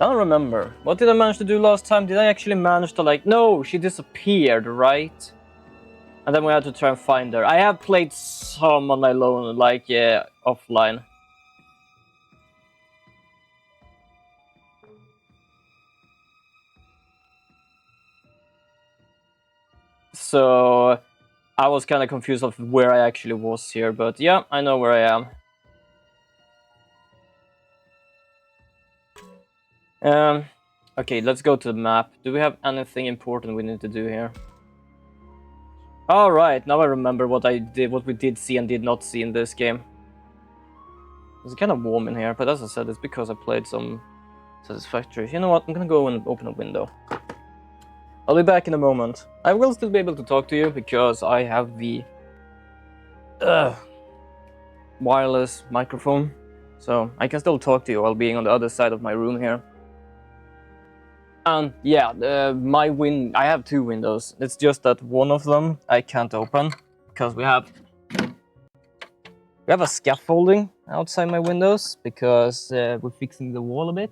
I don't remember. What did I manage to do last time? Did I actually manage to, like... No, she disappeared, right? And then we had to try and find her. I have played some on my own, like, yeah, offline. So... I was kind of confused of where I actually was here, but yeah, I know where I am. Okay, let's go to the map. Do we have anything important we need to do here? All right, now I remember what we did see and did not see in this game. It's kind of warm in here, but as I said, it's because I played some Satisfactory. You know what? I'm gonna go and open a window. I'll be back in a moment. I will still be able to talk to you because I have the wireless microphone, so I can still talk to you while being on the other side of my room here. And yeah, I have two windows. It's just that one of them I can't open because we have a scaffolding outside my windows because we're fixing the wall a bit.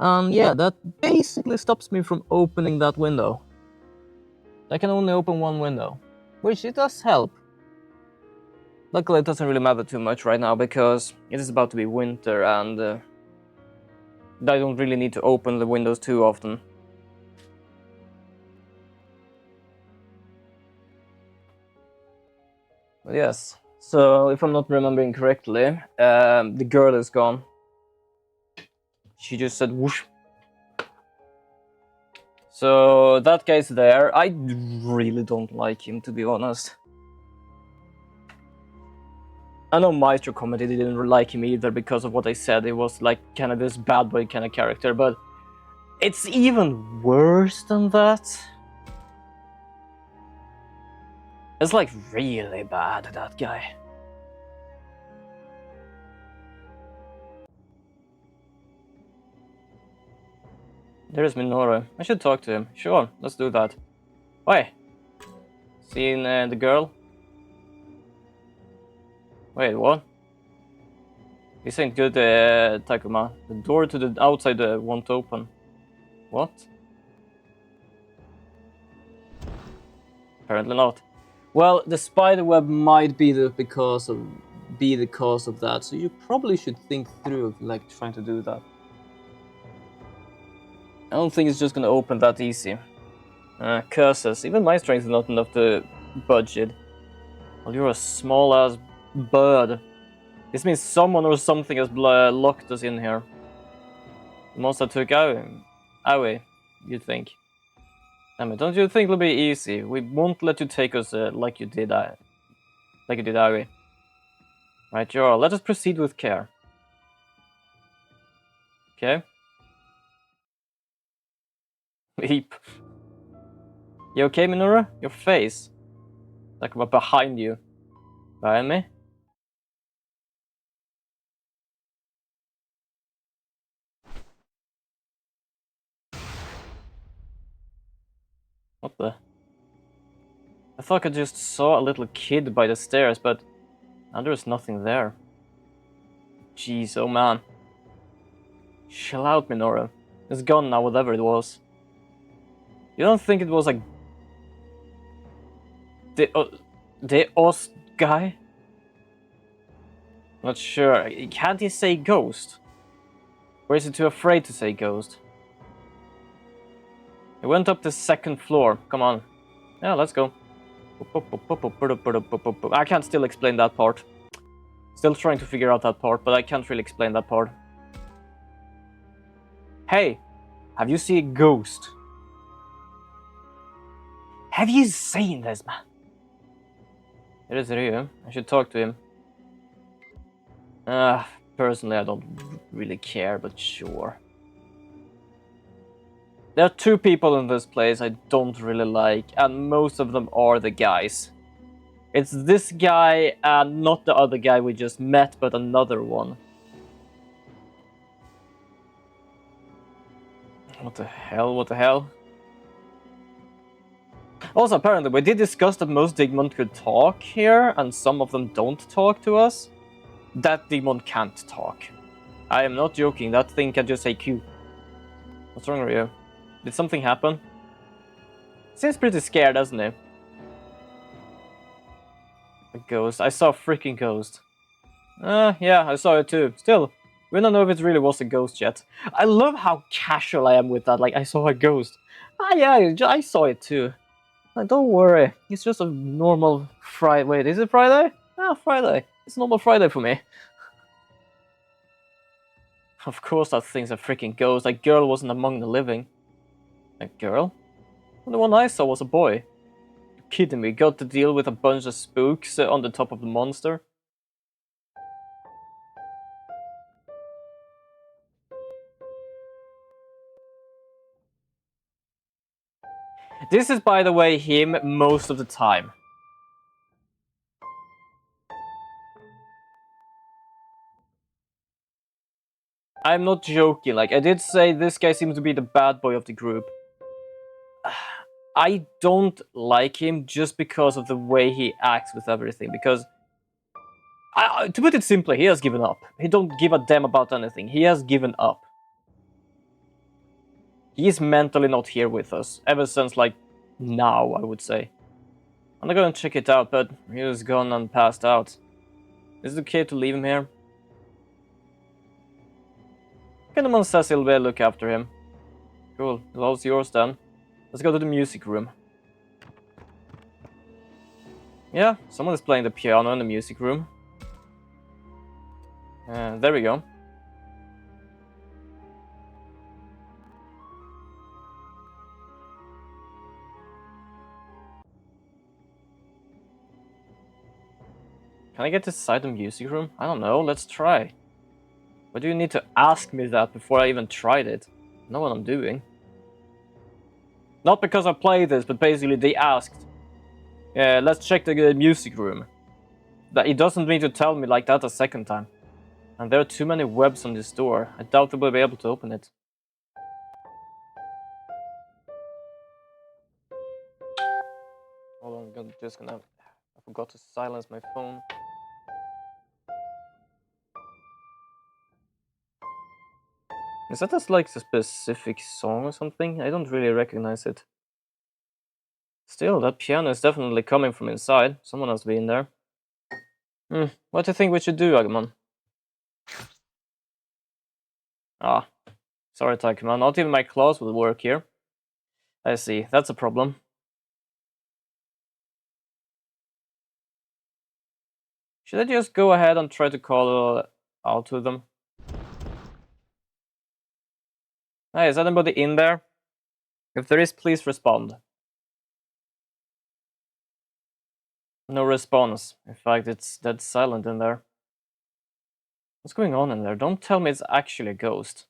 Yeah, that basically stops me from opening that window. I can only open one window, which it does help. Luckily, it doesn't really matter too much right now because it is about to be winter and I don't really need to open the windows too often. But yes, so if I'm not remembering correctly, the girl is gone. She just said whoosh. So that guy's there. I really don't like him, to be honest. I know Maestro commented he didn't like him either because of what I said. He was like kind of this bad boy kind of character, but it's even worse than that. It's like really bad, that guy. There's Minoru. I should talk to him. Sure, let's do that. Wait. Seen the girl? Wait, what? This ain't good, Takuma. The door to the outside won't open. What? Apparently not. Well, the spider web might be the cause of that, so you probably should think through like trying to do that. I don't think it's just gonna open that easy. Curses. Even my strength is not enough to budge it. Well, you're a small-ass bird. This means someone or something has locked us in here. The monster took Aoi, you think. Damn it, don't you think it'll be easy? We won't let you take us like you did Aoi. Right, sure. Let us proceed with care. Okay. Leap. You okay, Minoru? Your face. Like what behind you. Behind me? What the? I thought I just saw a little kid by the stairs, but now there's nothing there. Jeez, oh man. Chill out, Minoru. It's gone now, whatever it was. You don't think it was like the Oz guy? Not sure. Can't he say ghost? Or is he too afraid to say ghost? He went up the second floor. Come on. Yeah, let's go. I can't still explain that part. Still trying to figure out that part, but I can't really explain that part. Hey, have you seen a ghost? Have you seen this, man? It is Ryu. I should talk to him. Personally, I don't really care, but sure. There are two people in this place I don't really like, and most of them are the guys. It's this guy and not the other guy we just met, but another one. What the hell? What the hell? Also, apparently, we did discuss that most digimon could talk here, and some of them don't talk to us. That digimon can't talk. I am not joking, that thing can just say Q. What's wrong with you? Did something happen? Seems pretty scared, doesn't he? A ghost. I saw a freaking ghost. Yeah, I saw it too. Still, we don't know if it really was a ghost yet. I love how casual I am with that, like, I saw a ghost. Ah, yeah, I saw it too. Like, don't worry, it's just a normal Friday. Wait, is it Friday? Ah, Friday. It's a normal Friday for me. Of course that thing's a freaking ghost. That girl wasn't among the living. A girl? The one I saw was a boy. You're kidding me, got to deal with a bunch of spooks on the top of the monster? This is, by the way, him most of the time. I'm not joking, like, I did say this guy seems to be the bad boy of the group. I don't like him just because of the way he acts with everything, because... to put it simply, he has given up. He don't give a damn about anything. He has given up. He is mentally not here with us, ever since, like, now, I would say. I'm not gonna check it out, but he was gone and passed out. Is it okay to leave him here? Kinderman says he'll look after him. Cool, the all's yours then. Let's go to the music room. Yeah, someone is playing the piano in the music room. There we go. Can I get inside the music room? I don't know, let's try. Why do you need to ask me that before I even tried it? I know what I'm doing. Not because I played this, but basically they asked. Let's check the music room. That he doesn't need to tell me like that a second time. And there are too many webs on this door. I doubt we'll be able to open it. Hold on, I forgot to silence my phone. Is that just like a specific song or something? I don't really recognize it. Still, that piano is definitely coming from inside. Someone has been there. What do you think we should do, Agumon? Ah, sorry, Takuma. Not even my claws will work here. I see. That's a problem. Should I just go ahead and try to call out to them? Hey, is anybody in there? If there is, please respond. No response. In fact, it's dead silent in there. What's going on in there? Don't tell me it's actually a ghost.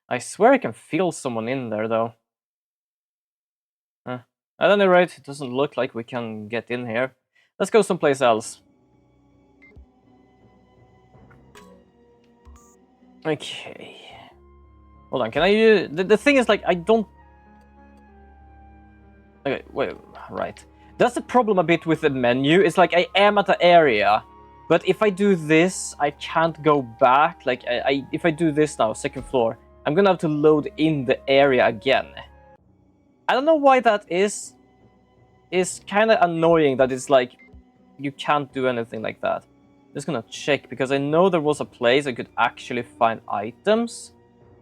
I swear I can feel someone in there, though. At any rate, it doesn't look like we can get in here. Let's go someplace else. Okay. Hold on, can I use... The thing is, like, I don't... Okay, wait, right. That's the problem a bit with the menu. It's like I am at the area, but if I do this, I can't go back. Like, if I do this now, second floor, I'm gonna have to load in the area again. I don't know why that is. It's kind of annoying that it's like, you can't do anything like that. I'm just gonna check, because I know there was a place I could actually find items,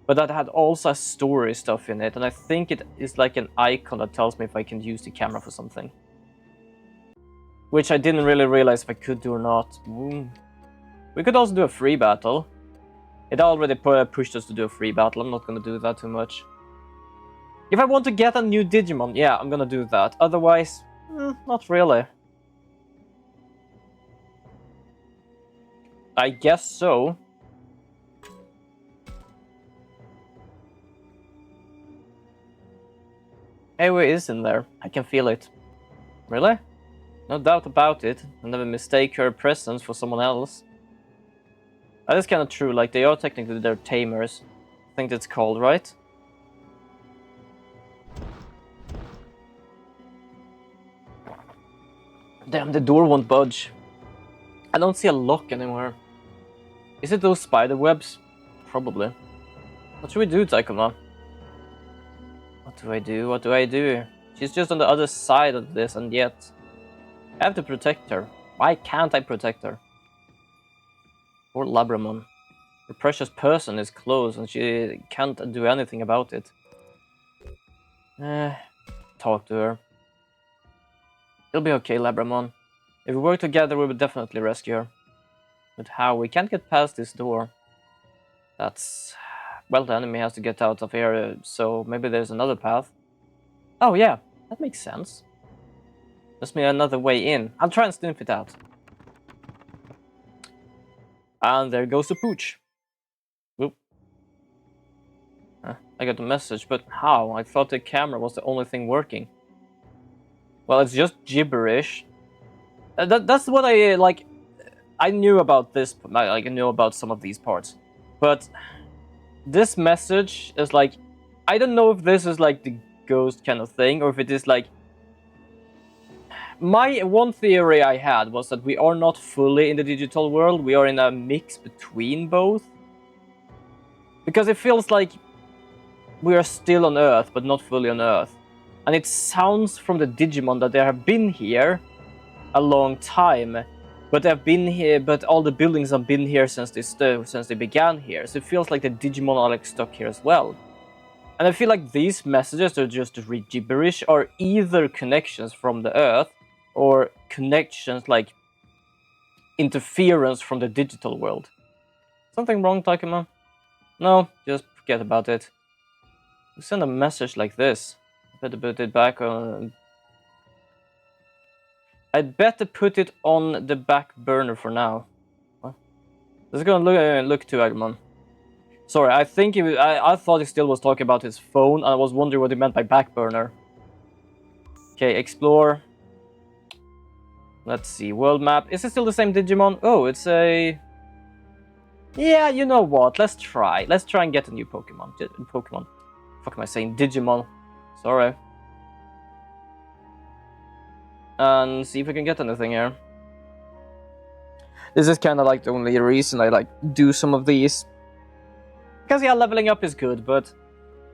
but that had also story stuff in it, and I think it is like an icon that tells me if I can use the camera for something. Which I didn't really realize if I could do or not. We could also do a free battle. It already pushed us to do a free battle. I'm not gonna do that too much. If I want to get a new Digimon, yeah, I'm gonna do that. Otherwise, not really. I guess so. Anyway, is in there. I can feel it. Really? No doubt about it. I'll never mistake her presence for someone else. That is kind of true, like they are technically their tamers. I think that's called, right? Damn, the door won't budge. I don't see a lock anymore. Is it those spider webs? Probably. What should we do, Taikoma? What do I do? What do I do? She's just on the other side of this, and yet I have to protect her. Why can't I protect her? Poor Labramon. Her precious person is close, and she can't do anything about it. Talk to her. It'll be okay, Labramon. If we work together, we will definitely rescue her. But how? We can't get past this door. That's... Well, the enemy has to get out of here, so maybe there's another path. Oh yeah, that makes sense. Must be another way in. I'll try and sniff it out. And there goes the pooch. Whoop. I got a message, but how? I thought the camera was the only thing working. Well, it's just gibberish. That's what I like. I knew about this. I knew about some of these parts, but this message is like, I don't know if this is like the ghost kind of thing, or if it is like. My one theory I had was that we are not fully in the digital world. We are in a mix between both, because it feels like we are still on Earth, but not fully on Earth. And it sounds from the Digimon that they have been here a long time, but they've been here. But all the buildings have been here since they began here. So it feels like the Digimon are like stuck here as well. And I feel like these messages are just gibberish, are either connections from the Earth or connections like interference from the digital world. Something wrong, Takuma? No, just forget about it. We send a message like this. Better put it back on. I'd better put it on the back burner for now. What? Let's go and look to Agumon. Sorry, I think I thought he still was talking about his phone, and I was wondering what he meant by back burner. Okay, explore. Let's see, world map. Is it still the same Digimon? Oh, it's a... Yeah, you know what? Let's try. Let's try and get a new Pokemon. Pokemon. Fuck am I saying? Digimon. Sorry. And see if we can get anything here. This is kind of like the only reason I like do some of these. Because yeah, leveling up is good, but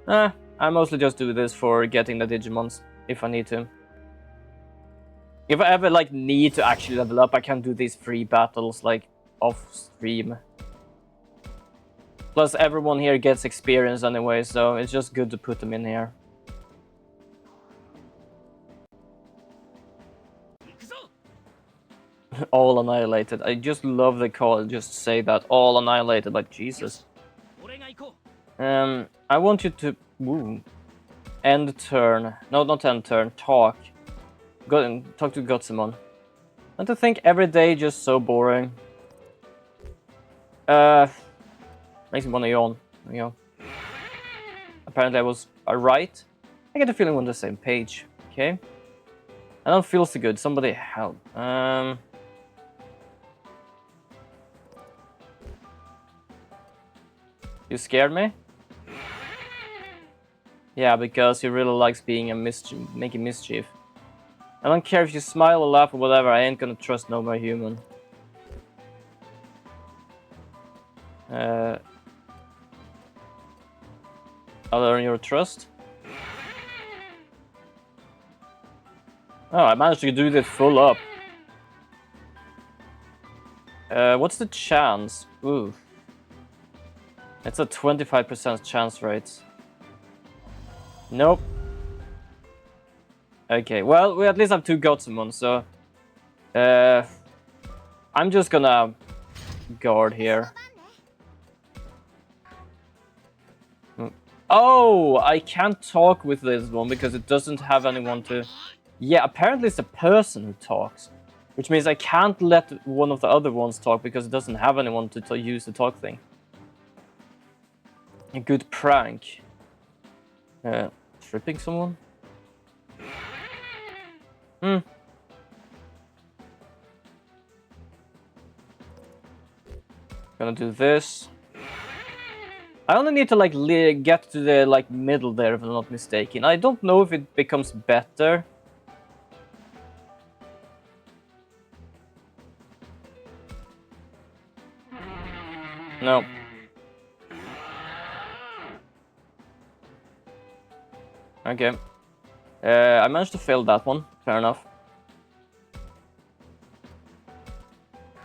I mostly just do this for getting the Digimons, if I need to. If I ever like need to actually level up, I can do these free battles like off stream. Plus everyone here gets experience anyway, so it's just good to put them in here. All annihilated. I just love the call, just say that. All annihilated, like Jesus. I want you to... Ooh. End turn. No, not end turn. Talk. Go talk to Gotsumon. Don't you think every day just so boring? Makes me wanna yawn. You know. Apparently I was right. I get the feeling we're on the same page. Okay. I don't feel so good. Somebody help. You scared me? Yeah, because he really likes being making mischief. I don't care if you smile or laugh or whatever, I ain't gonna trust no more human. I'll earn your trust. Oh, I managed to do this full up. What's the chance? Ooh. It's a 25% chance rate. Nope. Okay, well, we at least have 2 Gotsumon, so... I'm just gonna guard here. Oh, I can't talk with this one because it doesn't have anyone to... Yeah, apparently it's the person who talks. Which means I can't let one of the other ones talk because it doesn't have anyone to use the talk thing. A good prank. Tripping someone? Gonna do this. I only need to like get to the like middle there if I'm not mistaken. I don't know if it becomes better. No. Okay. I managed to fail that one. Fair enough.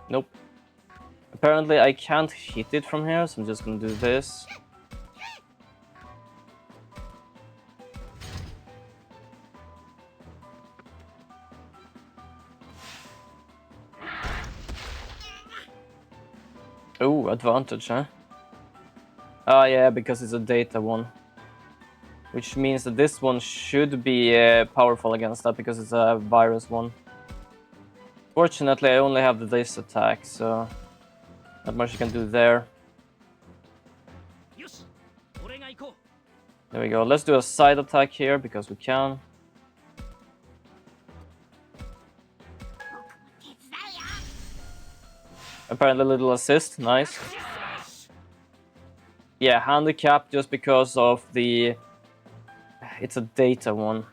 Nope. Apparently I can't hit it from here, so I'm just gonna do this. Oh, advantage, huh? Ah, yeah, because it's a data one. Which means that this one should be powerful against that, because it's a virus one. Fortunately, I only have this attack, so not much you can do there. There we go. Let's do a side attack here, because we can. Apparently a little assist, nice. Yeah, handicap just because of the... It's a data one.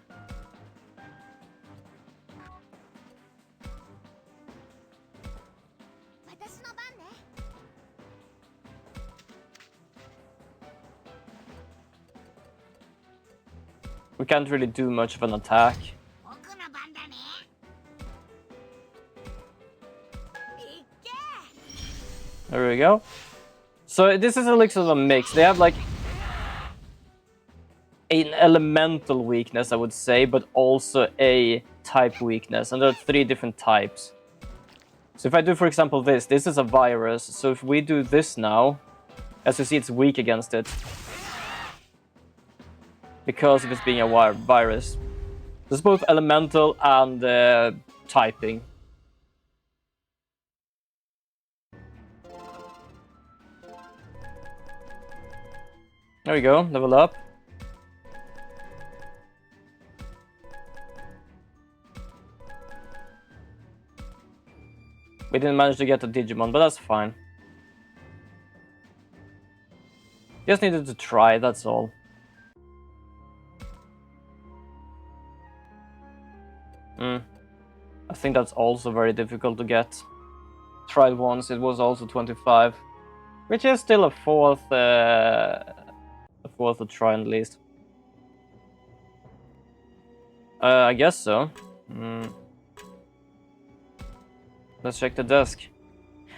We can't really do much of an attack. There we go. So this is a like sort of a mix. They have like an elemental weakness, I would say, but also a type weakness, and there are 3 different types. So if I do, for example, this is a virus. So if we do this now, as you see, it's weak against it because of it being a virus. It's both elemental and typing. There we go, level up. We didn't manage to get a digimon, but that's fine. Just needed to try, that's all. I think that's also very difficult to get. Tried once, it was also 25. Which is still a fourth to try at least. I guess so. Let's check the desk.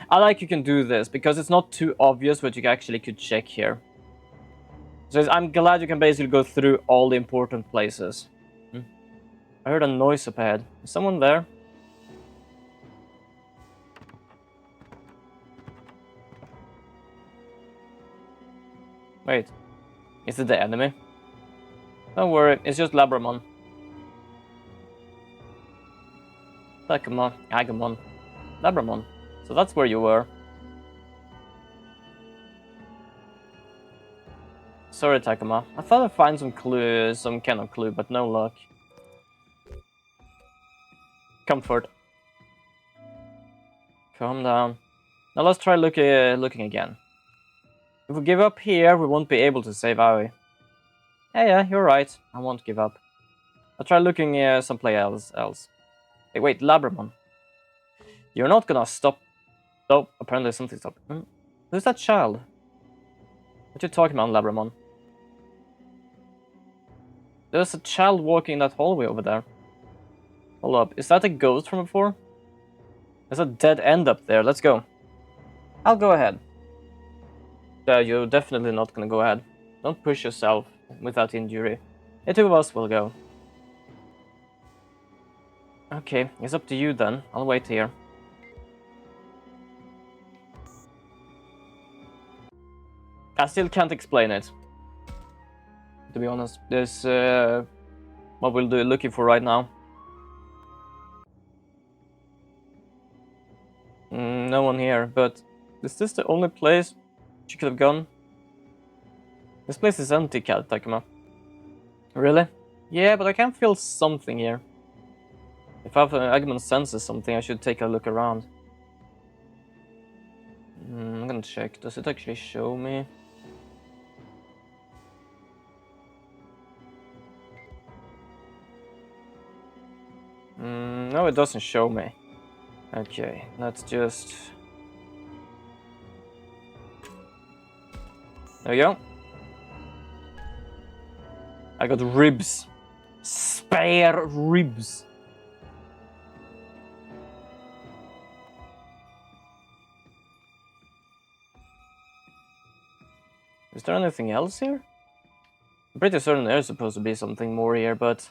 I like you can do this because it's not too obvious what you actually could check here. So I'm glad you can basically go through all the important places. I heard a noise up ahead. Is someone there? Wait. Is it the enemy? Don't worry, it's just Labramon. Takuma, Agumon, Labramon. So that's where you were. Sorry, Takuma. I thought I'd find some clue, some kind of clue, but no luck. Comfort. Calm down. Now let's try looking again. If we give up here, we won't be able to save Aoi. Yeah, you're right. I won't give up. I'll try looking someplace else. Hey, wait, Labramon. You're not gonna stop. Oh, apparently something stopped. Who's that child? What you talking about, Labramon? There's a child walking in that hallway over there. Hold up, is that a ghost from before? There's a dead end up there, let's go. I'll go ahead. Yeah, you're definitely not gonna go ahead. Don't push yourself without injury. The 2 of us will go. Okay, it's up to you then. I'll wait here. I still can't explain it. To be honest, there's what we'll do looking for right now. No one here, but is this the only place she could have gone? This place is empty, Takuma. Really? Yeah, but I can feel something here. If Agumon senses something, I should take a look around. I'm gonna check. Does it actually show me? No, it doesn't show me. Okay, let's just... There we go. I got ribs. Spare ribs. Is there anything else here? I'm pretty certain there's supposed to be something more here, but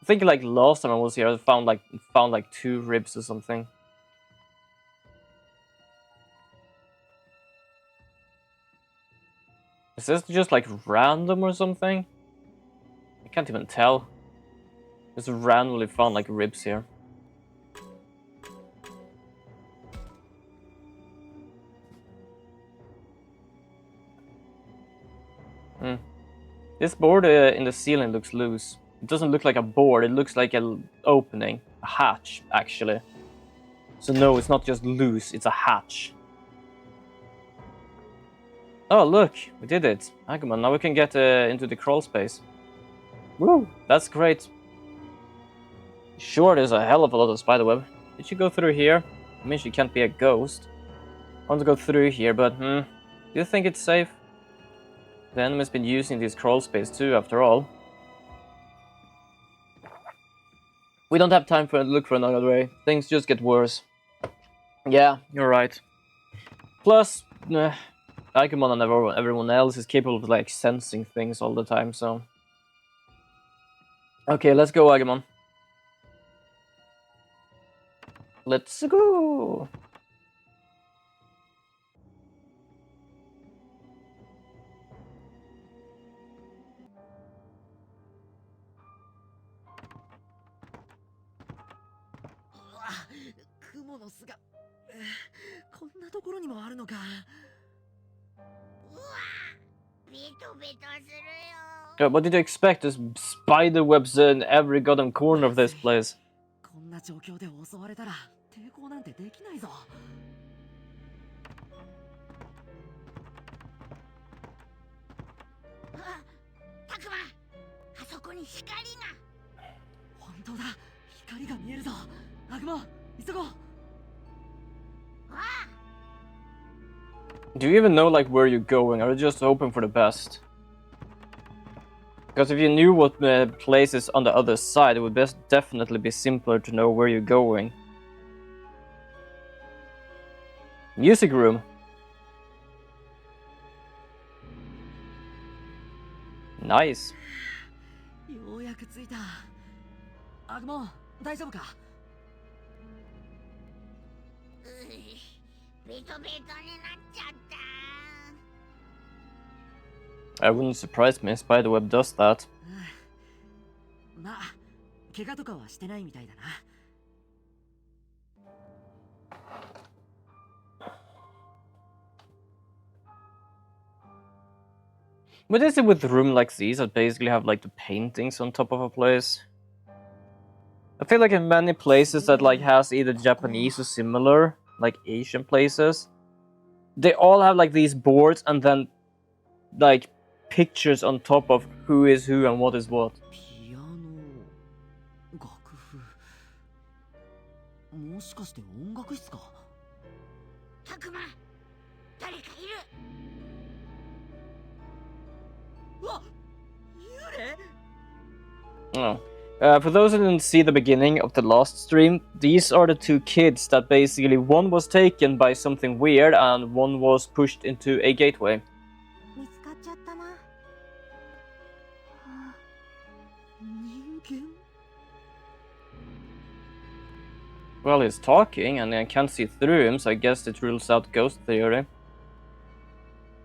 I think like last time I was here, I found like 2 ribs or something. Is this just like random or something? I can't even tell. Just randomly found like ribs here. This board in the ceiling looks loose. It doesn't look like a board, it looks like an opening. A hatch, actually. So no, it's not just loose, it's a hatch. Oh, look, we did it. Agumon, now we can get into the crawl space. Woo, that's great. Sure, there's a hell of a lot of spiderweb. Did she go through here? I mean, she can't be a ghost. I want to go through here, but do you think it's safe? The enemy's been using this crawl space too, after all. We don't have time to look for another way. Things just get worse. Yeah, you're right. Plus, Agumon and everyone else is capable of like sensing things all the time, so... Okay, let's go, Agumon. Let's go! What did you expect? There's spider webs in every goddamn corner of this place. Do you even know like where you're going, or are you just hoping for the best? Because if you knew what place is on the other side, it would definitely be simpler to know where you're going. Music room. Nice. I wouldn't surprise me, spiderweb does that. What is it with room like these that basically have like the paintings on top of a place? I feel like in many places that like has either Japanese or similar, like Asian places, they all have like these boards and then like pictures on top of who is who and what is what. Oh. For those who didn't see the beginning of the last stream, these are the 2 kids that basically one was taken by something weird and one was pushed into a gateway. Well, he's talking and I can't see through him, so I guess it rules out ghost theory.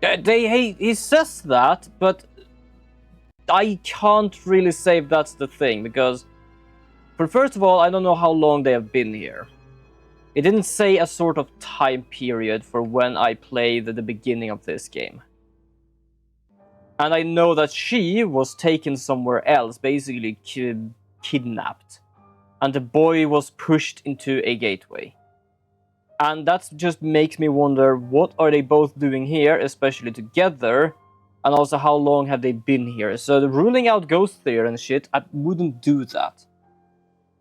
He says that, but I can't really say if that's the thing, because first of all, I don't know how long they have been here. It didn't say a sort of time period for when I played at the beginning of this game. And I know that she was taken somewhere else, basically kidnapped. And the boy was pushed into a gateway. And that just makes me wonder, what are they both doing here, especially together? And also, how long have they been here? So the ruling out ghost theory and shit, I wouldn't do that.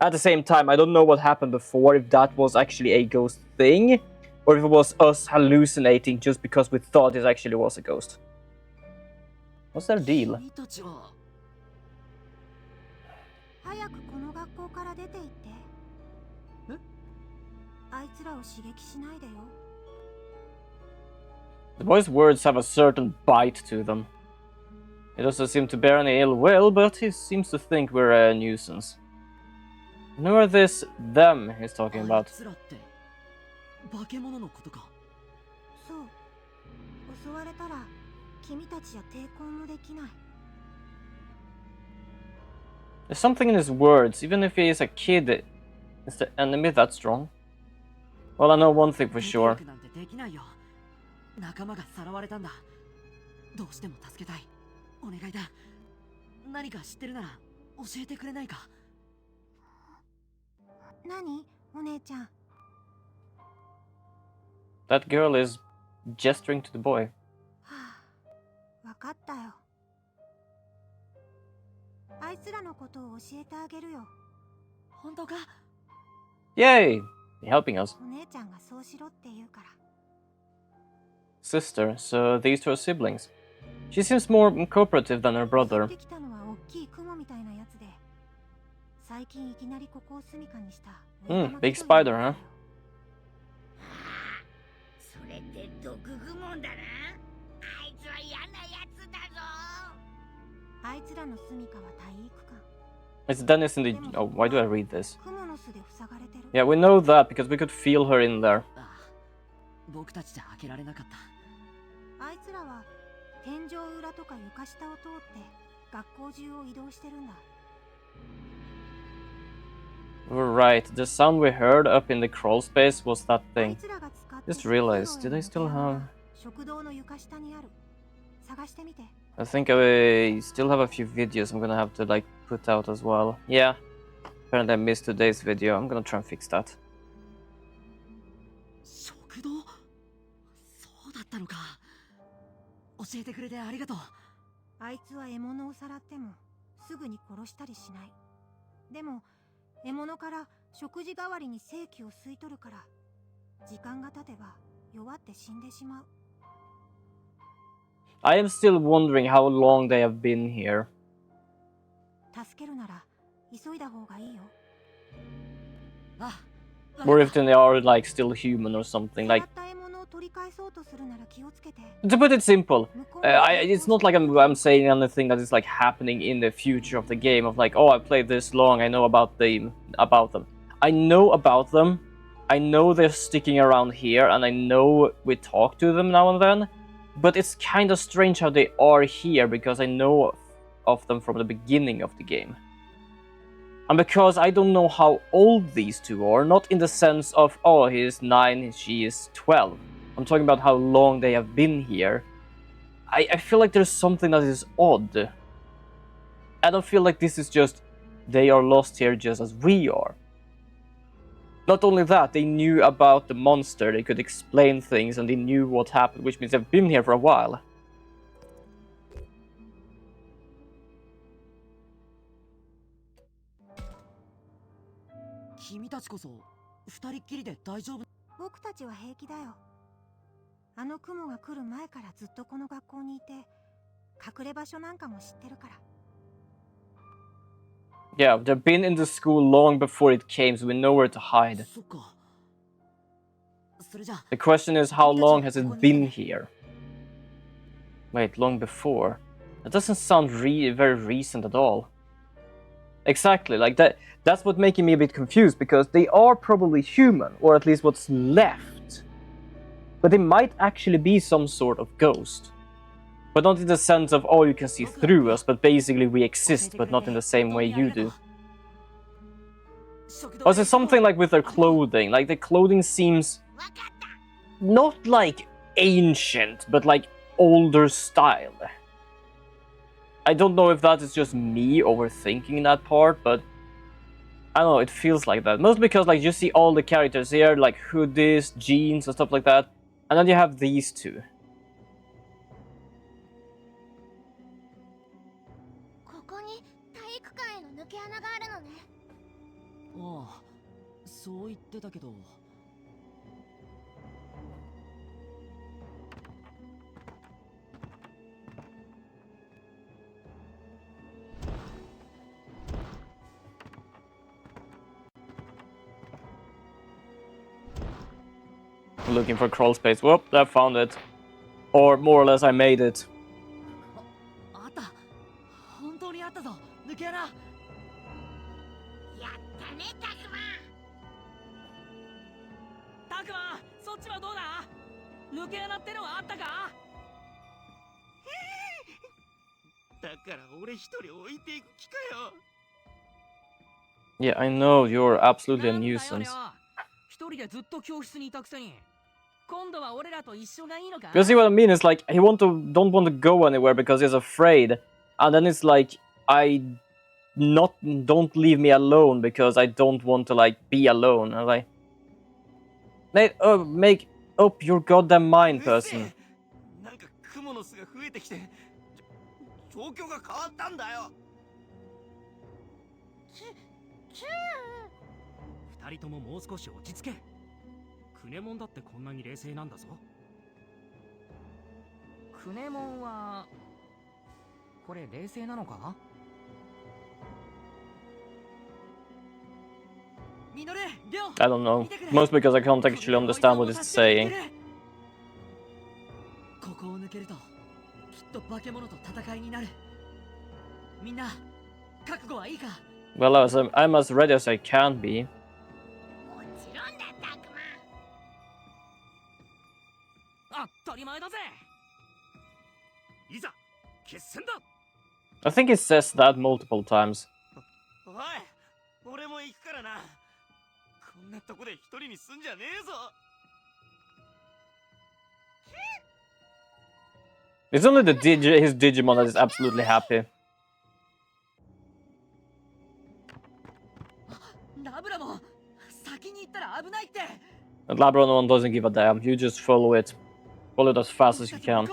At the same time, I don't know what happened before, if that was actually a ghost thing. or if it was us hallucinating just because we thought it actually was a ghost. What's their deal? The boy's words have a certain bite to them. He doesn't seem to bear any ill will, but he seems to think we're a nuisance. And who are this them he's talking about? There's something in his words. Even if he is a kid, is the enemy that strong? Well, I know one thing for sure. That girl is gesturing to the boy. Yay! You're helping us. Sister, so these two are siblings. She seems more cooperative than her brother. Big spider, huh? It's Dennis in the... Oh, why do I read this? Yeah, we know that because we could feel her in there. We're right, the sound we heard up in the crawl space was that thing. Just realized, did I still have... I think I still have a few videos I'm gonna have to like put out as well. Yeah, apparently I missed today's video. I'm gonna try and fix that. I am still wondering how long they have been here. Or if they are like still human or something. Like, to put it simple, it's not like I'm saying anything that is like happening in the future of the game. Of like, oh, I played this long, I know about them. I know about them. I know they're sticking around here, and I know we talk to them now and then. But it's kind of strange how they are here, because I know of them from the beginning of the game. And because I don't know how old these two are, not in the sense of, oh, he is 9, she is 12. I'm talking about how long they have been here. I feel like there's something that is odd. I don't feel like this is just, they are lost here just as we are. Not only that, they knew about the monster, they could explain things, and they knew what happened, which means they've been here for a while. Yeah, they've been in the school long before it came, so we know where to hide. The question is, how long has it been here? Wait, long before? That doesn't sound very recent at all. Exactly, like that's what making me a bit confused, because they are probably human, or at least what's left. But they might actually be some sort of ghost. But not in the sense of, oh, you can see through us, but basically we exist, but not in the same way you do. Or is it something like with their clothing? Like, the clothing seems not like ancient, but like older style. I don't know if that is just me overthinking that part, but I don't know, it feels like that. Mostly because, like, you see all the characters here, like hoodies, jeans, and stuff like that, and then you have these two. looking for crawl space. Whoop, I found it. Or more or less I made it. あった。本当にあったぞ。抜け穴。やったね、タクマ。タクマ、そっちはどうだ？抜け穴ってのはあったか？だから俺一人置いていく気かよ。 Yeah, I know, you're absolutely a nuisance. You see what I mean? It's like he don't want to go anywhere because he's afraid, and then it's like don't leave me alone because I don't want to like be alone. I'm like, make up your goddamn mind, person. なんかクモの巣が増えてきて状況が変わったんだよ。二人とももう少し落ち着け。クネモンだってこんなに冷静なんだぞ。クネモンはこれ冷静なのか？ミノル、リョウ。 I don't know. Mostly because I can't actually understand what it's saying. ここを抜けるときっと化け物と戦いになる。みんな覚悟はいいか？ Well, I'm as ready as I can be. I think it says that multiple times. It's only his Digimon that is absolutely happy. And Labrador doesn't give a damn. You just follow it. Follow it as fast as you can.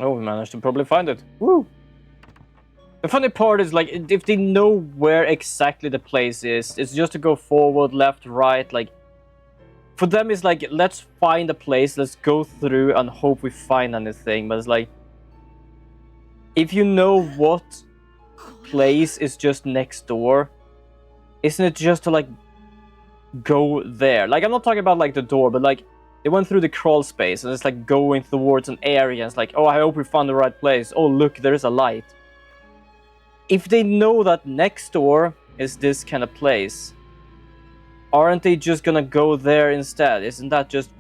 Oh, we managed to probably find it. Woo! The funny part is, like, if they know where exactly the place is, it's just to go forward, left, right, like... For them, it's like, let's find a place, let's go through and hope we find anything. But it's like... If you know what place is just next door, isn't it just to, like, go there? Like, I'm not talking about, like, the door, but, like... They went through the crawl space, and it's like going towards an area. It's like, oh, I hope we found the right place. Oh, look, there's a light. If they know that next door is this kind of place, aren't they just gonna go there instead? Isn't that just...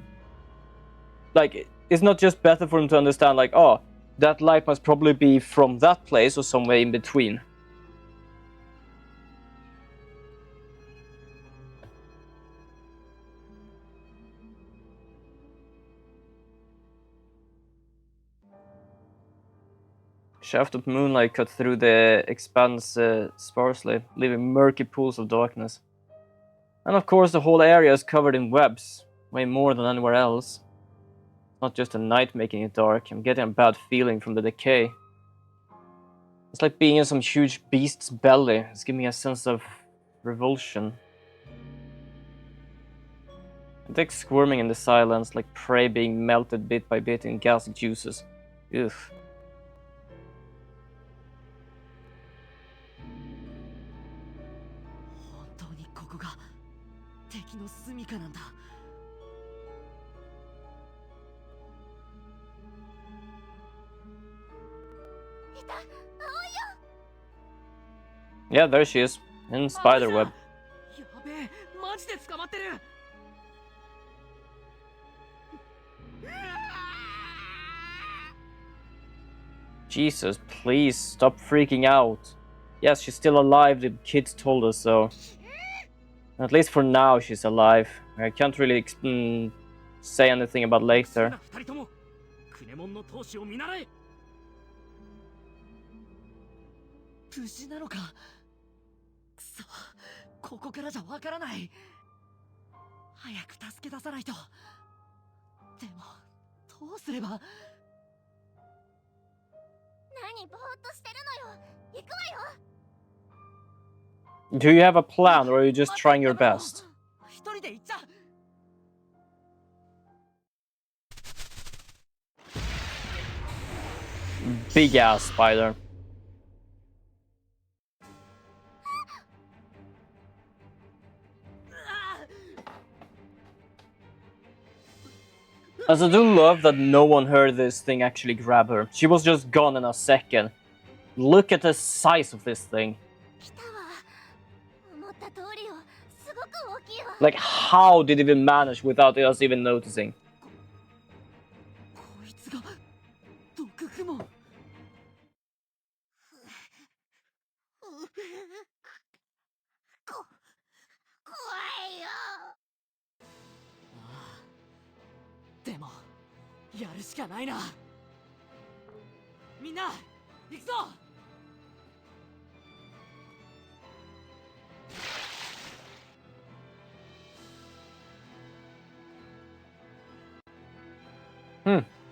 Like, it's not just better for them to understand, like, oh, that light must probably be from that place or somewhere in between. Shaft of moonlight cut through the expanse sparsely, leaving murky pools of darkness. And of course the whole area is covered in webs, way more than anywhere else. Not just the night making it dark, I'm getting a bad feeling from the decay. It's like being in some huge beast's belly. It's giving me a sense of revulsion. I dig squirming in the silence, like prey being melted bit by bit in gassy juices. Ugh. Yeah, there she is, in spiderweb. Jesus, please stop freaking out. Yes, she's still alive, the kids told us so. At least for now she's alive. I can't really say anything about later. 無事なのか。くそ、ここからじゃわからない。早く助け出さないと。でもどうすれば。何ぼーっとしてるのよ。行くわよ。 Do you have a plan, or are you just trying your best? 一人で行っちゃ。Big ass spider. As I do love that no one heard this thing actually grab her. She was just gone in a second. Look at the size of this thing. Like, how did it even manage without us even noticing?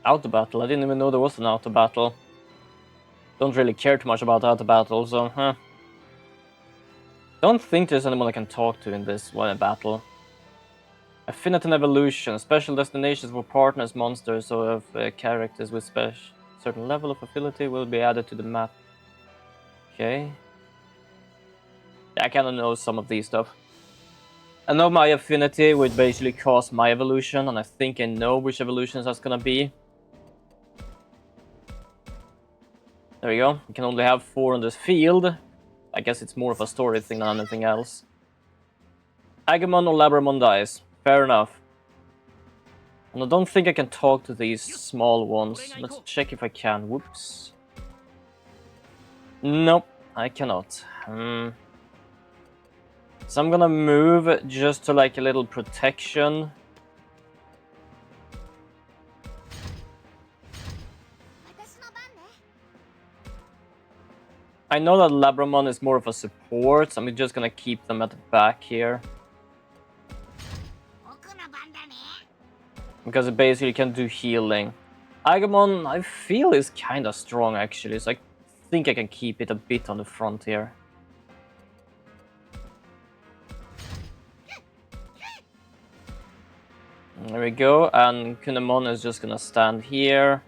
Auto battle. I didn't even know there was an auto battle. Don't really care too much about auto battle, so don't think there's anyone I can talk to in this one battle. Affinity and evolution. Special destinations for partners, monsters, or of characters with certain level of affinity will be added to the map. Okay. I kinda know some of these stuff. I know my affinity would basically cause my evolution, and I think I know which evolutions that's gonna be. There we go. We can only have 4 on this field. I guess it's more of a story thing than anything else. Agamon or Labramon dies. Fair enough. And I don't think I can talk to these small ones. Let's check if I can. Whoops. Nope, I cannot. So I'm gonna move just to like a little protection. I know that Labramon is more of a support, so I'm just gonna keep them at the back here. Because it basically can do healing. Agamon, I feel, is kinda strong actually, so I think I can keep it a bit on the front here. There we go, and Kunemon is just gonna stand here.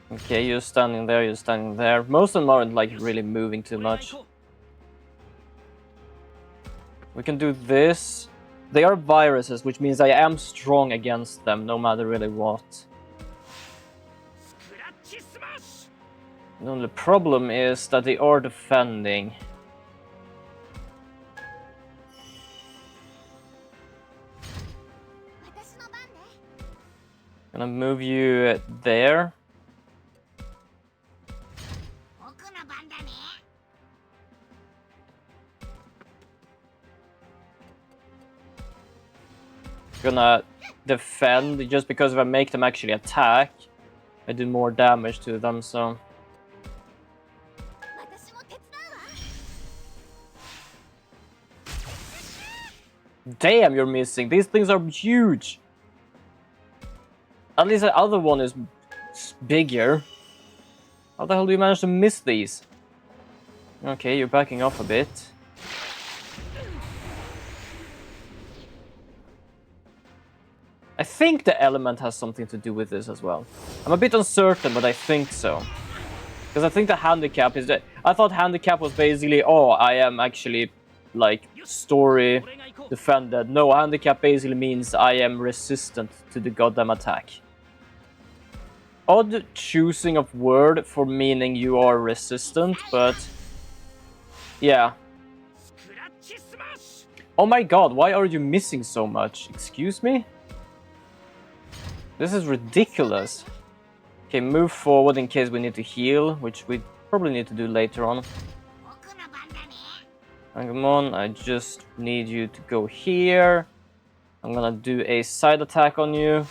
Okay, you're standing there, you're standing there. Most of them aren't like really moving too much. We can do this. They are viruses, which means I am strong against them, no matter really what. The only problem is that they are defending. Gonna move you there. Gonna defend, just because if I make them actually attack, I do more damage to them, so... Damn, you're missing! These things are huge! At least the other one is bigger. How the hell do you manage to miss these? Okay, you're backing off a bit. I think the element has something to do with this as well. I'm a bit uncertain, but I think so. Because I think the handicap is that... I thought handicap was basically, oh, I am actually, like, story defended. No, handicap basically means I am resistant to the goddamn attack. Odd choosing of word for meaning you are resistant, but... yeah. Oh my god, why are you missing so much? Excuse me? This is ridiculous. Okay, move forward in case we need to heal, which we probably need to do later on. And come on, I just need you to go here. I'm gonna do a side attack on you.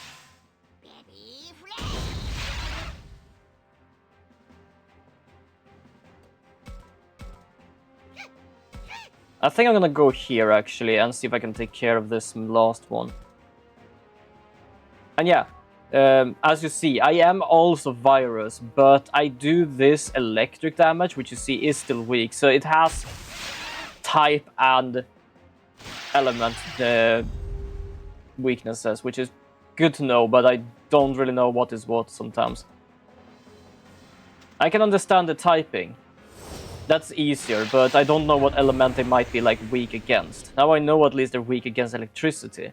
I think I'm gonna go here actually and see if I can take care of this last one. And yeah, as you see, I am also virus, but I do this electric damage, which you see is still weak. So it has type and element weaknesses, which is good to know, but I don't really know what is what sometimes. I can understand the typing. That's easier, but I don't know what element they might be like weak against. Now I know at least they're weak against electricity,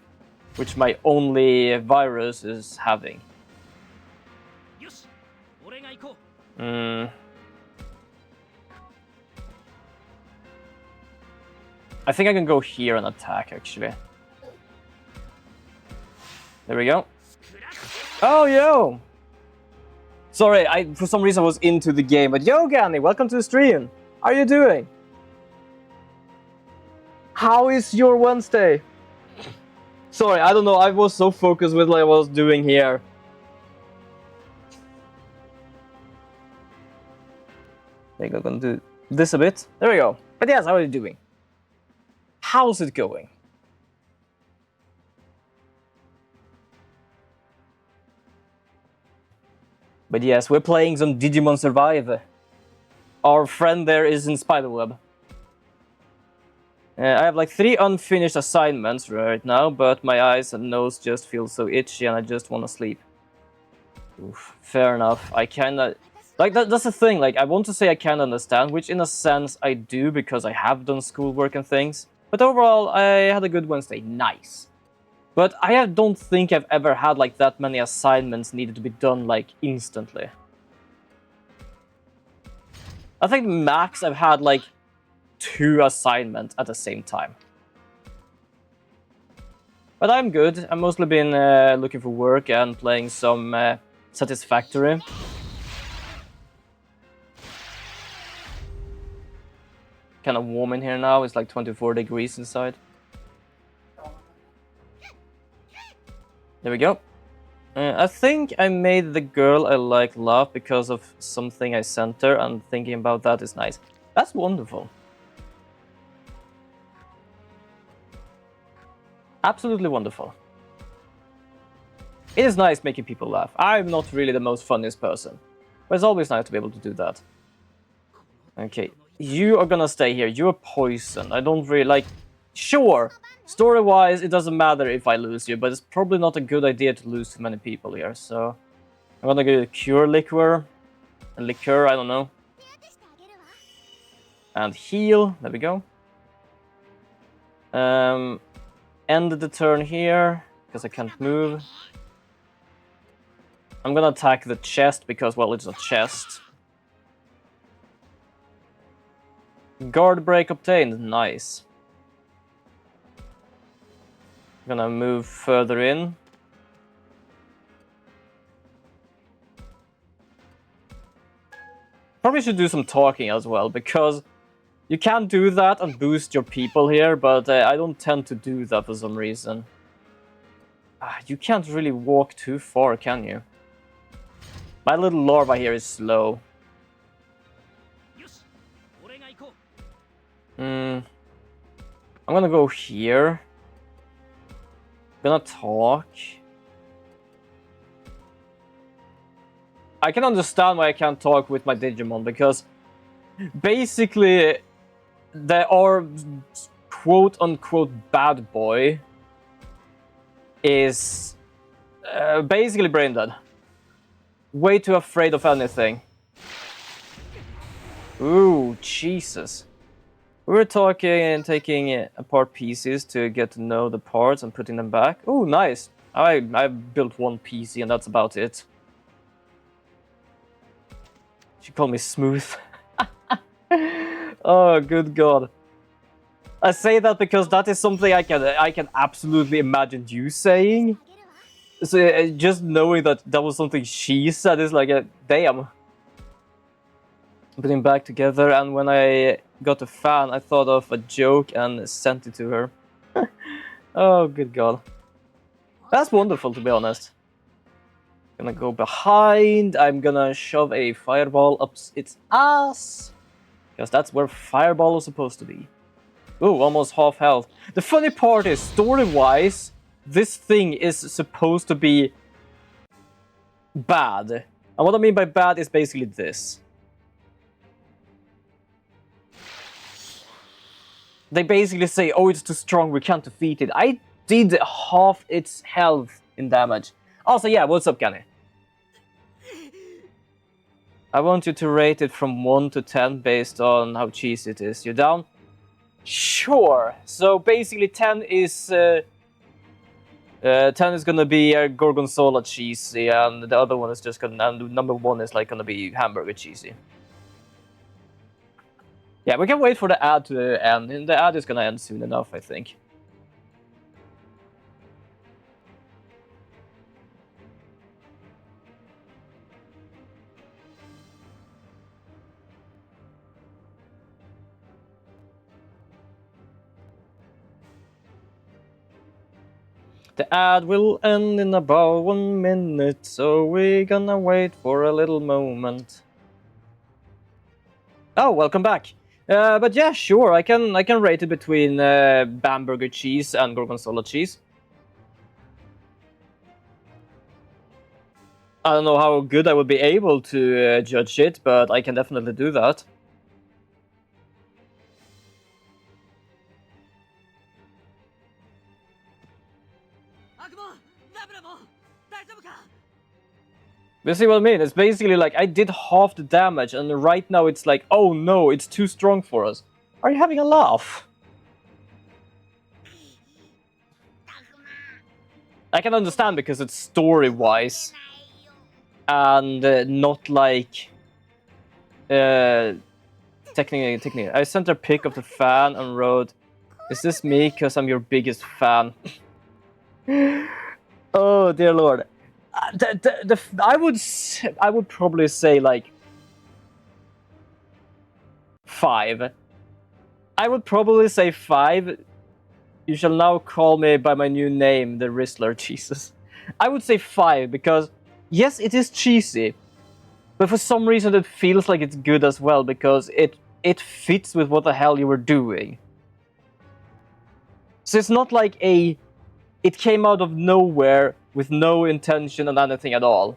which my only virus is having. I think I can go here and attack, actually. There we go. Oh, yo! Sorry, for some reason I was into the game, but yo, Gani, welcome to the stream! How are you doing? How is your Wednesday? Sorry, I don't know, I was so focused with what I was doing here. I think I'm gonna do this a bit. There we go. But yes, how are you doing? How's it going? But yes, we're playing some Digimon Survive. Our friend there is in Spiderweb. I have like 3 unfinished assignments right now, but my eyes and nose just feel so itchy and I just want to sleep. Oof, fair enough. I kinda... Like, that's the thing, like, I want to say I can't understand, which in a sense I do because I have done schoolwork and things. But overall, I had a good Wednesday. Nice. But I don't think I've ever had like that many assignments needed to be done like instantly. I think max I've had like 2 assignments at the same time. But I'm good. I've mostly been looking for work and playing some Satisfactory. Kind of warm in here now. It's like 24 degrees inside. There we go. I think I made the girl I like laugh because of something I sent her, and thinking about that is nice. That's wonderful. Absolutely wonderful. It is nice making people laugh. I'm not really the most funniest person, but it's always nice to be able to do that. Okay, you are gonna stay here. You're poison. I don't really like... Sure, story-wise, it doesn't matter if I lose you, but it's probably not a good idea to lose too many people here, so... I'm gonna go Cure Liquor. And Liquor, I don't know. And Heal, there we go. End the turn here, because I can't move. I'm gonna attack the chest, because, well, it's a chest. Guard break obtained, nice. I'm gonna move further in. Probably should do some talking as well, because you can do that and boost your people here, but I don't tend to do that for some reason. You can't really walk too far, can you? My little larva here is slow. I'm gonna go here. Gonna talk. I can understand why I can't talk with my Digimon, because basically there are quote-unquote bad boy is basically brain dead. Way too afraid of anything. Ooh, Jesus. We were talking and taking apart pieces to get to know the parts and putting them back. Oh, nice. I built 1 PC and that's about it. She called me smooth. Oh, good God. I say that because that is something I can absolutely imagine you saying. So just knowing that that was something she said is like a damn. Putting back together, and when I got a fan, I thought of a joke and sent it to her. Oh, good God. That's wonderful, to be honest. Gonna go behind. I'm gonna shove a fireball up its ass. Because that's where fireball is supposed to be. Ooh, almost half health. The funny part is, story-wise, this thing is supposed to be bad. And what I mean by bad is basically this. They basically say, oh, it's too strong, we can't defeat it. I did half its health in damage. Also, yeah, what's up, Kenny? I want you to rate it from 1 to 10 based on how cheesy it is. You down? Sure. So basically 10 is gonna be gorgonzola cheesy, and the other one is just gonna, and number 1 is like gonna be hamburger cheesy. Yeah, we can wait for the ad to end, and the ad is gonna end soon enough, I think. The ad will end in about 1 minute, so we're gonna wait for a little moment. Oh, welcome back. But yeah, sure, I can rate it between Bamberger cheese and gorgonzola cheese. I don't know how good I would be able to judge it, but I can definitely do that. You see what I mean? It's basically like I did half the damage, and right now it's like, oh no, it's too strong for us. Are you having a laugh? I can understand because it's story-wise, and not like technically. I sent a pic of the fan and wrote, "Is this me? Cause I'm your biggest fan." Oh dear lord. I would probably say like 5. I would probably say 5. You shall now call me by my new name, the Rizzler. Jesus. I would say 5 because yes, it is cheesy, but for some reason it feels like it's good as well because it fits with what the hell you were doing. So it's not like it came out of nowhere with no intention and anything at all.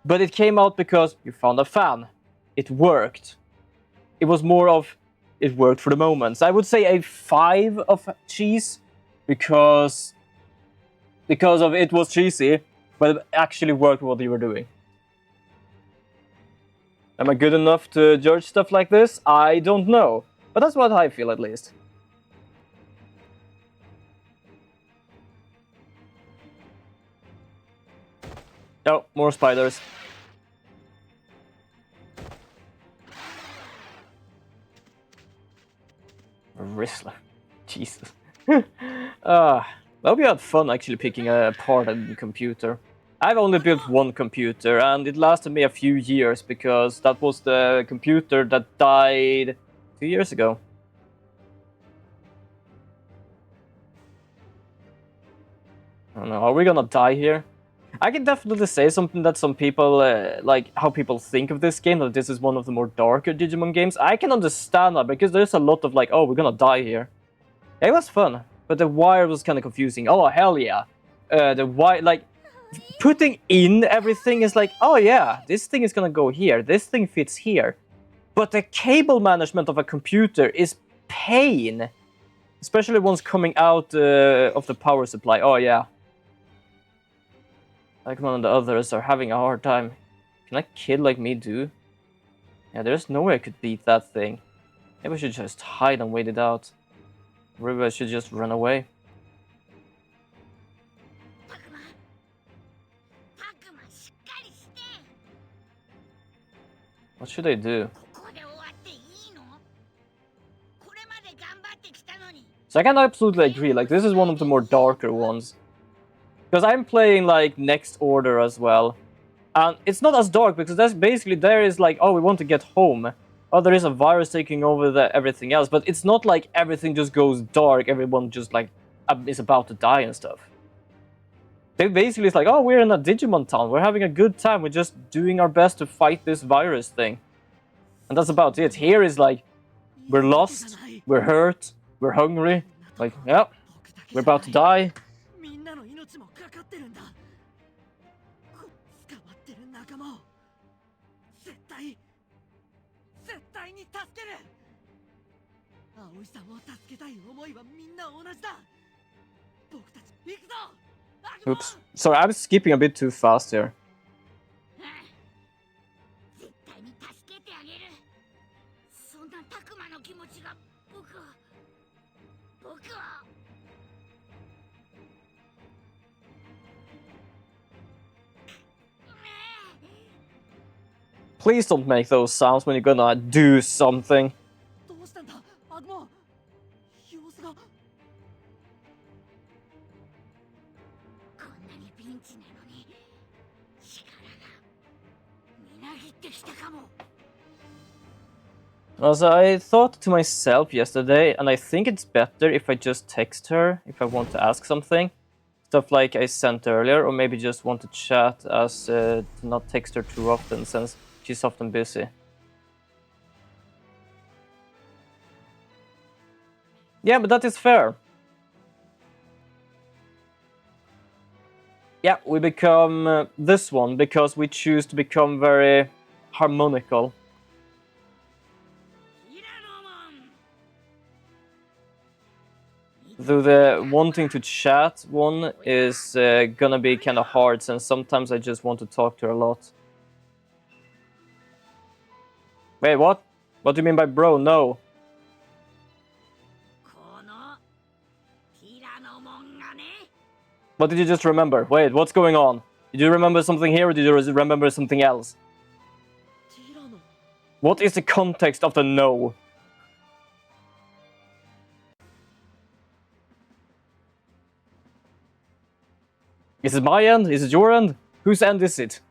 But it came out because you found a fan. It worked. It was more of, it worked for the moment. So I would say a 5 of cheese because of it was cheesy, but it actually worked what you were doing. Am I good enough to judge stuff like this? I don't know. But that's what I feel at least. Oh, more spiders. Rizzler. Jesus. Well, we had fun actually picking apart a computer. I've only built one computer, and it lasted me a few years because that was the computer that died 2 years ago. I don't know, are we gonna die here? I can definitely say something that some people, like how people think of this game, that this is one of the more darker Digimon games. I can understand that, because there's a lot of like, oh, we're gonna die here. It was fun, but the wire was kind of confusing. Oh, hell yeah. The wire, like, putting in everything is like, oh yeah, this thing is gonna go here, this thing fits here. But the cable management of a computer is pain. Especially once coming out of the power supply. Oh yeah. Like one of the others are having a hard time. Can a kid like me do? Yeah, there's no way I could beat that thing. Maybe I should just hide and wait it out. Or maybe I should just run away. What should I do? So I can absolutely agree, like this is one of the more darker ones. Because I'm playing like Next Order as well. And it's not as dark because that's basically there is like, oh, we want to get home. Oh, there is a virus taking over everything else. But it's not like everything just goes dark, everyone just like is about to die and stuff. They basically it's like, oh, we're in a Digimon town, we're having a good time, we're just doing our best to fight this virus thing. And that's about it. Here is like, we're lost, we're hurt, we're hungry. Like, yeah, we're about to die. みんなの命もかかってるんだ。捕まってる仲間を絶対に助ける。葵さんを助けたい思いはみんな同じだ。僕たち行くぞ。Oops. Sorry, I'm skipping a bit too fast here. 絶対に助けてあげる。そんなたくまの気持ちが僕は Please don't make those sounds when you're gonna do something. どうしたんだ、アグモン。様子が。こんなにピンチなのに力がみなぎってきたかも。 As I thought to myself yesterday, and I think it's better if I just text her if I want to ask something. Stuff like I sent earlier, or maybe just want to chat as to not text her too often since she's often busy. Yeah, but that is fair. Yeah, we become this one because we choose to become very harmonical. Though the wanting to chat one is gonna be kind of hard, since sometimes I just want to talk to her a lot. Wait, what? What do you mean by bro? No. What did you just remember? Wait, what's going on? Did you remember something here, or did you remember something else? What is the context of the no? Is it my end? Is it your end? Whose end is it?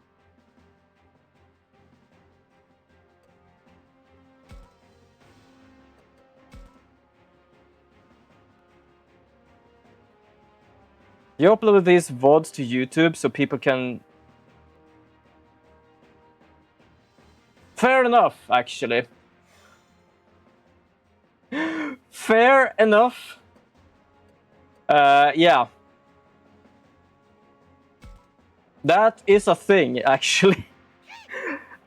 You upload these VODs to YouTube so people can... Fair enough, actually. Fair enough. Yeah. That is a thing, actually.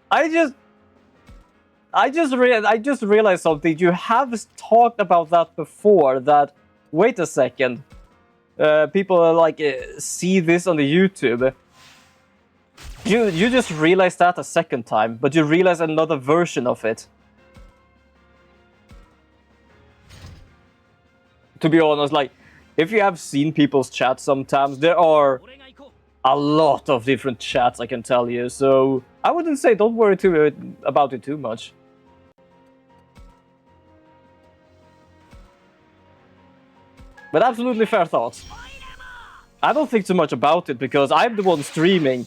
I just realized something. You have talked about that before. That, wait a second, people like see this on the YouTube. You just realized that a second time, but you realize another version of it. To be honest, like, if you have seen people's chats sometimes, there are a lot of different chats, I can tell you, so I wouldn't say don't worry about it too much. But absolutely fair thoughts. I don't think too much about it because I'm the one streaming.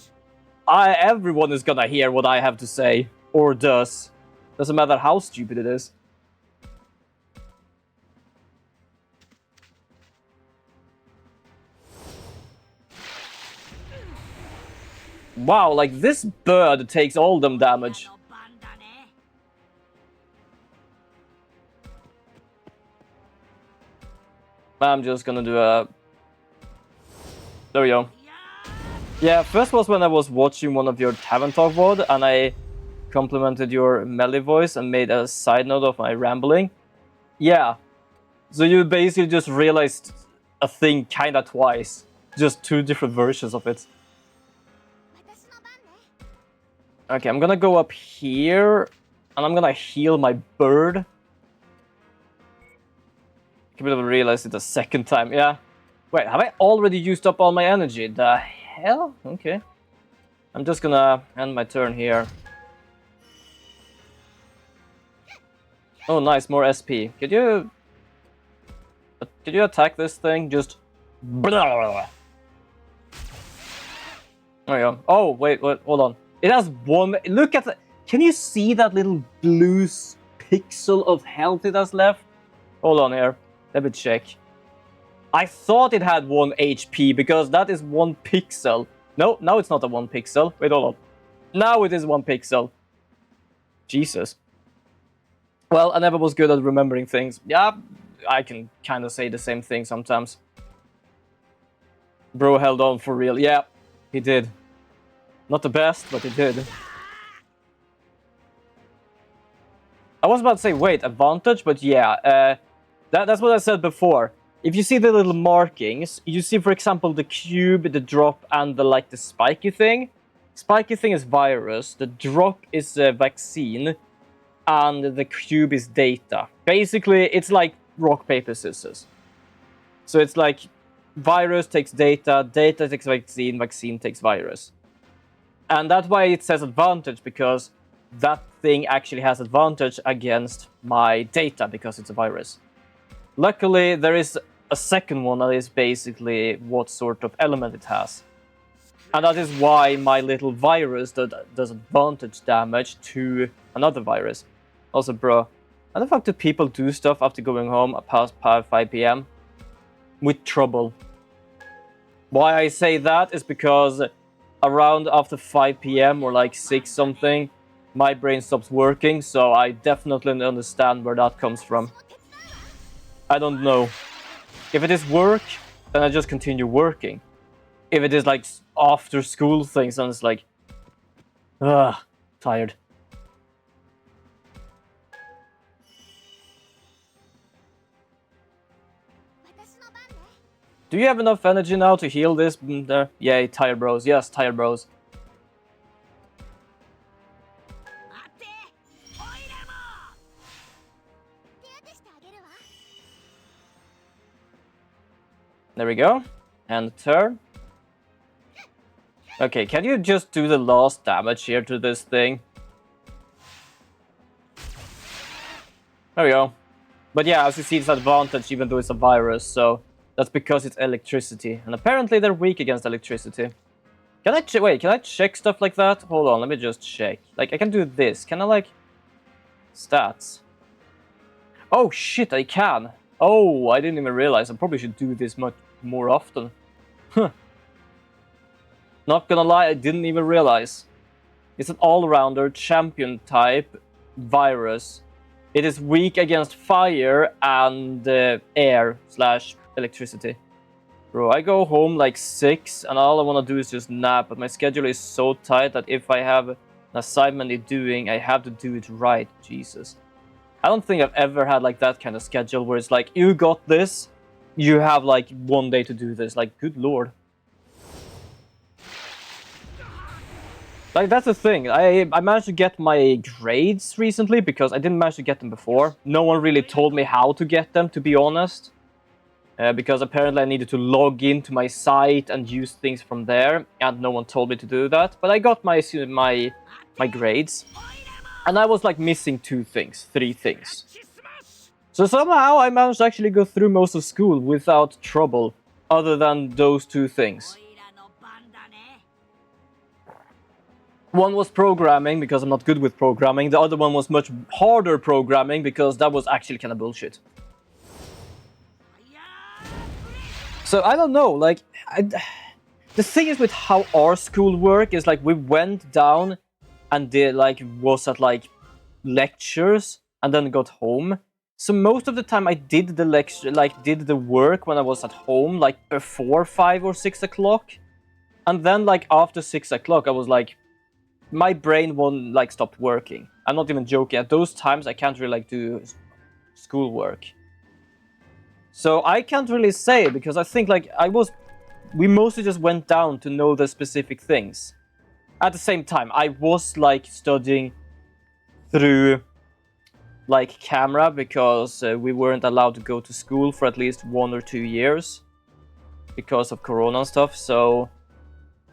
Everyone is gonna hear what I have to say, or does. Doesn't matter how stupid it is. Wow, like this bird takes all them damage. I'm just gonna do a... There we go. Yeah, first was when I was watching one of your Tavern Talk VOD and I complimented your melee voice and made a side note of my rambling. Yeah. So you basically just realized a thing kinda twice. Just two different versions of it. Okay, I'm gonna go up here, and I'm gonna heal my bird. I can't believe I realized it a second time, yeah. Wait, have I already used up all my energy? The hell? Okay. I'm just gonna end my turn here. Oh, nice, more SP. Could you attack this thing? Just... There we go. Oh, wait, hold on. It has one... Look at the... Can you see that little blue pixel of health it has left? Hold on here. Let me check. I thought it had 1 HP because that is 1 pixel. No, now it's not a 1 pixel. Wait, hold on. Now it is 1 pixel. Jesus. Well, I never was good at remembering things. Yeah, I can kind of say the same thing sometimes. Bro held on for real. Yeah, he did. Not the best, but he did. I was about to say, wait, advantage, but yeah, that's what I said before. If you see the little markings, you see, for example, the cube, the drop, and the spiky thing. Spiky thing is virus, the drop is vaccine, and the cube is data. Basically, it's like rock, paper, scissors. So it's like virus takes data, data takes vaccine, vaccine takes virus. And that's why it says advantage, because that thing actually has advantage against my data, because it's a virus. Luckily, there is a second one that is basically what sort of element it has. And that is why my little virus does advantage damage to another virus. Also, bro, how the fuck do people do stuff after going home past 5 p.m? With trouble. Why I say that is because around after 5 p.m. or like 6 something, my brain stops working, so I definitely understand where that comes from. I don't know. If it is work, then I just continue working. If it is like after school things, then it's like, tired. Do you have enough energy now to heal this? Yay, tired bros. Yes, tired bros. There we go. And turn. Okay, can you just do the last damage here to this thing? There we go. But yeah, as you see, it's advantage even though it's a virus, so that's because it's electricity. And apparently they're weak against electricity. Can I wait, can I check stuff like that? Hold on, let me just check. Like, I can do this. Can I, like... Stats. Oh, shit, I can. Oh, I didn't even realize. I probably should do this much more often. Huh. Not gonna lie, I didn't even realize. It's an all-rounder, champion type, virus. It is weak against fire and air / electricity. Bro, I go home like 6 and all I want to do is just nap, but my schedule is so tight that if I have an assignment to doing, I have to do it right. Jesus. I don't think I've ever had like that kind of schedule where it's like, you got this, you have like 1 day to do this. Like, good lord. Like, that's the thing. I managed to get my grades recently because I didn't manage to get them before. No one really told me how to get them, to be honest. Because apparently I needed to log into my site and use things from there, and no one told me to do that. But I got my grades, and I was like missing 3 things. So somehow I managed to actually go through most of school without trouble, other than those 2 things. One was programming, because I'm not good with programming. The other one was much harder programming, because that was actually kind of bullshit. So, I don't know, like, the thing is with how our school work is, like, we went down and did, like, was at, like, lectures, and then got home. So most of the time I did the lecture, like, did the work when I was at home, like, before 5 or 6 o'clock. And then, like, after 6 o'clock, I was like, my brain won't, like, stop working. I'm not even joking. At those times, I can't really, like, do schoolwork. So I can't really say, because I think, like, we mostly just went down to know the specific things. At the same time, I was, like, studying through, like, camera, because we weren't allowed to go to school for at least 1 or 2 years because of Corona and stuff, so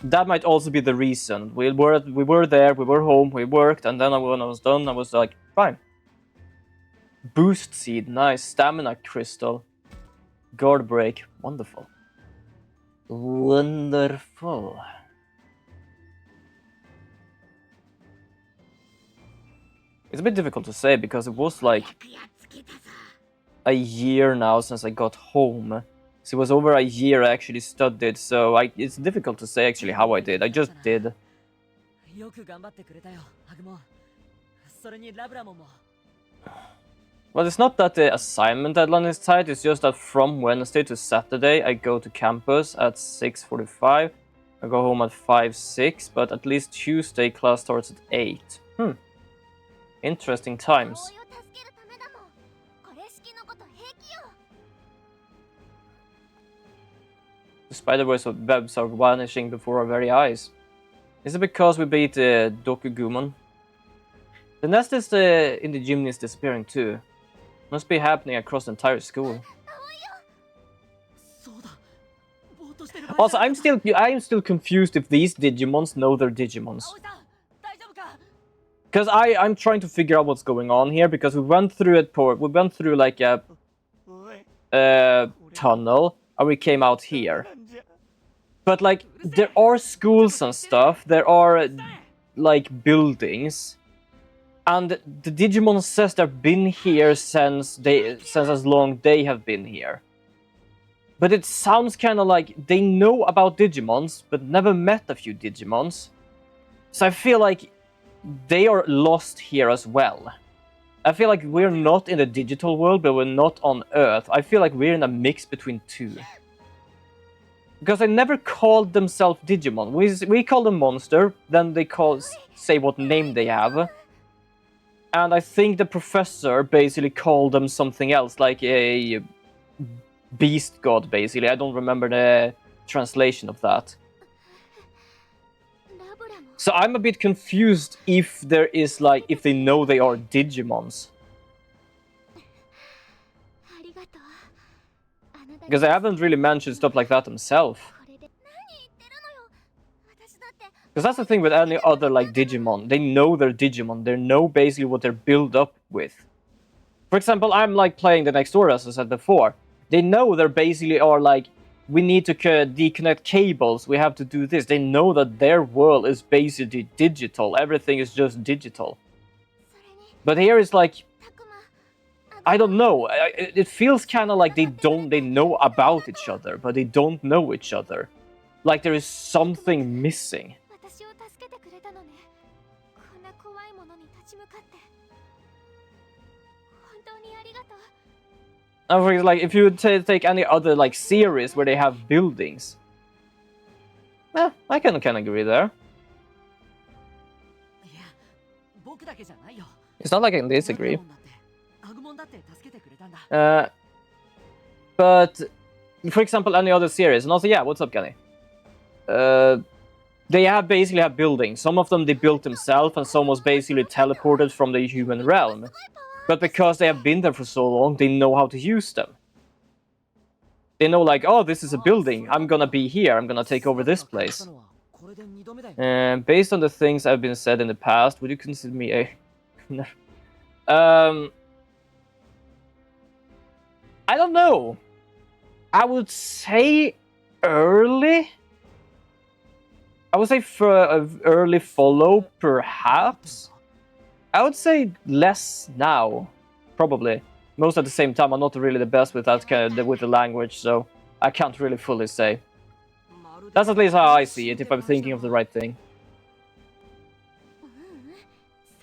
that might also be the reason. We were there, we were home, we worked, and then when I was done, I was like, fine. Boost seed, nice. Stamina crystal. Guard break, wonderful. Wonderful. It's a bit difficult to say because it was like a year now since I got home. So it was over a year I actually studied, so it's difficult to say actually how I did. I just did. Well, it's not that the assignment deadline is tight, it's just that from Wednesday to Saturday I go to campus at 6:45. I go home at 5-6, but at least Tuesday class starts at 8. Interesting times. The spiderwebs are vanishing before our very eyes. Is it because we beat Dokugumon? The nest is in the gym is disappearing too. Must be happening across the entire school. Also, I'm still confused if these Digimons know they're Digimons. Because I'm trying to figure out what's going on here, because we went through like a tunnel, and we came out here. But like, there are schools and stuff, there are like buildings, and the Digimon says they've been here since as long they have been here. But it sounds kind of like they know about Digimons, but never met a few Digimons. So I feel like they are lost here as well. I feel like we're not in the digital world, but we're not on Earth. I feel like we're in a mix between two. Because they never called themselves Digimon. We call them Monster, then they say what name they have. And I think the professor basically called them something else, like a beast god, basically. I don't remember the translation of that. So I'm a bit confused if there is like, if they know they are Digimons. Because they haven't really mentioned stuff like that themselves. Because that's the thing with any other like Digimon. They know they're Digimon. They know basically what they're built up with. For example, I'm like playing the next door, as I said before. They know they're basically are like, we need to deconnect cables, we have to do this. They know that their world is basically digital. Everything is just digital. But here it's like, I don't know. It feels kind of like they know about each other, but they don't know each other. Like there is something missing. Like if you would take any other like series where they have buildings, I can kind of agree there. It's not like I can disagree. But for example, any other series, and also what's up, Kenny? They basically have buildings. Some of them they built themselves, and some was basically teleported from the human realm. But because they have been there for so long, they know how to use them. They know like, oh, this is a building. I'm gonna be here. I'm gonna take over this place. Based on the things I've been said in the past, would you consider me a... I don't know. I would say early. I would say for an early follow, perhaps. I would say less now, probably. Most at the same time, I'm not really the best with that with the language, so I can't really fully say. That's at least how I see it, if I'm thinking of the right thing.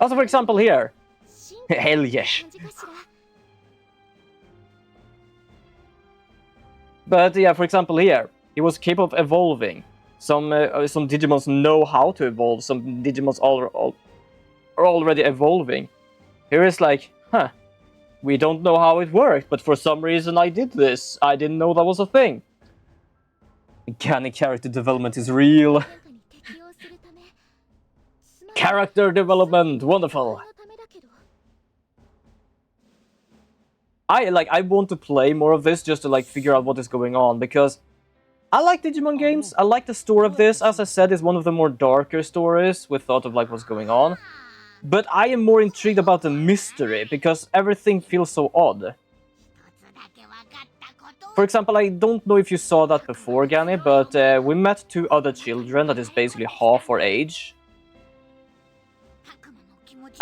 Also, for example, here. Hell yes. But yeah, for example, here. He was capable of evolving. Some Digimons know how to evolve. Some Digimons are already evolving. Here is like, we don't know how it worked, but for some reason I did this. I didn't know that was a thing. Mechanic character development is real. Character development, wonderful. I want to play more of this just to like figure out what is going on, because I like Digimon games. I like the story of this. As I said, it's one of the more darker stories with thought of like what's going on. But I am more intrigued about the mystery, because everything feels so odd. For example, I don't know if you saw that before, Gani, but we met two other children that is basically half our age.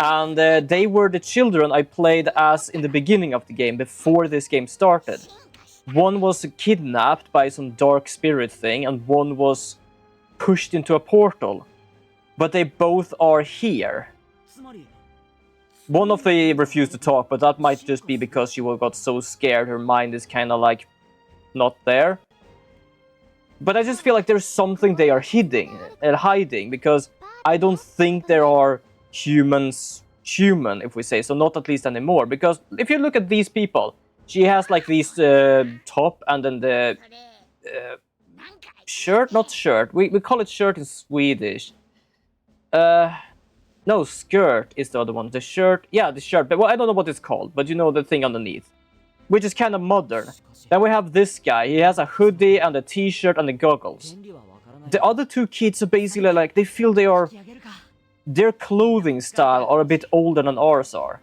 And they were the children I played as in the beginning of the game, before this game started. One was kidnapped by some dark spirit thing, and one was pushed into a portal. But they both are here. One of they refused to talk, but that might just be because she got so scared her mind is kind of like not there. But I just feel like there's something they are hiding, because I don't think there are humans human, if we say so, not at least anymore. Because if you look at these people, she has like these top and then the shirt, not shirt. We call it shirt in Swedish. No, skirt is the other one. The shirt, yeah, the shirt. But well, I don't know what it's called, but you know the thing underneath, which is kind of modern. Then we have this guy. He has a hoodie and a t-shirt and the goggles. The other two kids are basically like, they feel their clothing style are a bit older than ours are.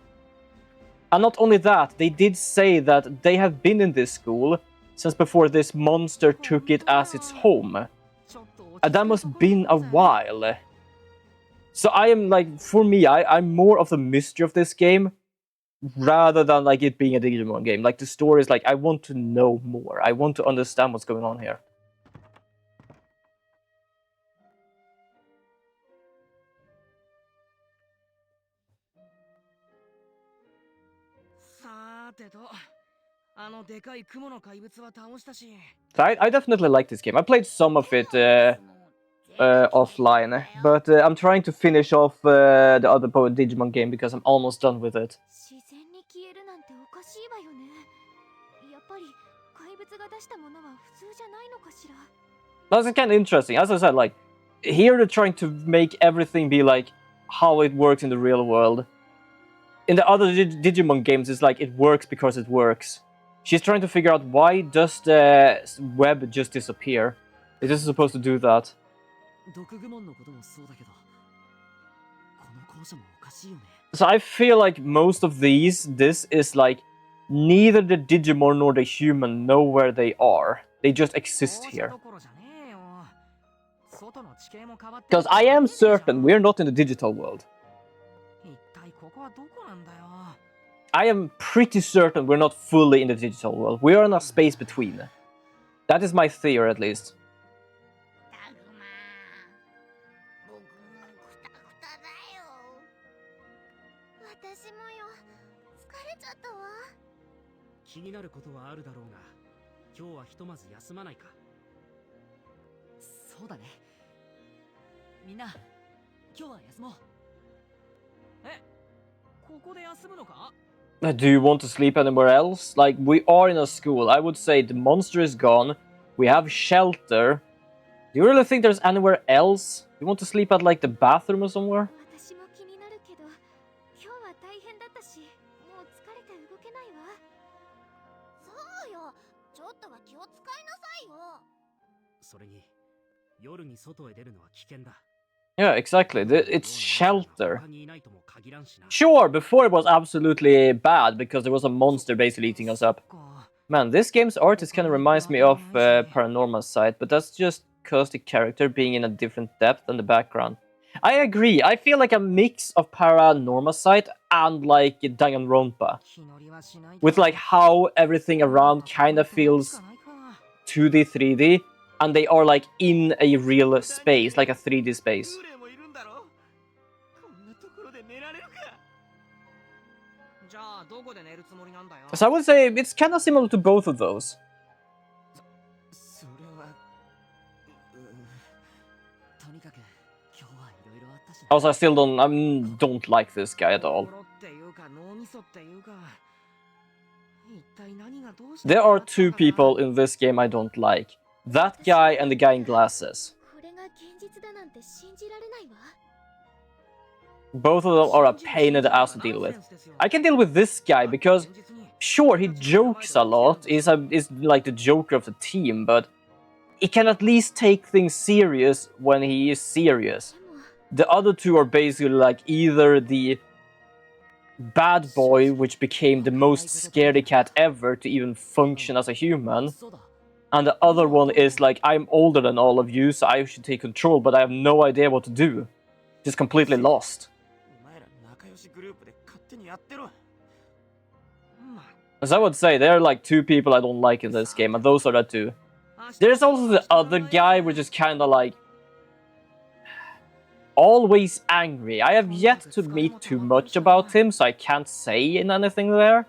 And not only that, they did say that they have been in this school since before this monster took it as its home. And that must have been a while. So I am like, for me, I'm more of the mystery of this game rather than like it being a Digimon game. Like the story is like, I want to know more. I want to understand what's going on here. So I definitely like this game. I played some of it offline, but I'm trying to finish off the other Digimon game because I'm almost done with it. That's kind of interesting. As I said, like, here they're trying to make everything be like how it works in the real world. In the other Digimon games, it's like it works because it works. She's trying to figure out why does the web just disappear. It isn't supposed to do that. So I feel like most of this is like neither the Digimon nor the human know where they are. They just exist here. Because I am certain we're not in the digital world. I am pretty certain we're not fully in the digital world. We are in a space between. That is my theory, at least. Do you want to sleep anywhere else? Like, we are in a school. I would say the monster is gone. We have shelter. Do you really think there's anywhere else? You want to sleep at, like, the bathroom or somewhere? Yeah, exactly. It's shelter. Sure, before it was absolutely bad because there was a monster basically eating us up. Man, this game's artist kind of reminds me of Paranormal Sight, but that's just because the character being in a different depth than the background. I agree. I feel like a mix of Paranormal Sight and like Danganronpa. With like how everything around kind of feels 2D, 3D. And they are like in a real space, like a 3D space. So I would say it's kind of similar to both of those. Also, I still don't like this guy at all. There are two people in this game I don't like. That guy and the guy in glasses. Both of them are a pain in the ass to deal with. I can deal with this guy because, sure, he jokes a lot. He's like the joker of the team, but he can at least take things serious when he is serious. The other two are basically like either the bad boy, which became the most scaredy cat ever to even function as a human. And the other one is like, I'm older than all of you, so I should take control, but I have no idea what to do. Just completely lost. As I would say, there are like two people I don't like in this game, and those are the two. There's also the other guy, which is kind of like... always angry. I have yet to meet too much about him, so I can't say anything there.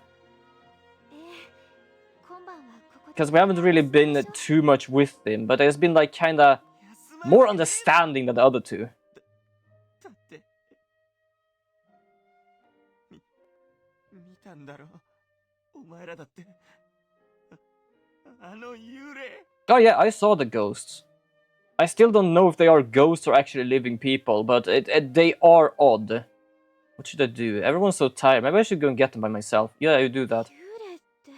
Because we haven't really been too much with him, but it's been like kinda more understanding than the other two. だって見たんだろお前らだってあの幽霊 Oh yeah, I saw the ghosts. I still don't know if they are ghosts or actually living people, but they are odd. What should I do? Everyone's so tired. Maybe I should go and get them by myself. Yeah, you do that. 幽霊って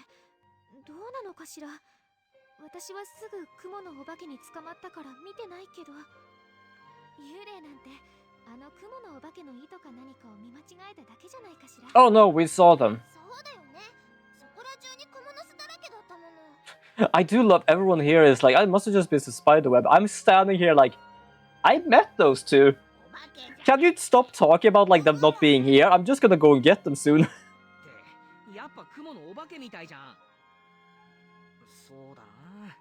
どうなのかしら。私はすぐ雲のお化けに捕まったから見てないけど、幽霊なんてあの雲のお化けの糸か何かを見間違えただけじゃないかしら。 Oh no, we saw them. そうだよね。そこら中に蜘蛛の巣だらけだったもの。 I do love everyone here is like, I must have just been a spider web. I'm standing here like, I met those two. Can you stop talking about like them not being here? I'm just gonna go and get them soon. やっぱ雲のお化けみたいじゃんそうだな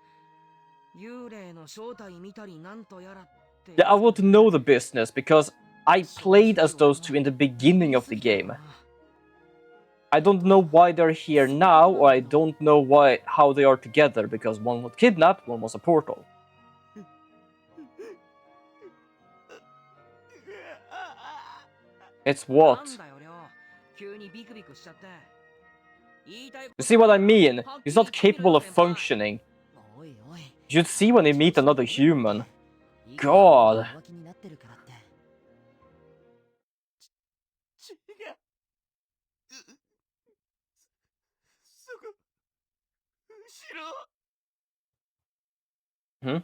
幽霊の正体見たりなんとやらって Yeah, I want to know the business because I played as those two in the beginning of the game. I don't know why they're here now, or I don't know how they are together, because one was kidnapped, one was a portal. It's what? You see what I mean? He's not capable of functioning. You should see when you meet another human. God. Hmm?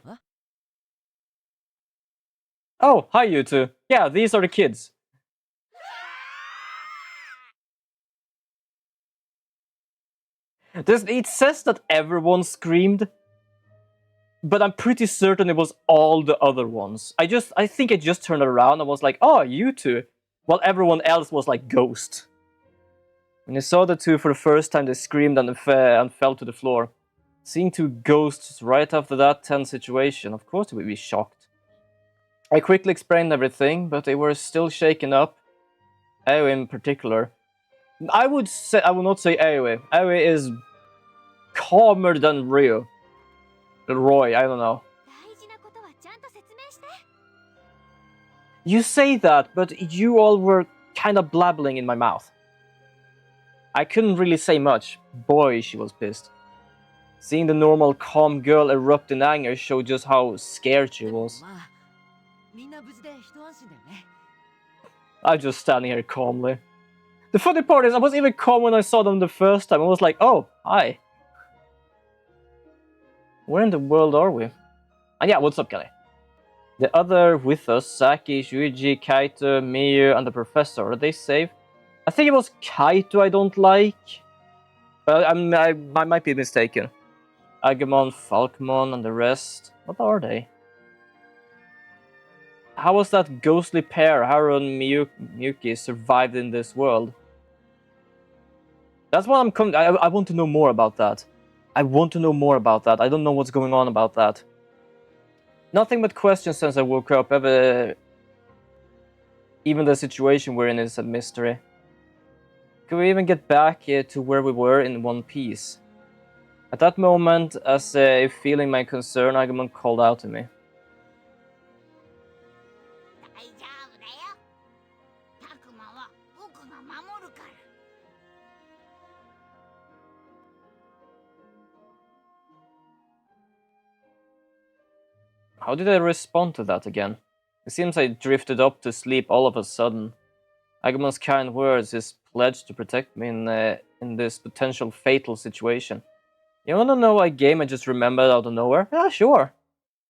Oh, hi you two. Yeah, these are the kids. It says that everyone screamed, but I'm pretty certain it was all the other ones. I think I just turned around and was like, oh, you two. While everyone else was like ghost. When I saw the two for the first time, they screamed and fell to the floor. Seeing two ghosts right after that tense situation, of course they would be shocked. I quickly explained everything, but they were still shaken up. Aoi in particular. I would not say Aoi. Aoi is calmer than Roy, I don't know. You say that, but you all were kind of blabbling in my mouth. I couldn't really say much. Boy, she was pissed. Seeing the normal calm girl erupt in anger showed just how scared she was. I'm just standing here calmly. The funny part is, I was even calm when I saw them the first time. I was like, oh, hi. Where in the world are we? And yeah, what's up, Kelly? The other with us, Saki, Shuichi, Kaito, Miyu, and the professor, are they safe? I think it was Kaito I don't like. I might be mistaken. Agumon, Falcomon, and the rest. What are they? How was that ghostly pair, Haru and Miyuki, survived in this world? That's what I want to know more about that. I want to know more about that. I don't know what's going on about that. Nothing but questions since I woke up. Even the situation we're in is a mystery. Could we even get back to where we were in one piece? At that moment, as if feeling my concern, Agumon called out to me. How did I respond to that again? It seems I drifted up to sleep all of a sudden. Agumon's kind words, his pledge to protect me in this potential fatal situation. You wanna know a game I just remembered out of nowhere? Yeah, sure.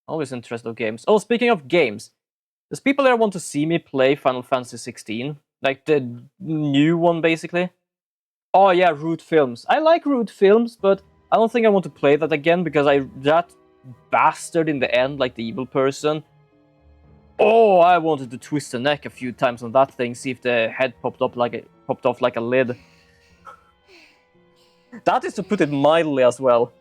Always interested in games. Oh, speaking of games, does people there want to see me play Final Fantasy 16? Like the new one, basically? Oh yeah, Root Films. I like Root Films, but I don't think I want to play that again because that bastard in the end, like the evil person. Oh, I wanted to twist the neck a few times on that thing, see if the head popped off like a lid. That is to put it mildly as well.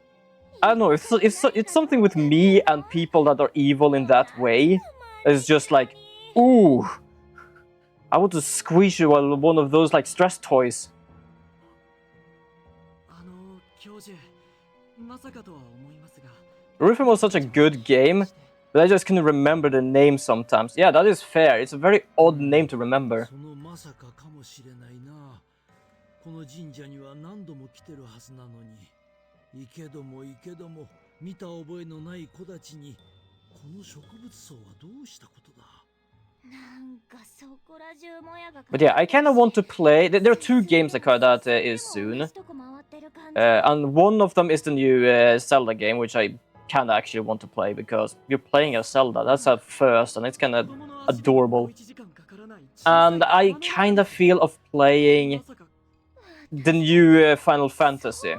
I don't know, it's something with me and people that are evil in that way. It's just like, Ooh! I want to squeeze you on one of those like stress toys. 教授、まさかとは思いますが。Rhythm was such a good game, but I just couldn't remember the name sometimes. Yeah, that is fair. It's a very odd name to remember. そのまさかかもしれないな。この神社には何度も来てるはずなのに、行けども見た覚えのない子たちに、この植物層はどうしたことだ。 But yeah, I kind of want to play. There are two games that is soon. And one of them is the new Zelda game, which I kind of actually want to play because you're playing as Zelda. That's a first, and it's kind of adorable. And I kind of feel of playing the new Final Fantasy.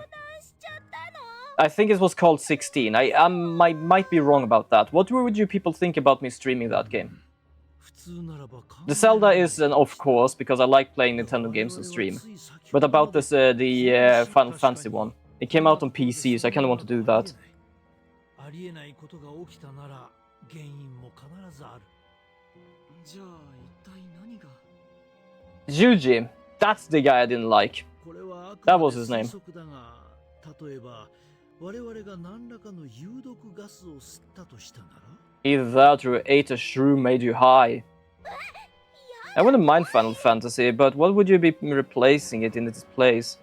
I think it was called 16. I might be wrong about that. What would you people think about me streaming that game? The Zelda is an of course, because I like playing Nintendo games on stream. But about this, the Final Fantasy one. It came out on PC, so I kind of want to do that. Yuji, that's the guy I didn't like. That was his name. Either that or ate a shroom made you high. I wouldn't mind Final Fantasy, but what would you be replacing it in its place?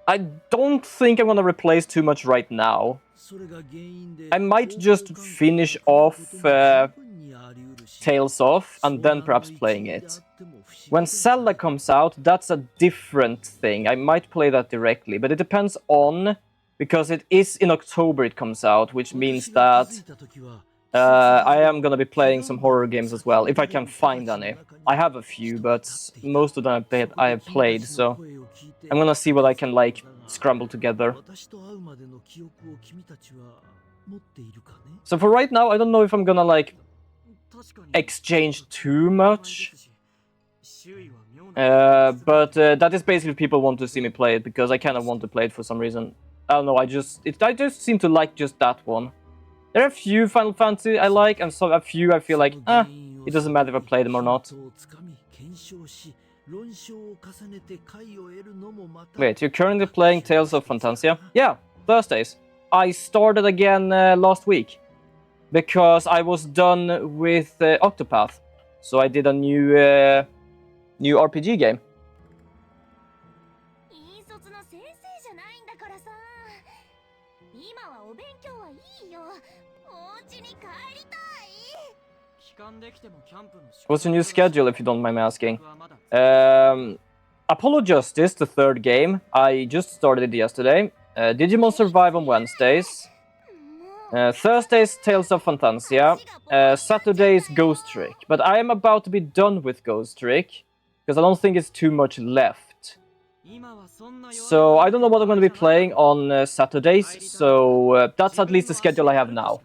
I don't think I'm gonna replace too much right now. I might just finish off Tales of and then perhaps playing it. When Zelda comes out, that's a different thing. I might play that directly, but it depends on... Because it is in October it comes out, which means that I am gonna be playing some horror games as well, if I can find any. I have a few, but most of them I have played, so I'm gonna see what I can like scramble together. So for right now, I don't know if I'm gonna like exchange too much. But that is basically people want to see me play it, because I kind of want to play it for some reason. I don't know, I just seem to like just that one. There are a few Final Fantasy I like, and a few I feel like, it doesn't matter if I play them or not. Wait, you're currently playing Tales of Fantasia? Yeah, Thursdays. I started again last week, because I was done with Octopath. So I did a new RPG game. What's your new schedule, if you don't mind me asking? Apollo Justice, the third game, I just started it yesterday. Digimon Survive on Wednesdays. Thursdays, Tales of Fantasia. Saturdays, Ghost Trick. But I am about to be done with Ghost Trick, because I don't think it's too much left. So I don't know what I'm going to be playing on Saturdays, so that's at least the schedule I have now.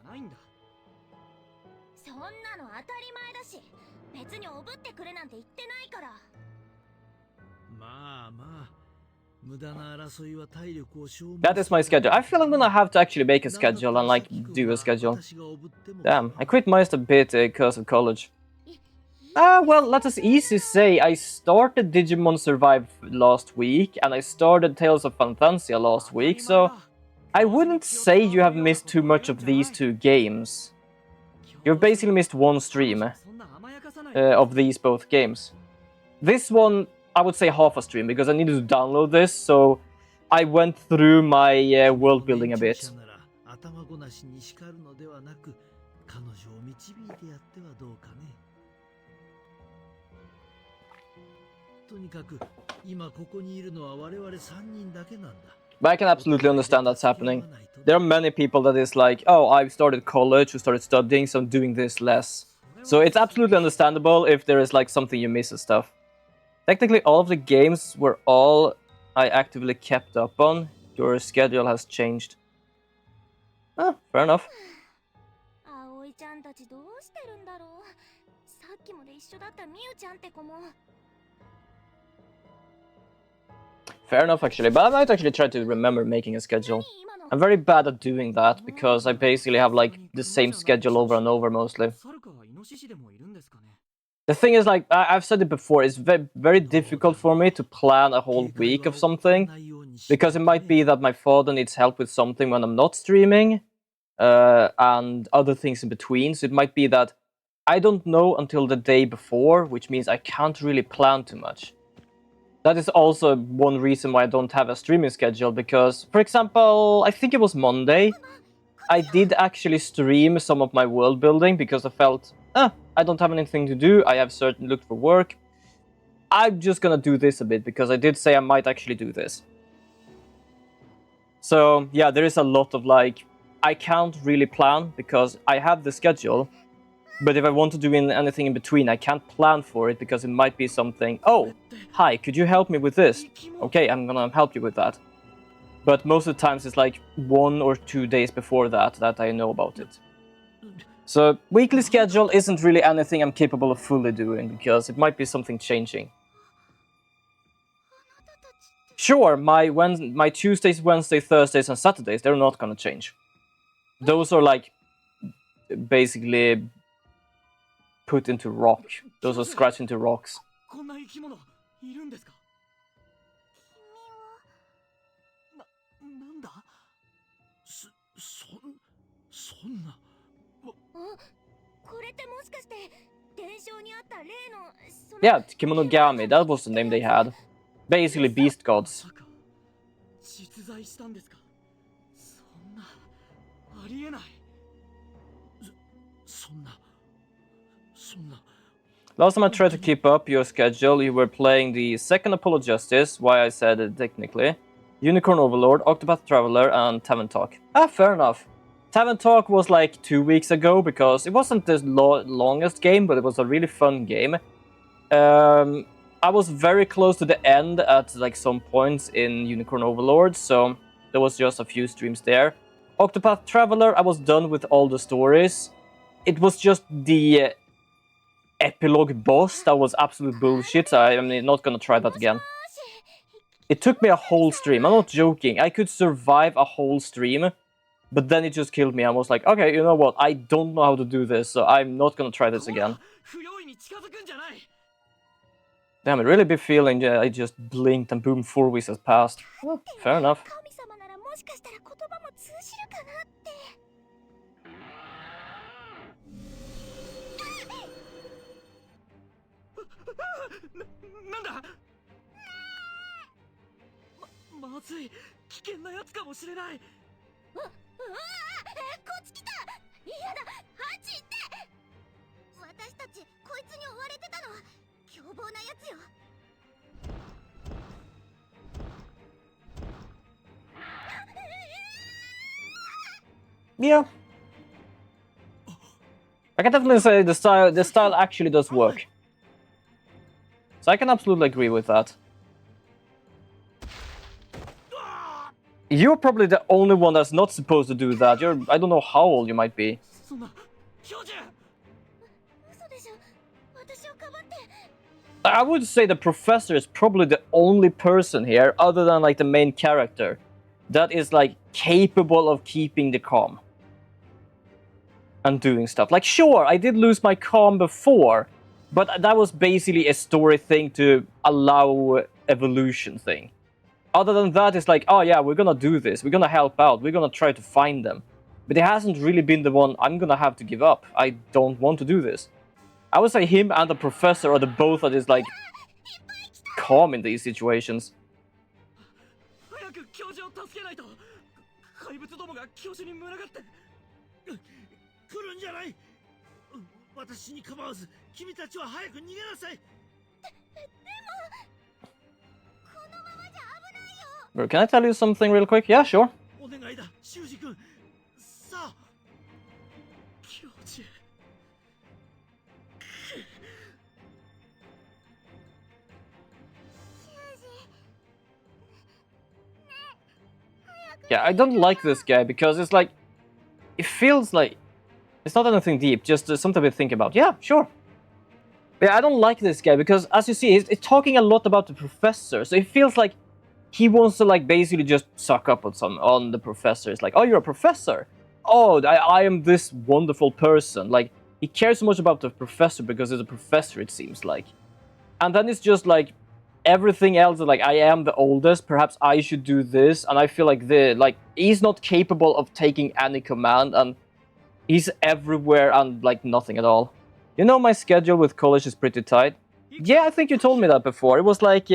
That is my schedule. I feel I'm gonna have to actually make a schedule and like do a schedule. Damn, I quit Mist a bit because of college. Well, let us easily say I started Digimon Survive last week and I started Tales of Fantasia last week, so I wouldn't say you have missed too much of these two games. You've basically missed one stream of these both games. This one, I would say half a stream, because I needed to download this, so I went through my world building a bit. But I can absolutely understand that's happening. There are many people that is like, oh, I've started college, I started studying, so I'm doing this less. So it's absolutely understandable if there is like something you miss and stuff. Technically, all of the games were all I actively kept up on. Your schedule has changed. Fair enough. Fair enough, actually. But I might actually try to remember making a schedule. I'm very bad at doing that, because I basically have like the same schedule over and over mostly. ノシシでもいるんですかね。 The thing is, like, I've said it before, it's very difficult for me to plan a whole week of something, because it might be that my father needs help with something when I'm not streaming, and other things in between, so it might be that I don't know until the day before, which means I can't really plan too much. That is also one reason why I don't have a streaming schedule, because, for example, I think it was Monday, I did actually stream some of my world building because I felt, I don't have anything to do, I have certain looked for work. I'm just gonna do this a bit because I did say I might actually do this. So yeah, there is a lot of like, I can't really plan because I have the schedule, but if I want to do anything in between, I can't plan for it because it might be something, oh, hi, could you help me with this? Okay, I'm gonna help you with that. But most of the times it's like 1 or 2 days before that I know about it. So weekly schedule isn't really anything I'm capable of fully doing because it might be something changing. Sure, my Tuesdays, Wednesdays, Thursdays, and Saturdays, they're not gonna change. Those are like basically put into rock. Those are scratched into rocks. こんな生き物いるんですか。なんだ。そんな。これってもしかして伝承にあった例のその Yeah, Kemonogami, that was the name they had. Basically beast gods. まさか実在したんですか。そんなありえない。そんな。 Last time I tried to keep up your schedule, you were playing the second Apollo Justice, why I said it technically, Unicorn Overlord, Octopath Traveler, and Tavern Talk. Ah, fair enough. Tavern Talk was like 2 weeks ago, because it wasn't the longest game, but it was a really fun game. I was very close to the end at like some points in Unicorn Overlord, so there was just a few streams there. Octopath Traveler, I was done with all the stories. It was just the epilogue boss that was absolute bullshit, so I'm not gonna try that again. It took me a whole stream, I'm not joking, I could survive a whole stream, but then it just killed me. I was like, okay, you know what, I don't know how to do this, so I'm not gonna try this again. Damn, I really be feeling I just blinked and boom, 4 weeks has passed. Well, fair enough. なんだ。まずい、危険なやつかもしれない。こっち来た。嫌だ、あっち行って。私たちこいつに追われてたの。凶暴なやつよ。Yeah. I can definitely say the style actually does work. So I can absolutely agree with that. You're probably the only one that's not supposed to do that. I don't know how old you might be. I would say the professor is probably the only person here, other than like the main character, that is like capable of keeping the calm. And doing stuff. Like, sure, I did lose my calm before, but that was basically a story thing to allow evolution thing. Other than that, it's like, oh yeah, we're gonna do this, we're gonna help out, we're gonna try to find them. But it hasn't really been the one, I'm gonna have to give up, I don't want to do this. I would say him and the professor are the both that is like calm in these situations. 来るんじゃない。私に構わず、君たちは早く逃げなさい。でも、このままじゃ危ないよ。Bro, can I tell you something real quick? Yeah, sure. お願いだ、修二君。さあ、教授。Yeah, I don't like this guy because it's like, it feels like it's not anything deep, just something to think about. Yeah, sure. But yeah, I don't like this guy because, as you see, he's talking a lot about the professor. So it feels like he wants to like basically just suck up on the professor. It's like, oh, you're a professor. Oh, I am this wonderful person. Like, he cares so much about the professor because he's a professor, it seems like. And then it's just like everything else, like I am the oldest, perhaps I should do this, and I feel like he's not capable of taking any command, and he's everywhere and like nothing at all. You know, my schedule with college is pretty tight. Yeah, I think you told me that before. It was like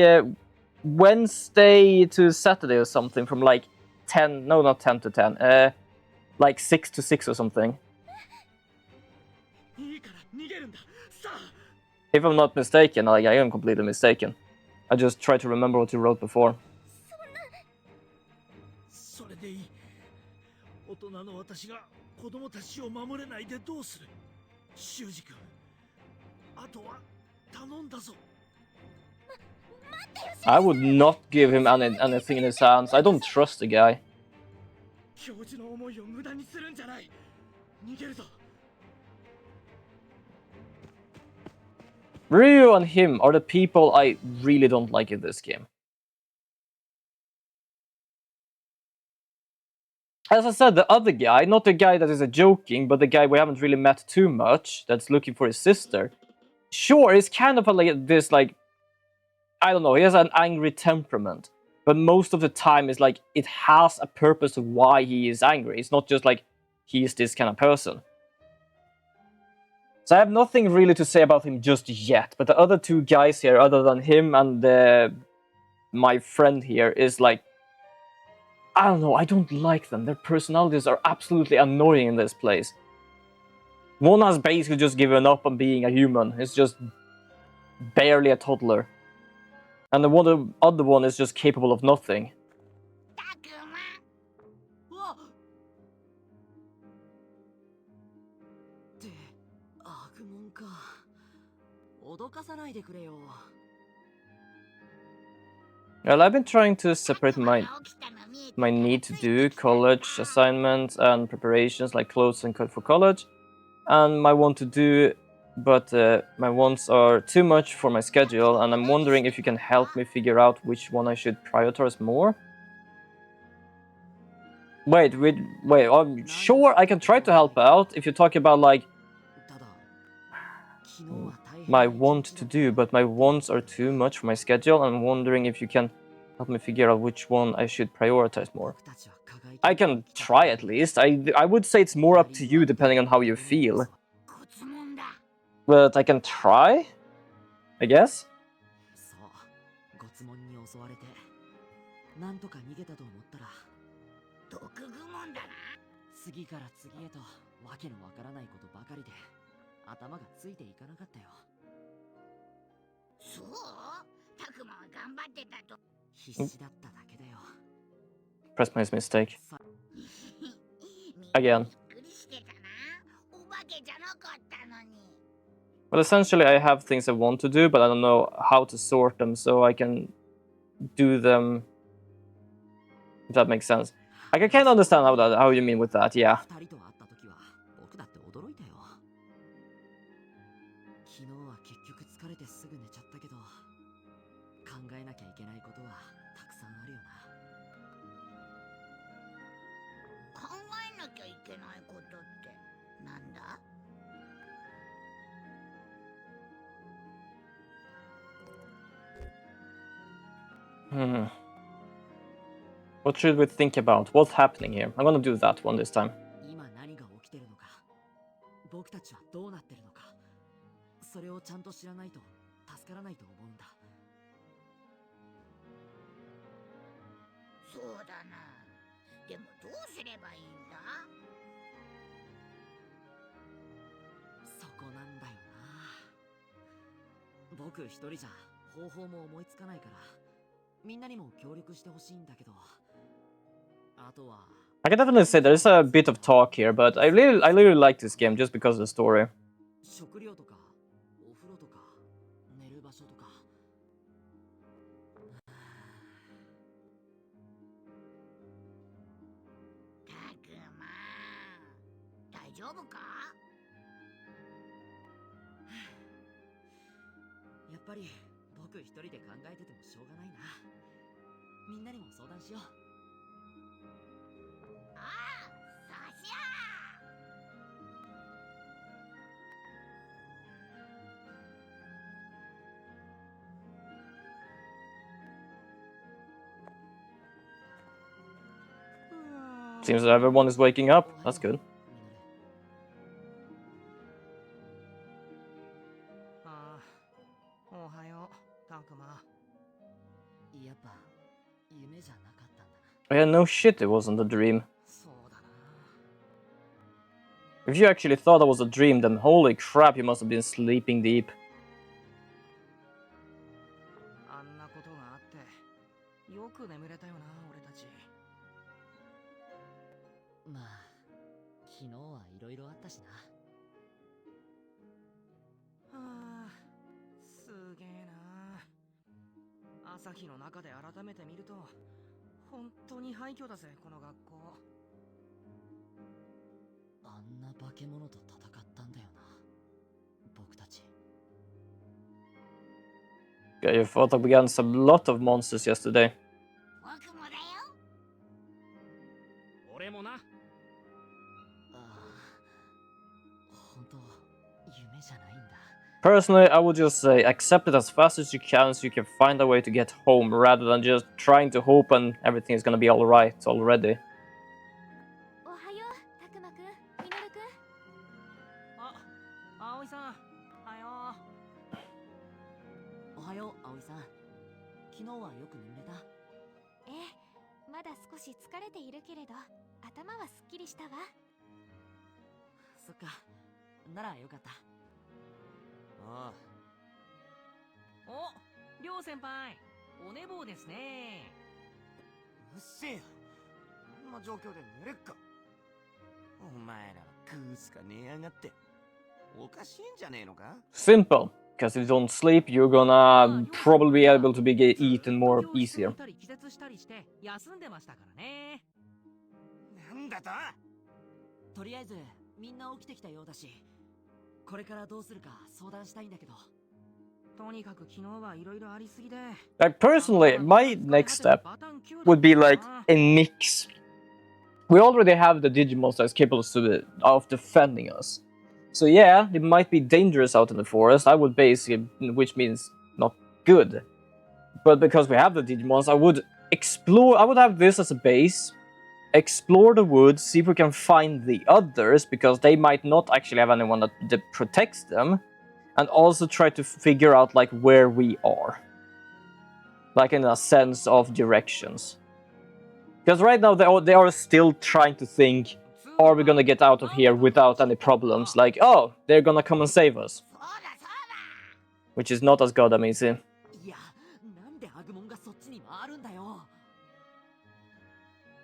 Wednesday to Saturday or something, from like 10, no, not 10 to 10, like 6 to 6 or something. If I'm not mistaken, like I am completely mistaken. I just try to remember what you wrote before. それでいい。大人の私が子供たちを守れないでどうする？修二君。あとは頼んだぞ。 I would not give him anything in his hands. I don't trust the guy. 教授の思いを無駄にするんじゃない。逃げるぞ。 Ryu and him are the people I really don't like in this game. As I said, the other guy, not the guy that is joking, but the guy we haven't really met too much, that's looking for his sister. Sure, he's kind of like this, like, I don't know, he has an angry temperament. But most of the time, it's like, it has a purpose of why he is angry. It's not just like, he's this kind of person. So I have nothing really to say about him just yet. But the other two guys here, other than him and my friend here, is like, I don't know, I don't like them. Their personalities are absolutely annoying in this place. One has basically just given up on being a human. He's just barely a toddler. And the other one is just capable of nothing. って悪夢か。脅かさないでくれよ。 Well, I've been trying to separate my need to do college assignments and preparations like clothes and cut for college, and my want to do, but my wants are too much for my schedule, and I'm wondering if you can help me figure out which one I should prioritize more. Wait, I'm sure I can try to help out if you talk about like my want to do, but my wants are too much for my schedule. I'm wondering if you can help me figure out which one I should prioritize more. I can try at least. I would say it's more up to you depending on how you feel. But I can try, I guess. ごつもんに襲われてなんとか逃げたと思ったら毒蜘蛛だな。次から次へとわけのわからないことばかりで頭がついていかなかったよ。そう？タクマは頑張ってたと。必死だっただけだよ。 Press my mistake. Again. Well, essentially I have things I want to do, but I don't know how to sort them so I can do them, if that makes sense. I can kind of understand how you mean with that, yeah. 二人と会った時は僕だって驚いたよ。昨日は結局疲れてすぐ寝ちゃったけど、考えなきゃいけないことはたくさんあるよな。考えなきゃいけないことってなんだ？What should we think about? What's happening here? I'm gonna do that one this time. 今何が起きてるのか、僕たちはどうなってるのか、それをちゃんと知らないと助からないと思うんだ。そうだな。でもどうすればいいんだ？そこなんだよな。僕一人じゃ方法も思いつかないから、みんなにも協力してほしいんだけど。I can definitely say there's a bit of talk here, but I really like this game just because of the story. 食料とかお風呂とか寝る場所とか。たくま、大丈夫か？やっぱり僕一人で考えててもしょうがないな。みんなにも相談しよう。ああ、さしゃ Seems that everyone is waking up. That's good. ああ、おはよう、タクマ。やっぱ夢じゃなかったんだな。 Yeah, no shit, it wasn't a dream. そうだな。 If you actually thought that was a dream, then holy crap, you must have been sleeping deep. あんなことがあってよく眠れたよな、俺たち。まあ、昨日はいろいろあったしな。はあ、すげえな。朝日の中で改めて見ると本当に廃墟だぜ、この学校。あんな化け物と戦ったんだよな、僕たち。 Yeah, you fought up against a lot of monsters yesterday. 僕もだよ。俺もな。ああ、本当夢じゃないんだ。 Personally, I would just say accept it as fast as you can so you can find a way to get home rather than just trying to hope and everything is gonna be alright already. おはよう、たくまくん、みのるくん。あ、葵さん、おはよう。おはよう、葵さん。昨日はよく眠れた？ええ、まだ少し疲れているけれど、頭はすっきりしたわ。そっか、ならよかった。お、りょう先輩、お寝坊ですね。うっせえよ、こんな状況で寝れっか。お前らは食うすか寝やがって。おかしいんじゃねえのか？ Simple. Because if you don't sleep, you're gonna probably be able to be eaten more easier. なんだと？とりあえずみんな起きてきたようだし、これからどうするか相談したいんだけど。とにかく昨日はいろいろありすぎで。 Like, personally, my next step would be like a mix. We already have the digimon that's capable of defending us. So yeah, it might be dangerous out in the forest. I would basically, which means not good. But because we have the digimons, I would explore. I would have this as a base. Explore the woods, see if we can find the others, because they might not actually have anyone that protects them. And also try to figure out like where we are. Like in a sense of directions. Because right now they are still trying to think, are we gonna get out of here without any problems? Like, oh, they're gonna come and save us. Which is not as goddamn easy. いや、なんでアグモンがそっちに回るんだよ。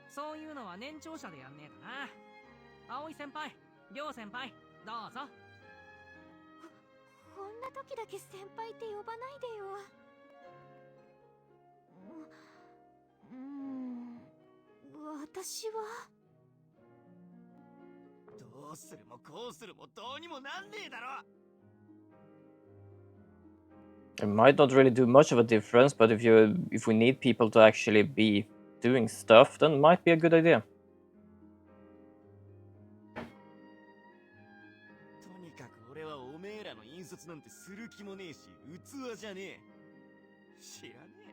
そういうのは年長者でやんねえとな。葵先輩、亮先輩、どうぞ。こんな時だけ先輩って呼ばないでよ。私は。どうするもこうするもどうにもなんねえだろ。 It might not really do much of a difference, but if we need people to actually be doing stuff, then it might be a good idea. とにかく俺はおめえらの引率なんてする気もねえし、器じゃねえ。知らねえ。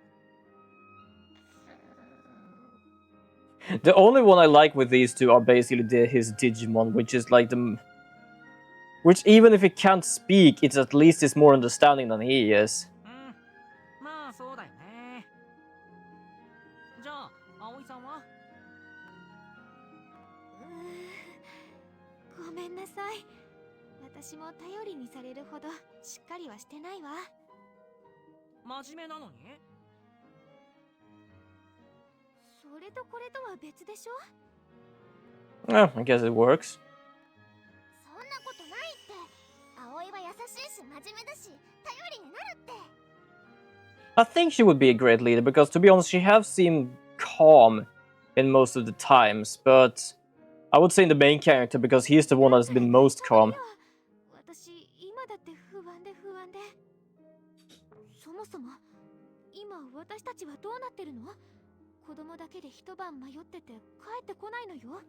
The only one I like with these two are basically his Digimon, which is like the... Which even if he can't speak, it's at least is more understanding than he is. まあそうだよね。じゃあ、葵さんは？ごめんなさい。私も頼りにされるほどしっかりはしてないわ。真面目なのに？それとこれとは別でしょ？ Yeah, I guess it works. そんなことないって。葵は優しいし真面目だし頼りになるって。 I think she would be a great leader, because to be honest, she has seemed calm in most of the times, but I would say in the main character, because he's the one that's been most calm. 私今だって不安で不安で。そもそも今私たちはどうなってるの？子供だけで一晩迷ってて帰ってこないのよ。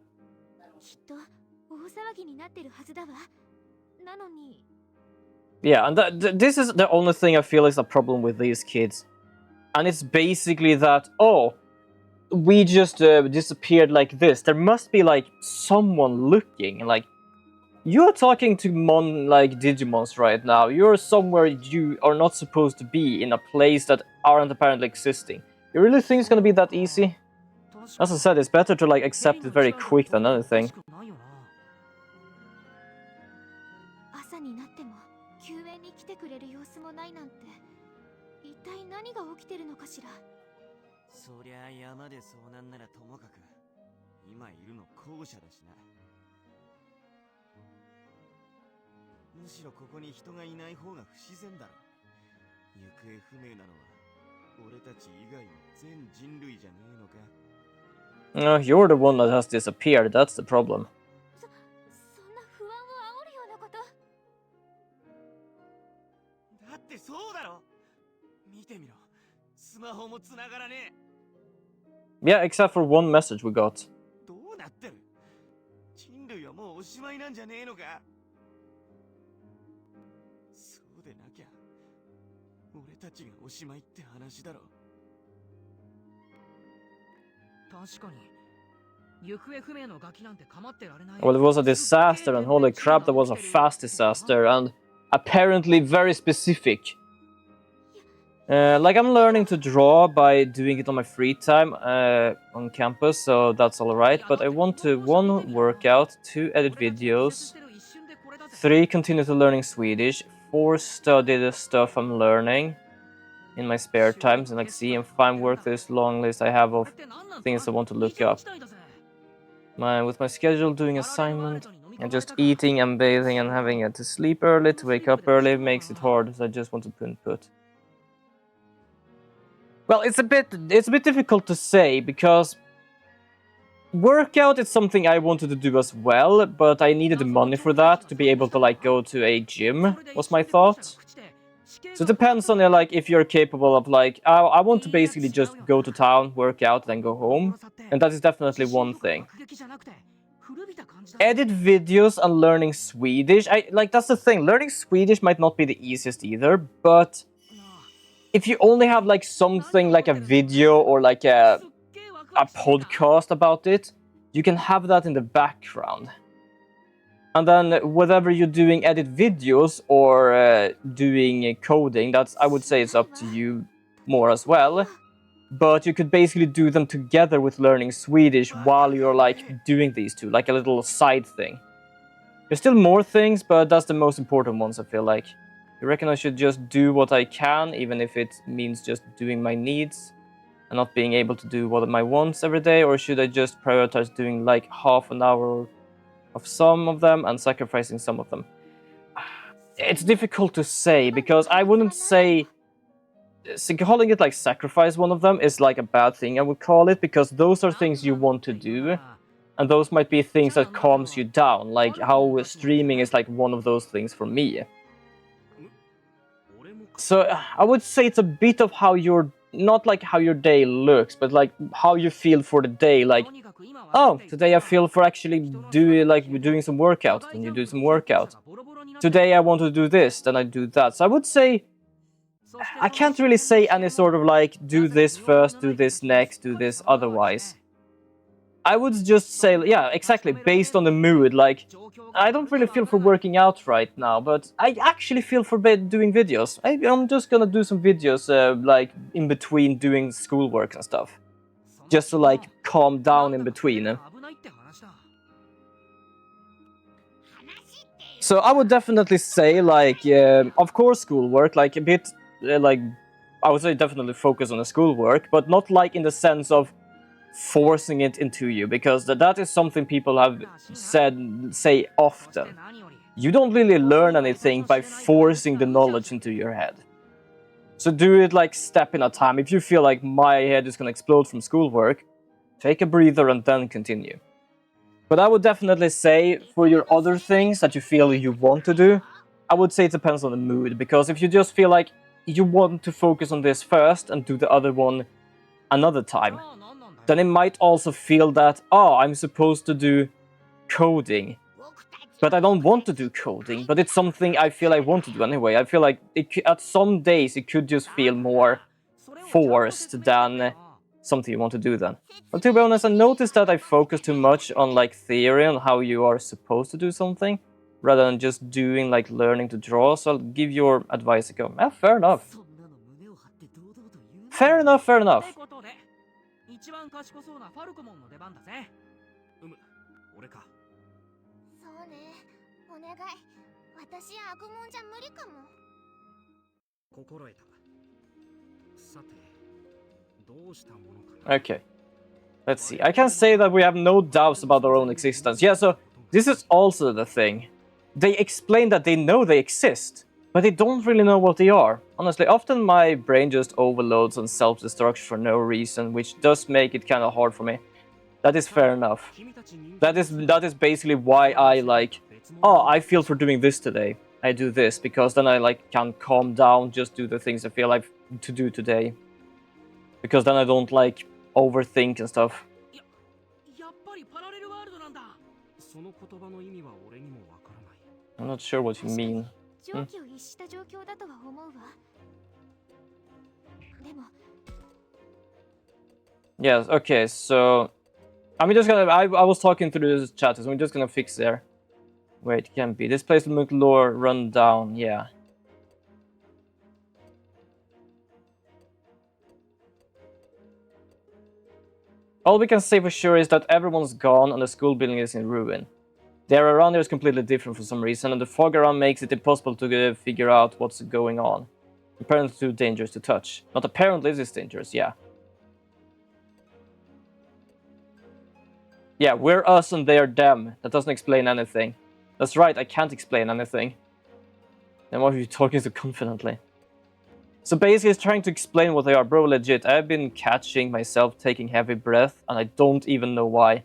きっと大騒ぎになってるはずだわ。なのに。 Yeah, and this is the only thing I feel is a problem with these kids. And it's basically that, oh, we just disappeared like this. There must be like someone looking. Like, you're talking to like digimons right now. You're somewhere you are not supposed to be, in a place that aren't apparently existing. You really think it's gonna be that easy? As I said, it's better to like accept it very quick than anything. 朝になっても救援に来てくれる様子もないなんて、一体何が起きてるのかしら。そりゃあ山で遭難ならともかく、今いるの後者だしな。むしろここに人がいない方が不自然だろ。行方不明なのは俺たち以外の全人類じゃねえのか。No, you're the one that has disappeared. That's the problem. そんな不安を煽るようなこと。だってそうだろ。見てみろ。スマホも繋がらねえ。 Yeah, except for one message we got. どうなってる？人類はもうおしまいなんじゃねえのか。そうでなきゃ俺たちがおしまいって話だろ。確かに。 Well, it was a disaster, and holy crap, that was a fast disaster, and apparently very specific. Like, I'm learning to draw by doing it on my free time on campus, so that's alright, but I want to 1. Work out, 2. Edit videos, 3. Continue to learning Swedish, 4. Study the stuff I'm learning in my spare times, and like see and 5. Work this long list I have of things I want to look up. With my schedule, doing assignment, and just eating and bathing and having to sleep early, to wake up early, makes it hard, so I just want to input. Well, it's a bit difficult to say, because workout is something I wanted to do as well, but I needed the money for that to be able to like go to a gym, was my thought. So it depends on like if you're capable of like, I want to basically just go to town, work out, then go home, and that is definitely one thing. Edit videos and learning Swedish, that's the thing. Learning Swedish might not be the easiest either, but if you only have like something like a video or like a podcast about it, you can have that in the background. And then whatever you're doing, edit videos or doing coding, that's, I would say, it's up to you more as well. But you could basically do them together with learning Swedish while you're like doing these two, like a little side thing. There's still more things, but that's the most important ones, I feel like. You reckon I should just do what I can, even if it means just doing my needs and not being able to do what my wants every day? Or should I just prioritize doing like half an hour of some of them and sacrificing some of them? It's difficult to say, because I wouldn't say... calling it like sacrifice one of them is like a bad thing, I would call it, because those are things you want to do, and those might be things that calms you down, like how streaming is like one of those things for me. So I would say it's a bit of how your, not like how your day looks, but like how you feel for the day. Like, oh, today I feel for actually doing some workout, then you do some workout. Today I want to do this, then I do that. So I would say, I can't really say any sort of like, do this first, do this next, do this otherwise. I would just say, yeah, exactly, based on the mood. Like, I don't really feel for working out right now, but I actually feel for doing videos. I'm just gonna do some videos, like, in between doing schoolwork and stuff. Just to, like, calm down in between. So I would definitely say, like, of course schoolwork, like, a bit, like, I would say definitely focus on the schoolwork, but not, like, in the sense of forcing it into you, because that is something people have say often. You don't really learn anything by forcing the knowledge into your head. So do it like step in a time. If you feel like my head is gonna explode from schoolwork, take a breather and then continue. But I would definitely say, for your other things that you feel you want to do, I would say it depends on the mood, because if you just feel like you want to focus on this first and do the other one another time, then it might also feel that, oh, I'm supposed to do coding, but I don't want to do coding, but it's something I feel I want to do anyway. I feel like at some days it could just feel more forced than something you want to do then. But to be honest, I noticed that I focus too much on like theory on how you are supposed to do something, rather than just doing like learning to draw. So I'll give your advice a go. Fair enough. そんなの胸を張って堂々と言うな。 Fair enough, fair って enough. ことで、一番賢そうなファルコモンの出番だぜ。俺か。そうね、お願い。私アグモンじゃ無理かも。心得た。さて、どうしたものかな。 Okay. Let's see. I can say that we have no doubts about our own existence. Yeah, so this is also the thing. They explain that they know they exist, but they don't really know what they are. Honestly, often my brain just overloads on self-destruction for no reason, which does make it kind of hard for me. That is fair enough. That is basically why I like, oh, I feel for doing this today. I do this because then I like can calm down, just do the things I feel like to do today. Because then I don't like overthink and stuff. やっぱりパラレルワールドなんだ。その言葉の意味は俺にもわからない。 I'm not sure what you mean. 常軌を逸した状況だとは思うわ。でも。 Yes, okay, so I'm just gonna I was talking through this chat, so I'm just gonna fix there. Wait, it can't be. This place will make lore run down, yeah. All we can say for sure is that everyone's gone and the school building is in ruin. The area around here is completely different for some reason, and the fog around makes it impossible to figure out what's going on. Apparently too dangerous to touch. Not apparently, this is dangerous, yeah. Yeah, we're us and they are them. That doesn't explain anything. That's right, I can't explain anything. Then why are you talking so confidently? So basically it's trying to explain what they are. Bro, legit, I've been catching myself taking heavy breath and I don't even know why.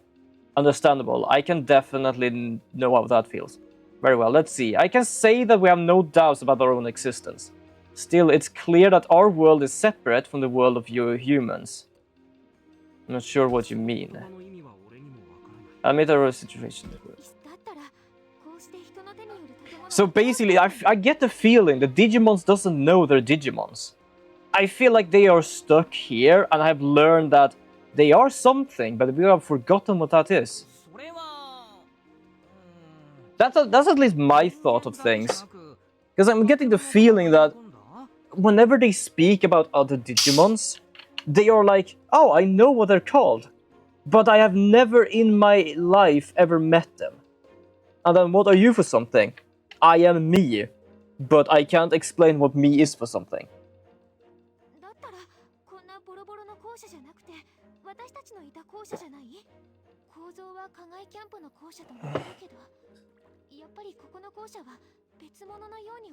Understandable, I can definitely know how that feels. Very well, let's see. I can say that we have no doubts about our own existence. Still, it's clear that our world is separate from the world of you humans. I'm not sure what you mean. Admit our situation. So basically, I get the feeling that Digimons doesn't know they're Digimons. I feel like they are stuck here, and I've learned that they are something, but we have forgotten what that is. That's at least my thought of things. Because I'm getting the feeling that whenever they speak about other Digimons, they are like, oh, I know what they're called, but I have never in my life ever met them. And then what are you for something? I am me, but I can't explain what me is for something.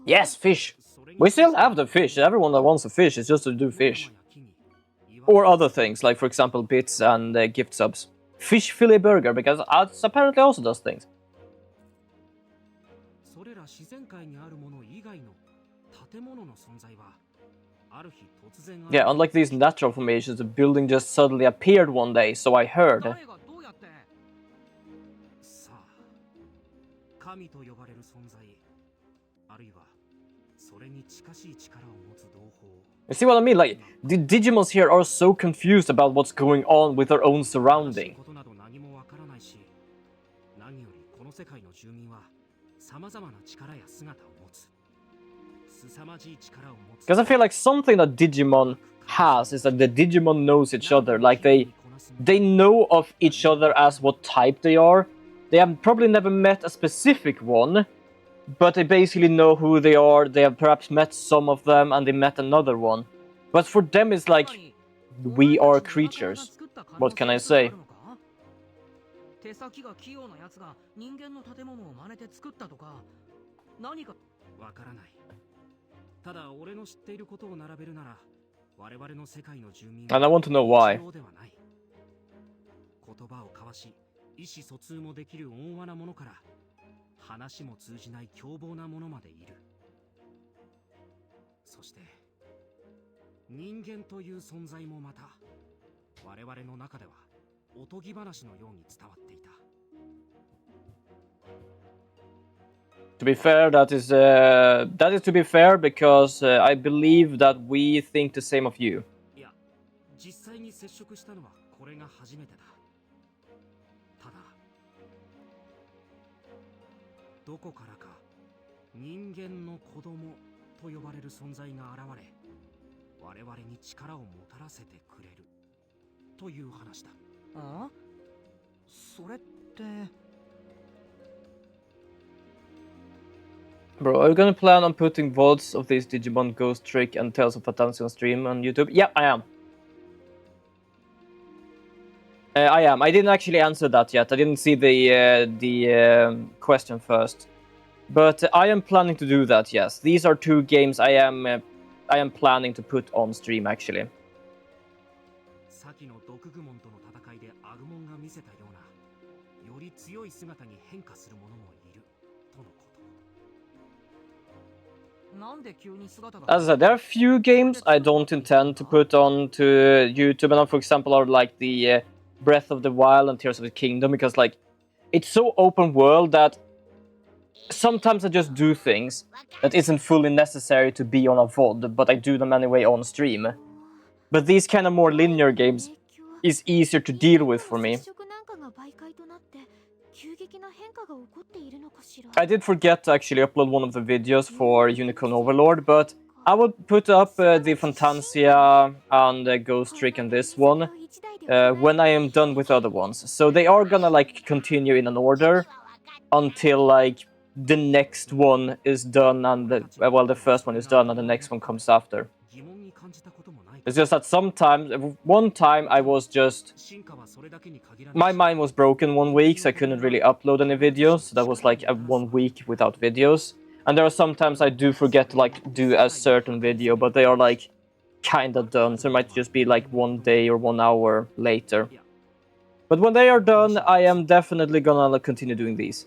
Yes, fish! We still have the fish. Everyone that wants a fish is just to do fish. Or other things, like for example bits and gift subs. Fish fillet burger, because it apparently also does things. Yeah, unlike these natural formations, the building just suddenly appeared one day, so I heard. You see what I mean? Like, the Digimons here are so confused about what's going on with their own surrounding. Because I feel like something that Digimon has is that the Digimon knows each other. Like, they know of each other as what type they are. They have probably never met a specific one, but they basically know who they are. They have perhaps met some of them, and they met another one. But for them, it's like, we are creatures. What can I say? And I want to know why. 話も通じない凶暴なものまでいる。そして人間という存在もまた我々の中ではおとぎ話のように伝わっていた。To be fair, that is to be fair because I believe that we think the same of you. いや、実際に接触したのはこれが初めてだ。ただどこからか人間の子供と呼ばれる存在が現れ、我々に力をもたらせてくれるという話だ。あ？それって。Bro, are you gonna plan on putting VODs of this Digimon Ghost Trick and Tales of Phantasy on stream on YouTube? Yeah, I am. I am. I didn't actually answer that yet. I didn't see the question first. But I am planning to do that, yes. These are two games I am planning to put on stream, actually. さきの毒グモンとの戦いでアグモンが見せたような、より強い姿に変化する者もいるとのこと。 As I said, there are a few games I don't intend to put onto YouTube, and for example are like the Breath of the Wild and Tears of the Kingdom, because like it's so open world that sometimes I just do things that isn't fully necessary to be on a VOD, but I do them anyway on stream. But these kind of more linear games is easier to deal with for me. I did forget to actually upload one of the videos for Unicorn Overlord, but I will put up the Fantasia and the Ghost Trick and this one when I am done with other ones. So they are gonna like continue in an order until like the next one is done and the first one is done and the next one comes after. It's just that sometimes, one time I was just, my mind was broken 1 week, so I couldn't really upload any videos. So that was like 1 week without videos. And there are sometimes I do forget to like do a certain video, but they are like kinda done. So it might just be like 1 day or 1 hour later. But when they are done, I am definitely gonna continue doing these.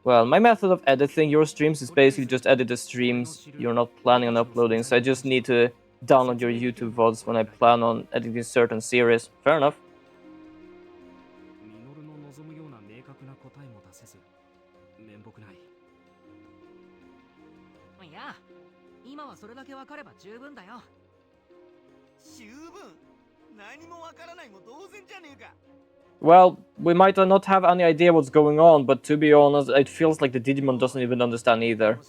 Well, my method of editing your streams is basically just edit the streams you're not planning on uploading. So I just need to download your YouTube VODs when I plan on editing certain series. Fair enough. Well, we might not have any idea what's going on, but to be honest, it feels like the Digimon doesn't even understand either.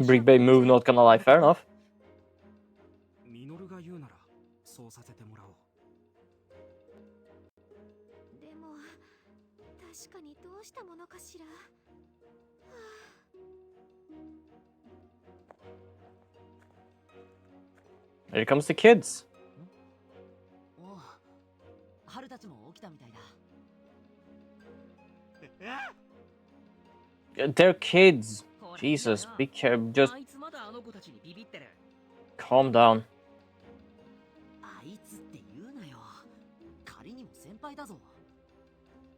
Big Bay move, not gonna lie, fair enough. Here comes the kids. They're kids. Jesus, be careful. Just calm down.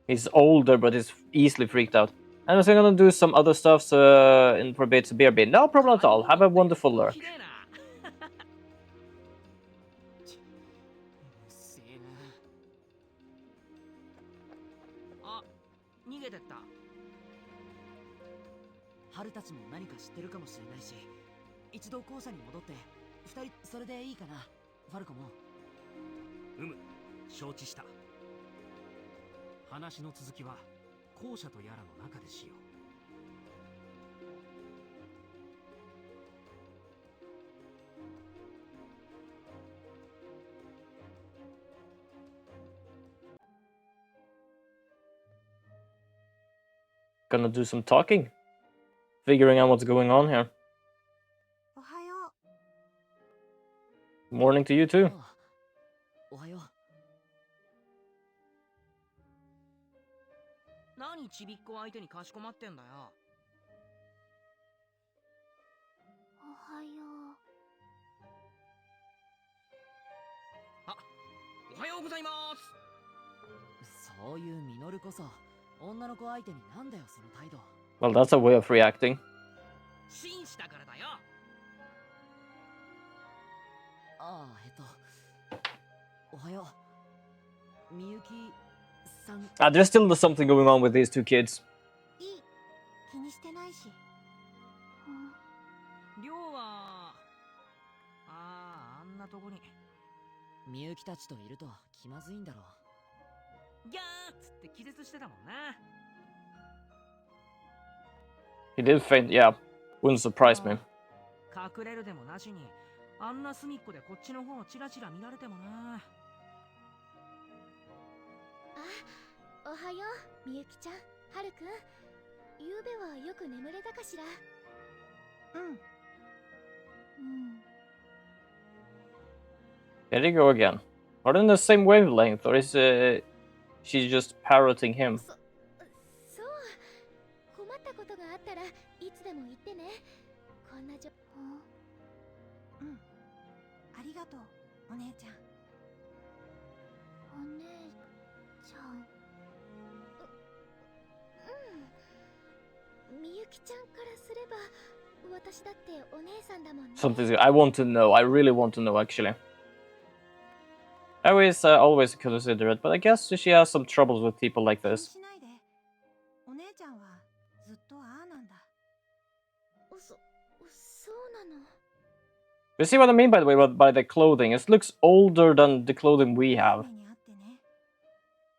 He's older, but he's easily freaked out. And I'm gonna do some other stuff for a bit. BRB. No problem at all. Have a wonderful lurk. Gonna do some talking. Figuring out what's going on here. Morning to you too. Well, that's a way of reacting. There's still something going on with these two kids. とこに。みゆきたちといると気まずいんだろう。ギャーっつって気絶してたもんな。He did faint, yeah. Wouldn't surprise me. 隠れるでもなしに、あんな隅っこでこっちの方をチラチラ見られてもな。あ、おはよう、みゆきちゃん、はるくん。ゆうべはよく眠れたかしら。There you go again. Are they in the same wavelength, or is she just parroting him? そう、困ったことがあったらいつでも言ってね。こんなありがとう、お姉ちゃん。お姉ちゃん。みゆきちゃんからすれば私だってお姉さんだもんね。 Something I want to know. I really want to know, actually. Harry is always considerate, but I guess she has some troubles with people like 気に this. しないで。お姉ちゃんはずっとああなんだ。そうなの。 You see what I mean, by the way, by the clothing? It looks older than the clothing we have. 目にあってね。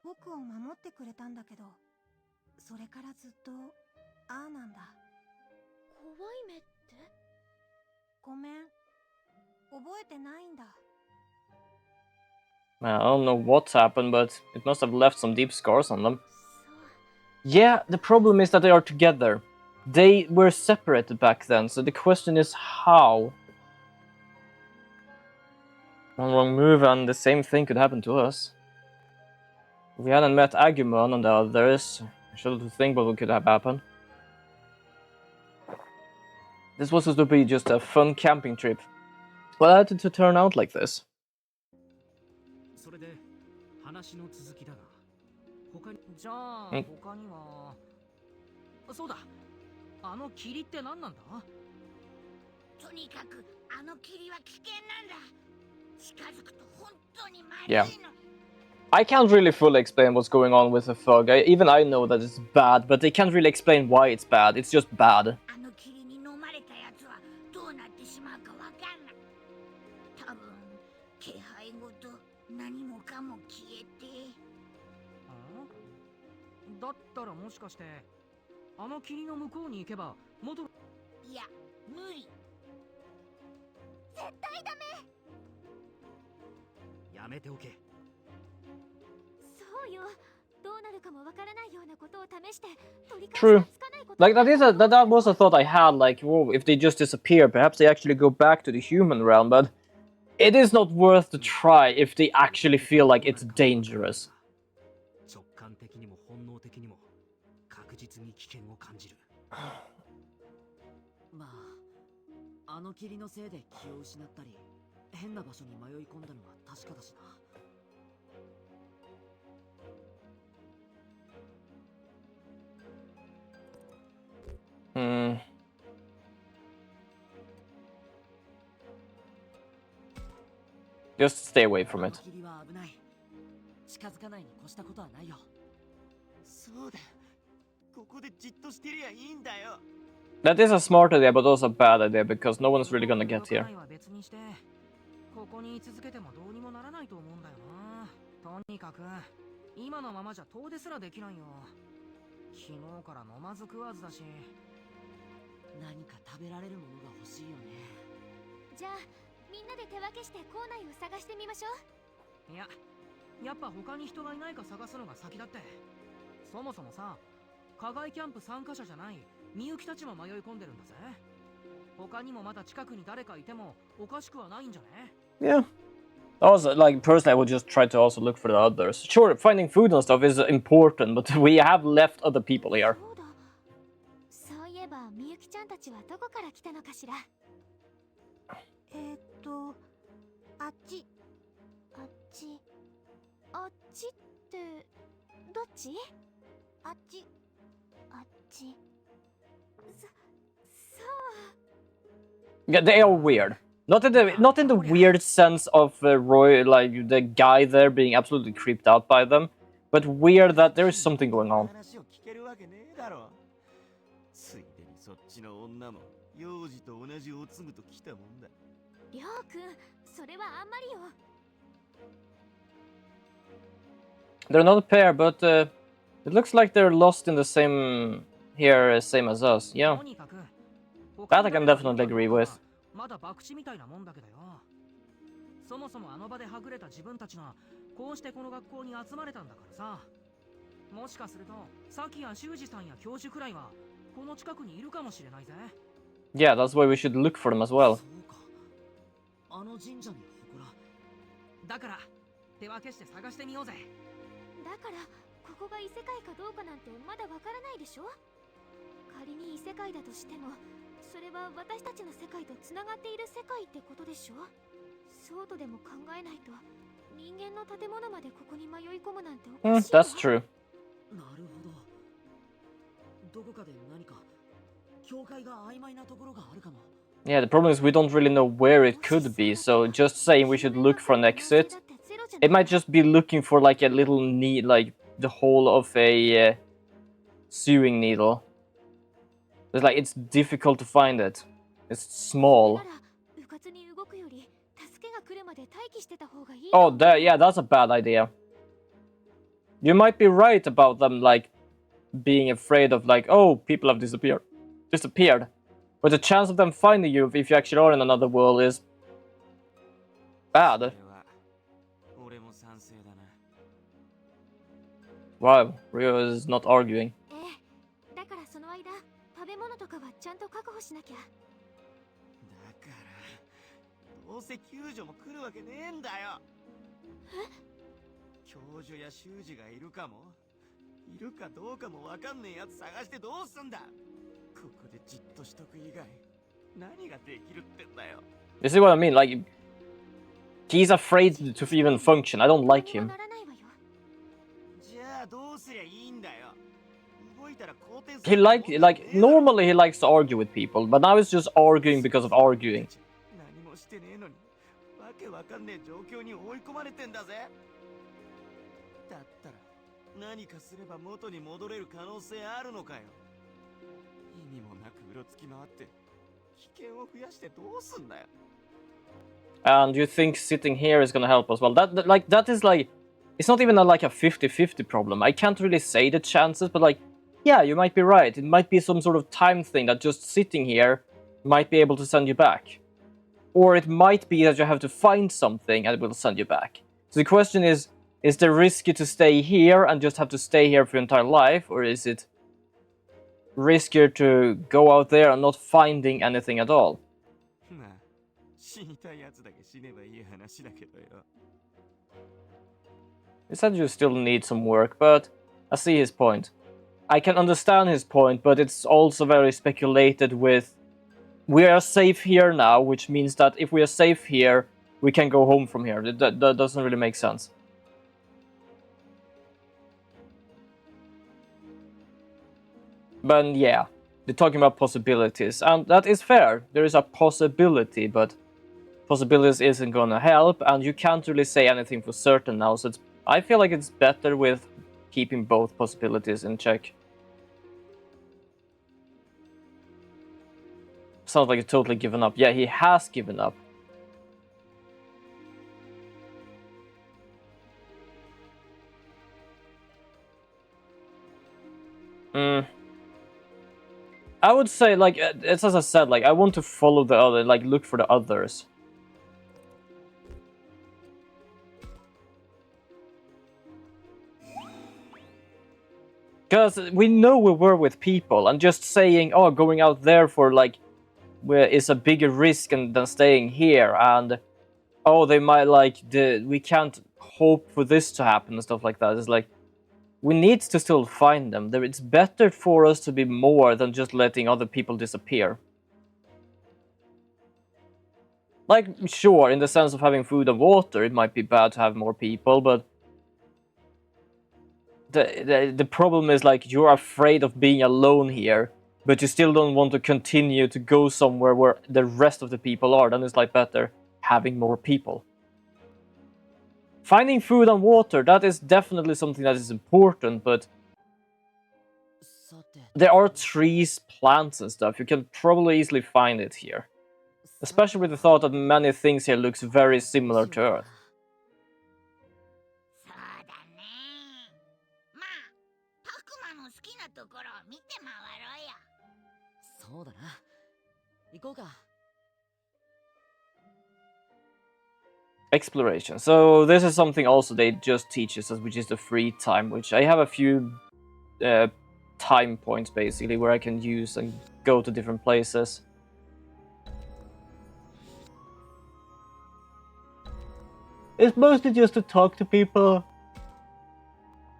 僕を守ってくれたんだけど、それからずっとああなんだ。怖い目って？ごめん。覚えてないんだ。I don't know what's happened, but it must have left some deep scars on them. そう。 Yeah, the problem is that they are together. They were separated back then, so the question is how? One wrong move and the same thing could happen to us. If we hadn't met Agumon and the others, I shouldn't think what could have happened. This was supposed to be just a fun camping trip. Well, how did it turn out like this? それで話の続きだが、他にじゃあえ他には、そうだ、あの霧って何なんだ？とにかくあの霧は危険なんだ。近づくと本当にまずいの。 Yeah. I can't really fully explain what's going on with the fog. Even I know that it's bad, but they can't really explain why it's bad. It's just bad. あの霧に飲まれたやつはどうなってしまうかわかんない。多分気配ごと何もかも消えて。だったらもしかしてあの霧の向こうに行けば元。いや無理。絶対ダメ。やめておけ。そうよ。どうなるかもわからないようなことを試して取り返し True. がつかないこと。 Like that was a thought I had. Like, whoa, if they just disappear, perhaps they actually go back to the human realm. But it is not worth to try if they actually feel like it's dangerous. 直感的にも本能的にも確実に危険を感じる。まあ、あの霧のせいで気を失ったり変な場所に迷い込んだのは確かだしな。Just stay away from あ it. の霧は危ない。近づかないに越したことはないよ。そうだ。ここでじっとしてりゃいいんだよ。 That is a smart idea, but also a bad idea because no one is really gonna get here. 別にしてここに居続けてもどうにもならないと思うんだよな。とにかく今のままじゃ遠出すらできないよ。昨日から飲まず食わずだし。何か食べられるものが欲しいよね。じゃあみんなで手分けして校内を探してみましょう。いや、やっぱ他に人がいないか探すのが先だって。そもそもさ、課外キャンプ参加者じゃないみゆきたちも迷い込んでるんだぜ。他にもまだ近くに誰かいてもおかしくはないんじゃね？ Yeah. Also, like, personally, I would just try to also look for the others. Sure, finding food and stuff is important, but we have left other people here. そうだ。そういえばみゆきちゃんたちはどこから来たのかしら。あっち。あっち。あっちってどっち？あっち。あっち。そう。 Yeah, they are weird. Not in the weird sense of Roy, like the guy there being absolutely creeped out by them, but weird that there is something going on. 話を聞けるわけねえだろ。ついでにそっちの女も幼児と同じおつむと来たもんだ。りょうくん、それはあんまりよ。 They're not a pair, but it looks like they're lost in the same here, same as us. Yeah, とにかく that I can definitely agree with. まだ博打みたいなもんだけどよ。そもそもあの場ではぐれた自分たちがこうしてこの学校に集まれたんだからさ。もしかするとサキや修二さんや教授くらいはこの近くにいるかもしれないぜ。 Yeah, that's why we should look for them as well. そうか。あの神社に祠。だから手分けして探してみようぜ。だからここが異世界かどうかなんてまだわからないでしょ。仮に異世界だとしてもそれは私たちの世界とつながっている世界ってことでしょ。そうとでも考えないと人間の建物までここに迷い込むなんておかしいわ。 That's true. なるほど。どこかで何か境界が曖昧なところがあるかも。 Yeah, the problem is we don't really know where it could be, so just saying we should look for an exit, it might just be looking for like a little need, like the hole of a sewing needle. It's like it's difficult to find it. It's small. Oh, yeah, that's a bad idea. You might be right about them, like being afraid of, like, oh, people have disappeared. But the chance of them finding you if you actually are in another world is bad. Wow, Rio is not arguing. だからその間食べ物とかはちゃんと確保しなきゃ。だからどうせ救助も来るわけねえんだよ。教授や修二がいるかもいるかどうかもわかんねえやつ探してどうすんだ。ここでじっとしとく以外何ができるってんだよ。 You see what I mean? Like, he's afraid to even function. I don't like him. じゃあどうすりゃいいんだよ。動いたら好転す He る。 normally he likes to argue with people, but now he's just arguing because of arguing. 何もしてねえのにわけわかんねえ状況に追い込まれてんだぜ。だったら何かすれば元に戻れる可能性あるのかよ。意味もなくうろつき回って危険を増やしてどうすんだよ。 And you think sitting here is gonna help us? Well, that is like, it's not even like a 50-50 problem. I can't really say the chances, but like, yeah, you might be right. It might be some sort of time thing that just sitting here might be able to send you back. Or it might be that you have to find something and it will send you back. So the question is it risky to stay here and just have to stay here for your entire life? Or is it riskier to go out there and not finding anything at all? まあ死にたいやつだけ死ねばいい話だけどよ。 He said you still need some work, but I see his point. I can understand his point, but it's also very speculated with we are safe here now, which means that if we are safe here, we can go home from here. That doesn't really make sense. But yeah, they're talking about possibilities, and that is fair. There is a possibility, but possibilities isn't gonna help, and you can't really say anything for certain now, so I feel like it's better with keeping both possibilities in check. Sounds like he's totally given up. Yeah, he has given up. I would say, like, it's as I said, like, I want to follow the other, like, look for the others. Because we know we were with people, and just saying, oh, going out there for, like, where is a bigger risk than staying here, and, oh, they might, like, we can't hope for this to happen and stuff like that. It's like, we need to still find them. It's better for us to be more than just letting other people disappear. Like, sure, in the sense of having food and water, it might be bad to have more people, but the problem is, like, you're afraid of being alone here, but you still don't want to continue to go somewhere where the rest of the people are. Then it's, like, better having more people. Finding food and water, that is definitely something that is important, but there are trees, plants and stuff. You can probably easily find it here. Especially with the thought that many things here looks very similar to Earth. そうだね。まあ、タクマの好きなところを見て回ろうよ。そうだな。行こうか。 Exploration. So this is something also they just teach us, which is the free time, which I have a few time points basically where I can use and go to different places. It's mostly just to talk to people,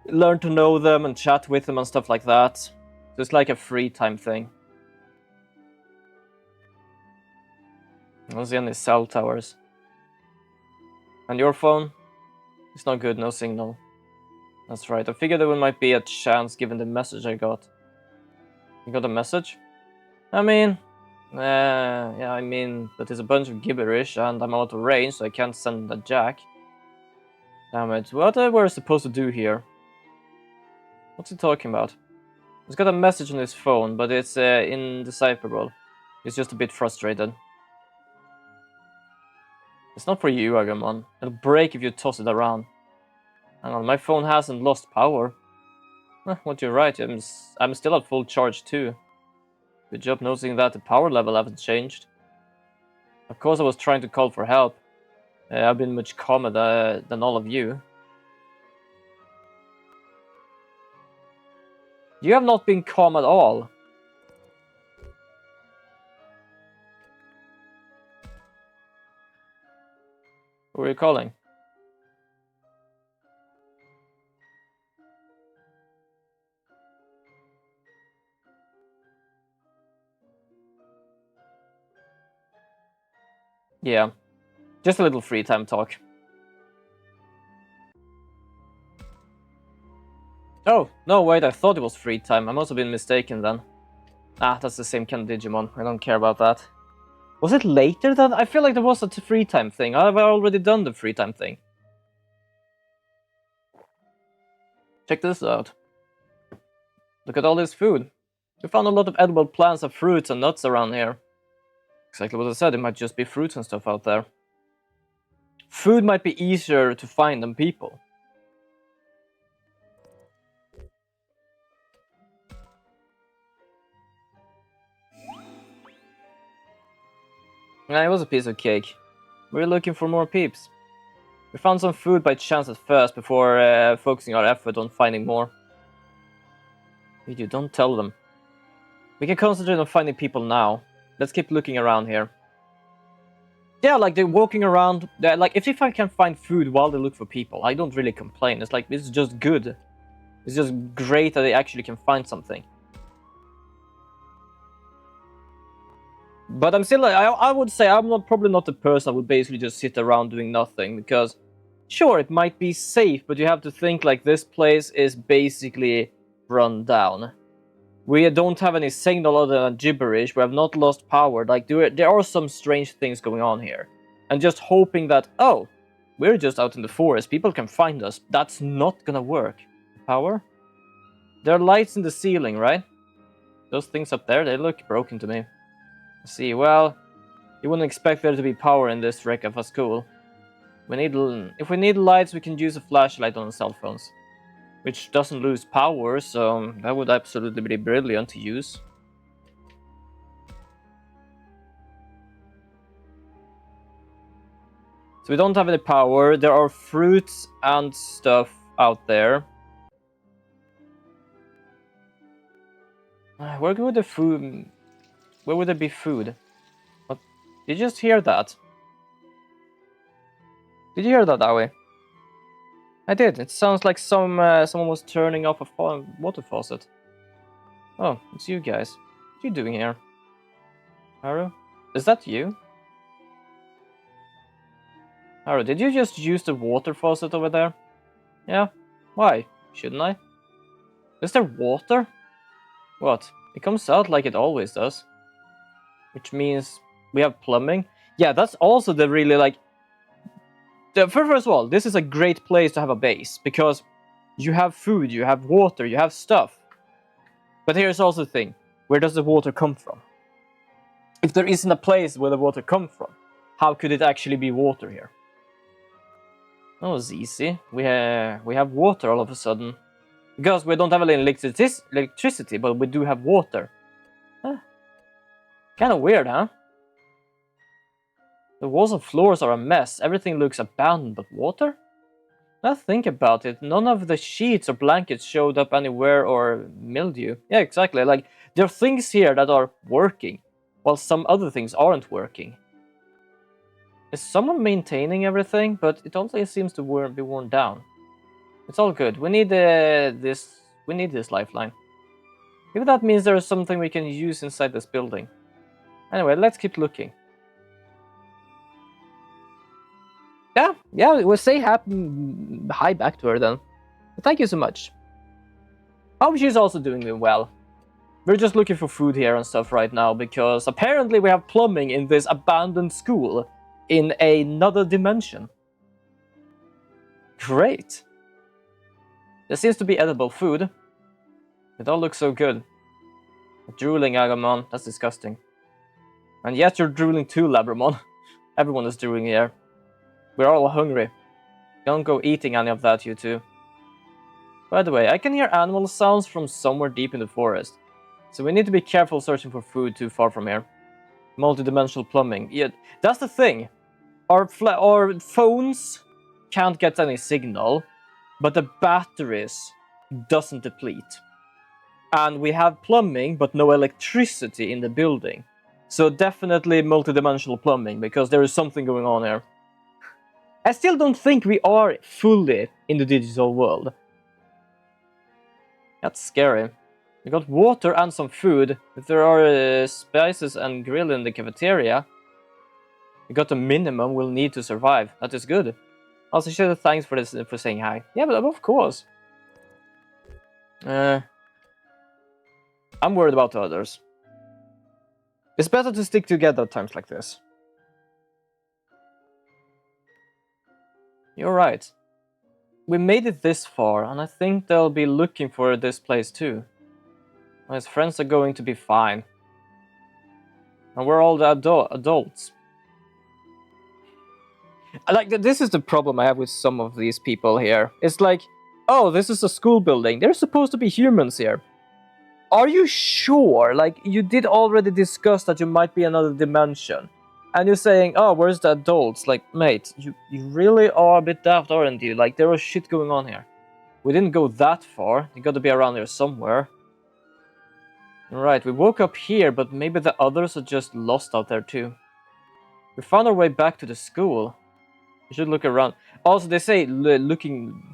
learn to know them and chat with them and stuff like that. So it's like a free time thing. I don't see any cell towers. And your phone? It's not good, no signal. That's right, I figured there might be a chance given the message I got. You got a message? I mean... yeah, I mean, but it's a bunch of gibberish and I'm out of range, so I can't send a jack. Damn it, what were we supposed to do here? What's he talking about? He's got a message on his phone, but it's indecipherable. He's just a bit frustrated. It's not for you, Agumon. It'll break if you toss it around. Hang on, my phone hasn't lost power. What you're right, I'm still at full charge too. Good job noticing that the power level hasn't changed. Of course I was trying to call for help. I've been much calmer than all of you. You have not been calm at all. Who are you calling? Yeah, just a little free time talk. Oh, no, wait, I thought it was free time. I must have been mistaken then. Ah, that's the same kind of Digimon. I don't care about that. Was it later then? I feel like there was a free time thing. Have I already done the free time thing? Check this out. Look at all this food. We found a lot of edible plants and fruits and nuts around here. Exactly what I said, it might just be fruits and stuff out there. Food might be easier to find than people. Yeah, it was a piece of cake. We were looking for more peeps. We found some food by chance at first before focusing our effort on finding more. You don't tell them. We can concentrate on finding people now. Let's keep looking around here. Yeah, like they're walking around. Like if I can find food while they look for people, I don't really complain. It's like it's just good. It's just great that they actually can find something. But I'm still like, I would say I'm probably not the person that would basically just sit around doing nothing, because sure, it might be safe, but you have to think like this place is basically run down. We don't have any signal other than gibberish. We have not lost power. Like there are some strange things going on here, and just hoping that, oh, we're just out in the forest, people can find us. That's not gonna work. Power? There are lights in the ceiling, right? Those things up there, they look broken to me. See, well, you wouldn't expect there to be power in this wreck of a school. If we need lights, we can use a flashlight on the cell phones, which doesn't lose power, so that would absolutely be brilliant to use. So we don't have any power. There are fruits and stuff out there. Where would the food? Where would there be food? What? Did you just hear that? Did you hear that, Aoi? I did. It sounds like someone was turning off a water faucet. Oh, it's you guys. What are you doing here? Haru? Is that you? Haru, did you just use the water faucet over there? Yeah. Why? Shouldn't I? Is there water? What? It comes out like it always does. Which means we have plumbing. Yeah, that's also the really like... First of all, this is a great place to have a base, because you have food, you have water, you have stuff. But here's also the thing. Where does the water come from? If there isn't a place where the water comes from, how could it actually be water here? That was easy. We have water all of a sudden. Because we don't have any electricity, but we do have water. Huh. Kind of weird, huh? The walls and floors are a mess. Everything looks abandoned, but water? Now think about it. None of the sheets or blankets showed up anywhere or mildew. Yeah, exactly. Like, there are things here that are working, while some other things aren't working. Is someone maintaining everything? But it also seems to be worn down. It's all good. We need this. We need this lifeline. Maybe that means there is something we can use inside this building. Anyway, let's keep looking. Yeah, we'll say hi back to her then. But thank you so much. Hope she's also doing well. We're just looking for food here and stuff right now, because apparently we have plumbing in this abandoned school in another dimension. Great. There seems to be edible food. It all looks so good. Drooling, Agumon. That's disgusting. And yet you're drooling too, Labramon. Everyone is drooling here. We're all hungry. Don't go eating any of that, you two. By the way, I can hear animal sounds from somewhere deep in the forest. So we need to be careful searching for food too far from here. Multi-dimensional plumbing. Yeah, that's the thing. Our phones can't get any signal, but the batteries doesn't deplete. And we have plumbing, but no electricity in the building. So definitely multi-dimensional plumbing, because there is something going on here. I still don't think we are fully in the digital world. That's scary. We got water and some food. If there are spices and grill in the cafeteria, we got the minimum we'll need to survive. That is good. Also, show thanks for saying hi. Yeah, but of course. I'm worried about the others. It's better to stick together at times like this. You're right. We made it this far, and I think they'll be looking for this place too. His friends are going to be fine. And we're all the adults. This is the problem I have with some of these people here. It's like, oh, this is a school building. There's supposed to be humans here. Are you sure? Like, you did already discuss that you might be another dimension. And you're saying, oh, where's the adults? Like, mate, you really are a bit daft, aren't you? Like, there was shit going on here. We didn't go that far. You gotta be around here somewhere. Right, we woke up here, but maybe the others are just lost out there too. We found our way back to the school. We should look around. Also, they say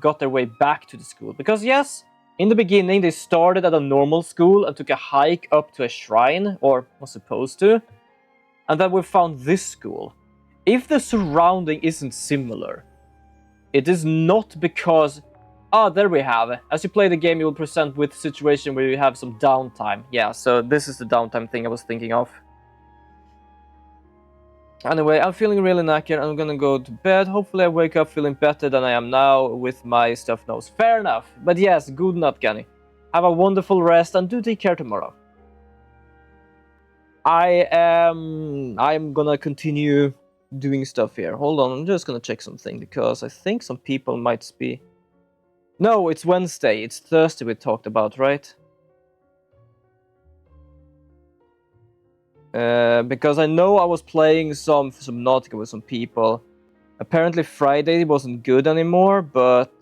got their way back to the school. Because yes, in the beginning they started at a normal school and took a hike up to a shrine, or was supposed to. And then we found this school. If the surrounding isn't similar, it is not because... Ah, there we have it. As you play the game, you will present with a situation where you have some downtime. Yeah, so this is the downtime thing I was thinking of. Anyway, I'm feeling really knackered. I'm gonna go to bed. Hopefully I wake up feeling better than I am now with my stuffed nose. Fair enough. But yes, good night, Gunny. Have a wonderful rest and do take care tomorrow. I'm gonna continue doing stuff here. Hold on, I'm just gonna check something because I think some people might be... No, it's Wednesday. It's Thursday we talked about, right? Because I know I was playing some Nautica with some people. Apparently Friday wasn't good anymore, but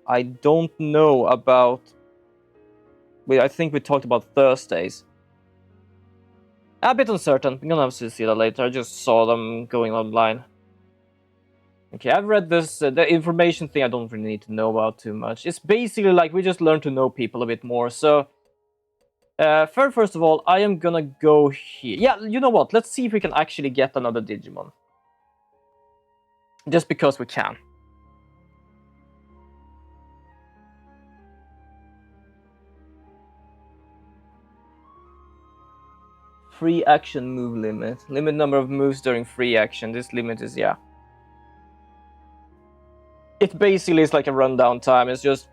I don't know about... I think we talked about Thursdays. A bit uncertain. I'm gonna have to see that later. I just saw them going online. Okay, I've read this, the information thing I don't really need to know about too much. It's basically like we just learn to know people a bit more, so... first of all, I am gonna go here. Yeah, you know what? Let's see if we can actually get another Digimon. Just because we can. Free action move limit. Limit number of moves during free action. This limit is, yeah. It basically is like a rundown time. It's just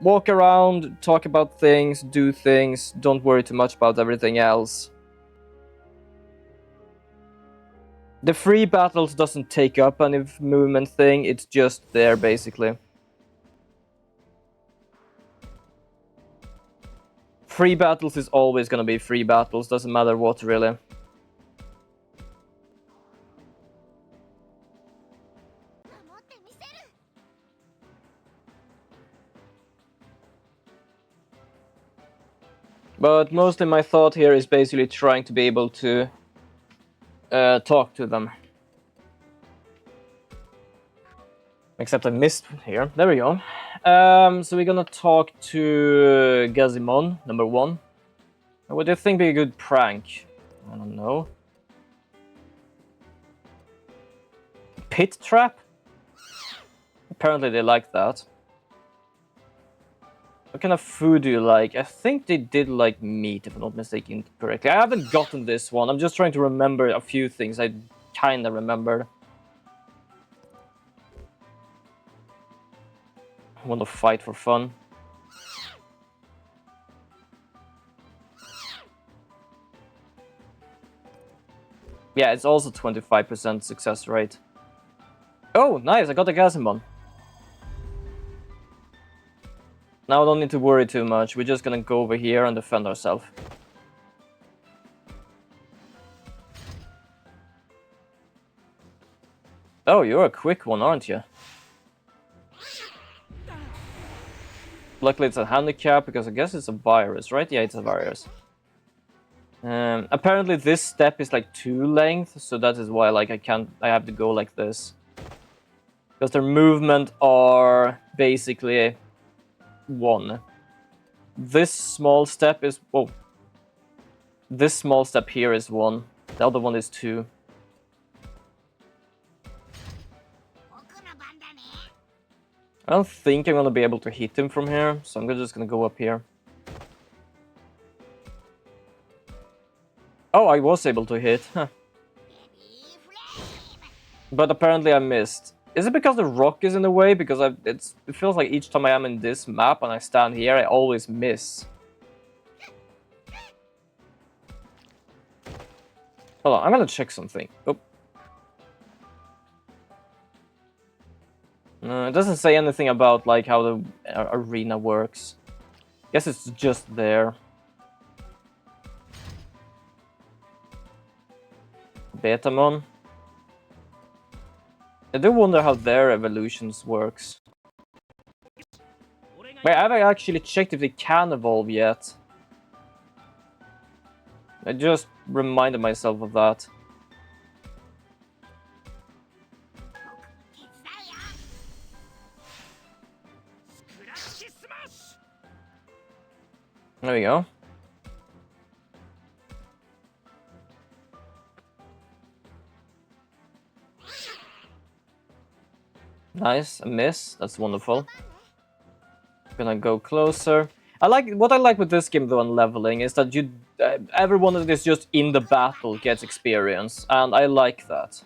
walk around, talk about things, do things, don't worry too much about everything else. The free battles doesn't take up any movement thing, it's just there basically. Free battles is always gonna be free battles, doesn't matter what really. But mostly my thought here is basically trying to be able to talk to them. Except I missed here. There we go. So we're gonna talk to Gazimon, number 1. What do you think would be a good prank? I don't know. Pit trap? Apparently they like that. What kind of food do you like? I think they did like meat, if I'm not mistaken correctly. I haven't gotten this one. I'm just trying to remember a few things I kinda remembered. I want to fight for fun. Yeah, it's also 25% success rate. Oh, nice! I got the Gazimon. Now I don't need to worry too much. We're just gonna go over here and defend ourselves. Oh, you're a quick one, aren't you? Luckily it's a handicap, because I guess it's a virus, right? Yeah, it's a virus. Apparently this step is like 2 length, so that is why like I have to go like this. Because their movement are basically 1. This small step is... oh. This small step here is 1. The other one is 2. I don't think I'm gonna be able to hit him from here, so I'm just gonna go up here. Oh, I was able to hit. Huh. But apparently I missed. Is it because the rock is in the way? Because it feels like each time I am in this map and I stand here, I always miss. Hold on, I'm gonna check something. Oh. It doesn't say anything about like how the arena works. Guess it's just there. Betamon. I do wonder how their evolutions works. Wait, I haven't actually checked if they can evolve yet. I just reminded myself of that. There we go. Nice, a miss. That's wonderful. Gonna go closer. What I like with this game though on leveling is that everyone that is just in the battle gets experience, and I like that.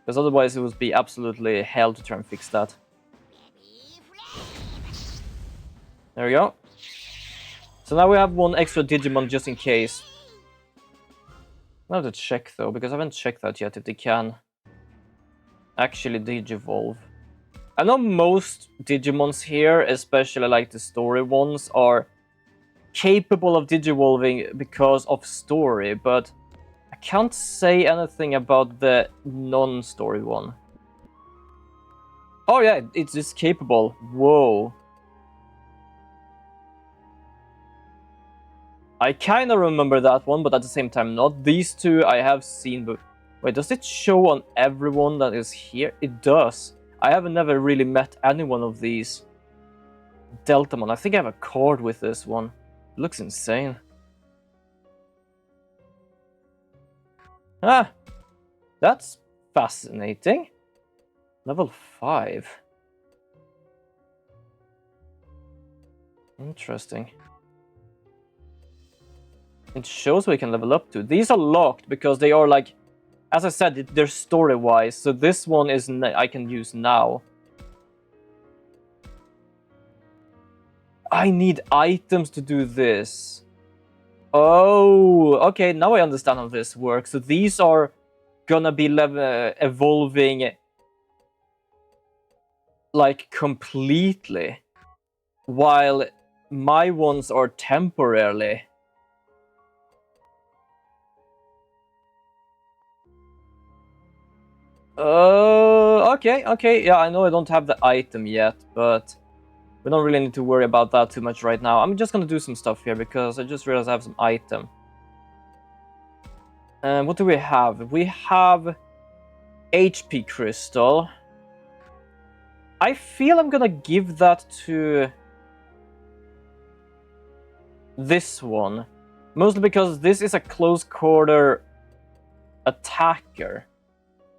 Because otherwise it would be absolutely hell to try and fix that. There we go. So now we have 1 extra Digimon just in case. I have to check though, because I haven't checked that yet if they can actually digivolve. I know most Digimons here, especially like the story ones, are capable of digivolving because of story, but I can't say anything about the non-story one. Oh yeah, it's just capable. Whoa. I kinda remember that one, but at the same time not. These two I have seen, but... wait, does it show on everyone that is here? It does. I have never really met any one of these. Deltamon. I think I have a card with this one. It looks insane. Ah! That's fascinating. Level 5. Interesting. It shows we can level up to. These are locked because they are like... as I said, they're story-wise, so this one is I can use now. I need items to do this. Oh, okay, now I understand how this works. So these are gonna be evolving like completely, while my ones are temporarily. Okay, yeah, I know I don't have the item yet, but we don't really need to worry about that too much right now. I'm just gonna do some stuff here, because I just realized I have some item. What do we have? We have HP crystal. I feel I'm gonna give that to this one. Mostly because this is a close quarter attacker.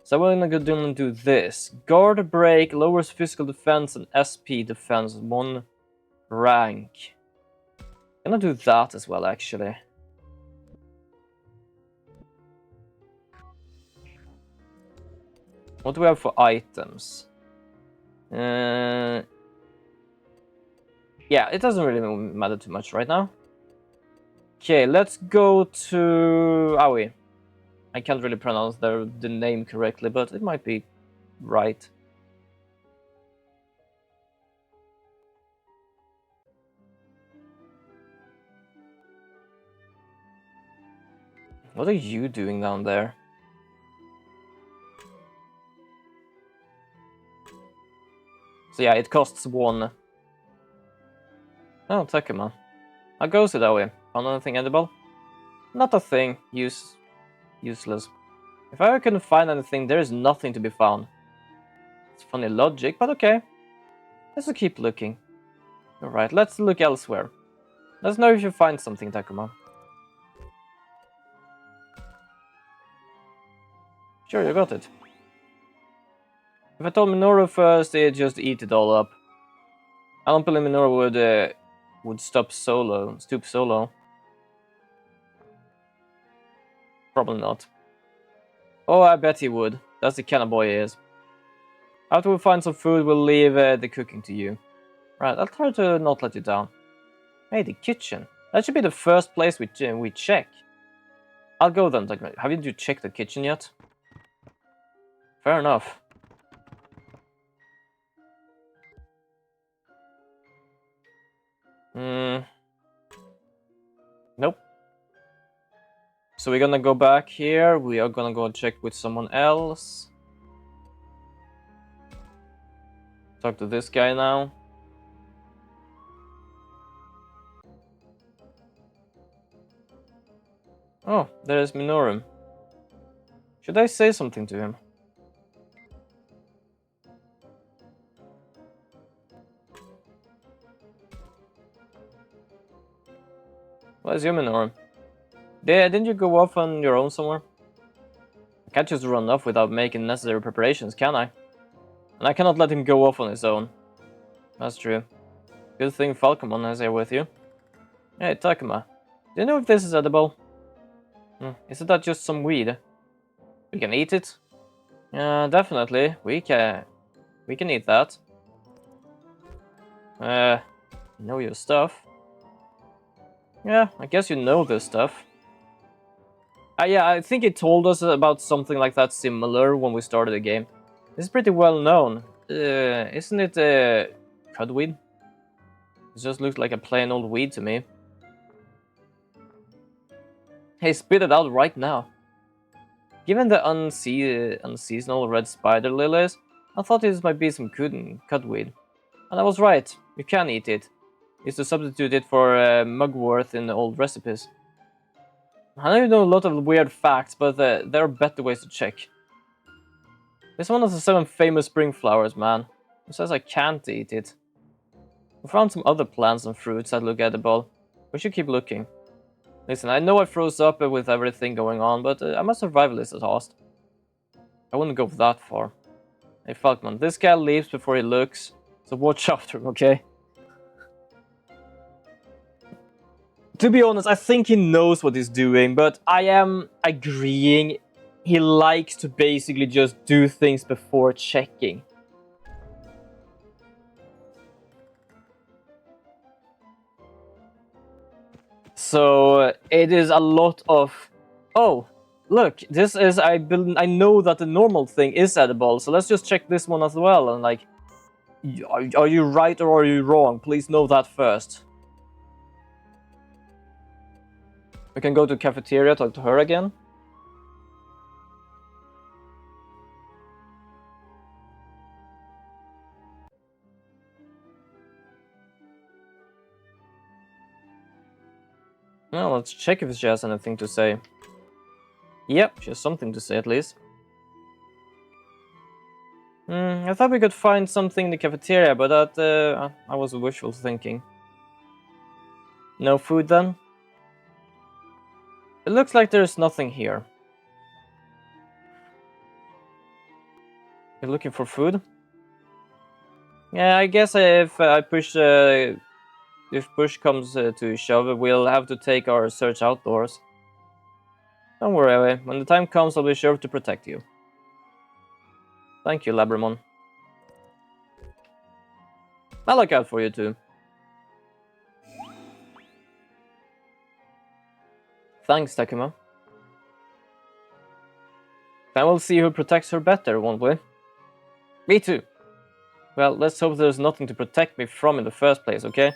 So I'm gonna do this. Guard break lowers physical defense and SP defense 1 rank. I'm gonna do that as well, actually. What do we have for items? Yeah, it doesn't really matter too much right now. Okay, let's go to Aoi. I can't really pronounce the name correctly, but it might be right. What are you doing down there? So yeah, it costs 1. Oh, Takuma. How goes it, Aoi? Found anything edible? Not a thing. Useless. If I couldn't find anything, there is nothing to be found. It's funny logic, but okay. Let's keep looking. Alright, let's look elsewhere. Let's know if you find something, Takuma. Sure, you got it. If I told Minoru first, he'd just eat it all up. I don't believe Minoru would stoop solo. Probably not. Oh, I bet he would. That's the kind of boy he is. After we find some food, we'll leave the cooking to you. Right, I'll try to not let you down. Hey, the kitchen. That should be the first place we check. I'll go then. Haven't you checked the kitchen yet? Fair enough. Nope. So we're gonna go back here. We are gonna go check with someone else. Talk to this guy now. Oh, there's Minoru. Should I say something to him? Where's you, Minoru? Didn't you go off on your own somewhere? I can't just run off without making necessary preparations, can I? And I cannot let him go off on his own. That's true. Good thing Falcomon is here with you. Hey, Takuma. Do you know if this is edible? Isn't that just some weed? We can eat it? Yeah, definitely. We can eat that. Know your stuff. Yeah, I guess you know this stuff. Yeah, I think it told us about something like that similar when we started the game. It's pretty well known. Isn't it cudweed? It just looks like a plain old weed to me. Hey, spit it out right now. Given the unseasonal red spider lilies, I thought this might be some cudweed. And I was right, you can eat it. It's to substitute it for mugwort in the old recipes. I know you know a lot of weird facts, but there are better ways to check. It's one of the 7 famous spring flowers, man. Who says I can't eat it? We found some other plants and fruits that look edible. We should keep looking. Listen, I know I froze up with everything going on, but I'm a survivalist at heart. I wouldn't go that far. Hey, Falkman, this guy leaves before he looks, so watch after him, okay? To be honest, I think he knows what he's doing, but I am agreeing he likes to basically just do things before checking. So it is a lot of, oh, Look, this is I know that the normal thing is edible, so let's just check this one as well. And like, are you right or are you wrong? Please know that first. We can go to cafeteria, talk to her again. Well, let's check if she has anything to say. Yep, she has something to say at least. I thought we could find something in the cafeteria, but that I was wishful thinking. No food then? It looks like there's nothing here. You're looking for food? Yeah, I guess if I push, if push comes to shove, we'll have to take our search outdoors. Don't worry, when the time comes, I'll be sure to protect you. Thank you, Labramon. I'll look out for you too. Thanks, Takuma. Then we'll see who protects her better, won't we? Me too. Well, let's hope there's nothing to protect me from in the first place, okay?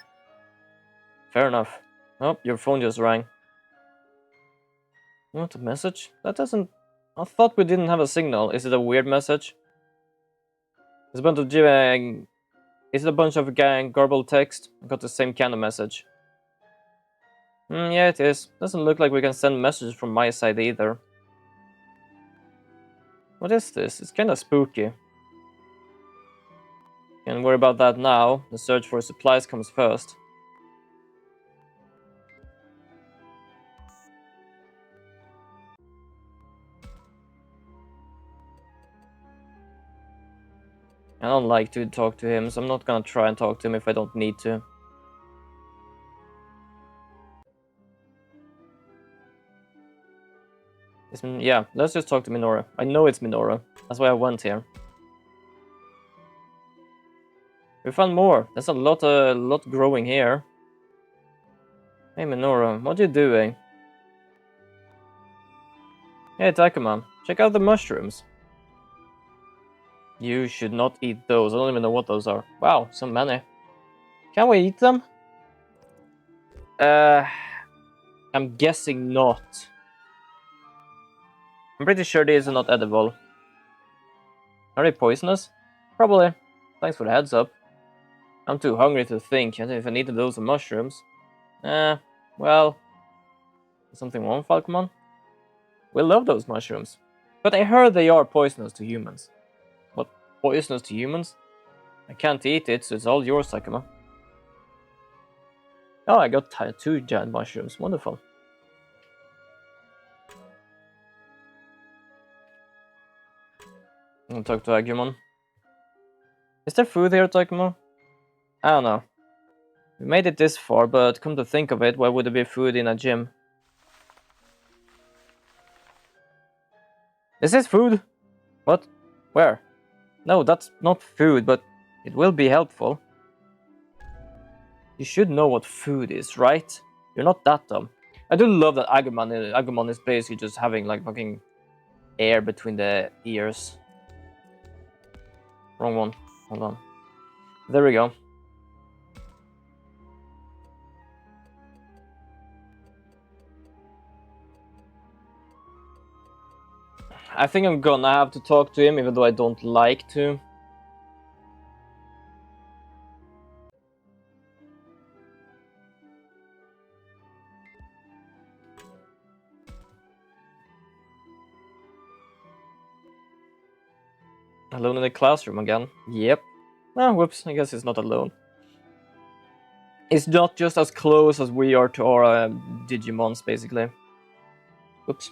Fair enough. Oh, your phone just rang. What, a message? That doesn't... I thought we didn't have a signal. Is it a weird message? It's a bunch of Is it a bunch of garbled text? I got the same kind of message. Yeah, it is. Doesn't look like we can send messages from my side either. What is this? It's kinda spooky. Can't worry about that now. The search for supplies comes first. I don't like to talk to him, so I'm not gonna try and talk to him if I don't need to. Yeah, let's just talk to Minoru. I know it's Minoru. That's why I went here. We found more. There's a lot growing here. Hey Minoru, what are you doing? Hey Takuma, check out the mushrooms. You should not eat those. I don't even know what those are. Wow, so many. Can we eat them? I'm guessing not. I'm pretty sure these are not edible. Are they poisonous? Probably. Thanks for the heads up. I'm too hungry to think if I needed those mushrooms. Well... Is something wrong, Falcomon? We love those mushrooms. But I heard they are poisonous to humans. What? Poisonous to humans? I can't eat it, so it's all yours, Takuma. Oh, I got 2 giant mushrooms. Wonderful. I'm gonna talk to Agumon. Is there food here, Takuma? I don't know. We made it this far, but come to think of it, why would there be food in a gym? Is this food? What? Where? No, that's not food, but it will be helpful. You should know what food is, right? You're not that dumb. I do love that Agumon is basically just having like fucking air between the ears. Wrong one. Hold on. There we go. I think I'm gonna have to talk to him, even though I don't like to. Alone in the classroom again. Yep. Ah, whoops, I guess he's not alone. He's not just as close as we are to our digimons, basically. Whoops.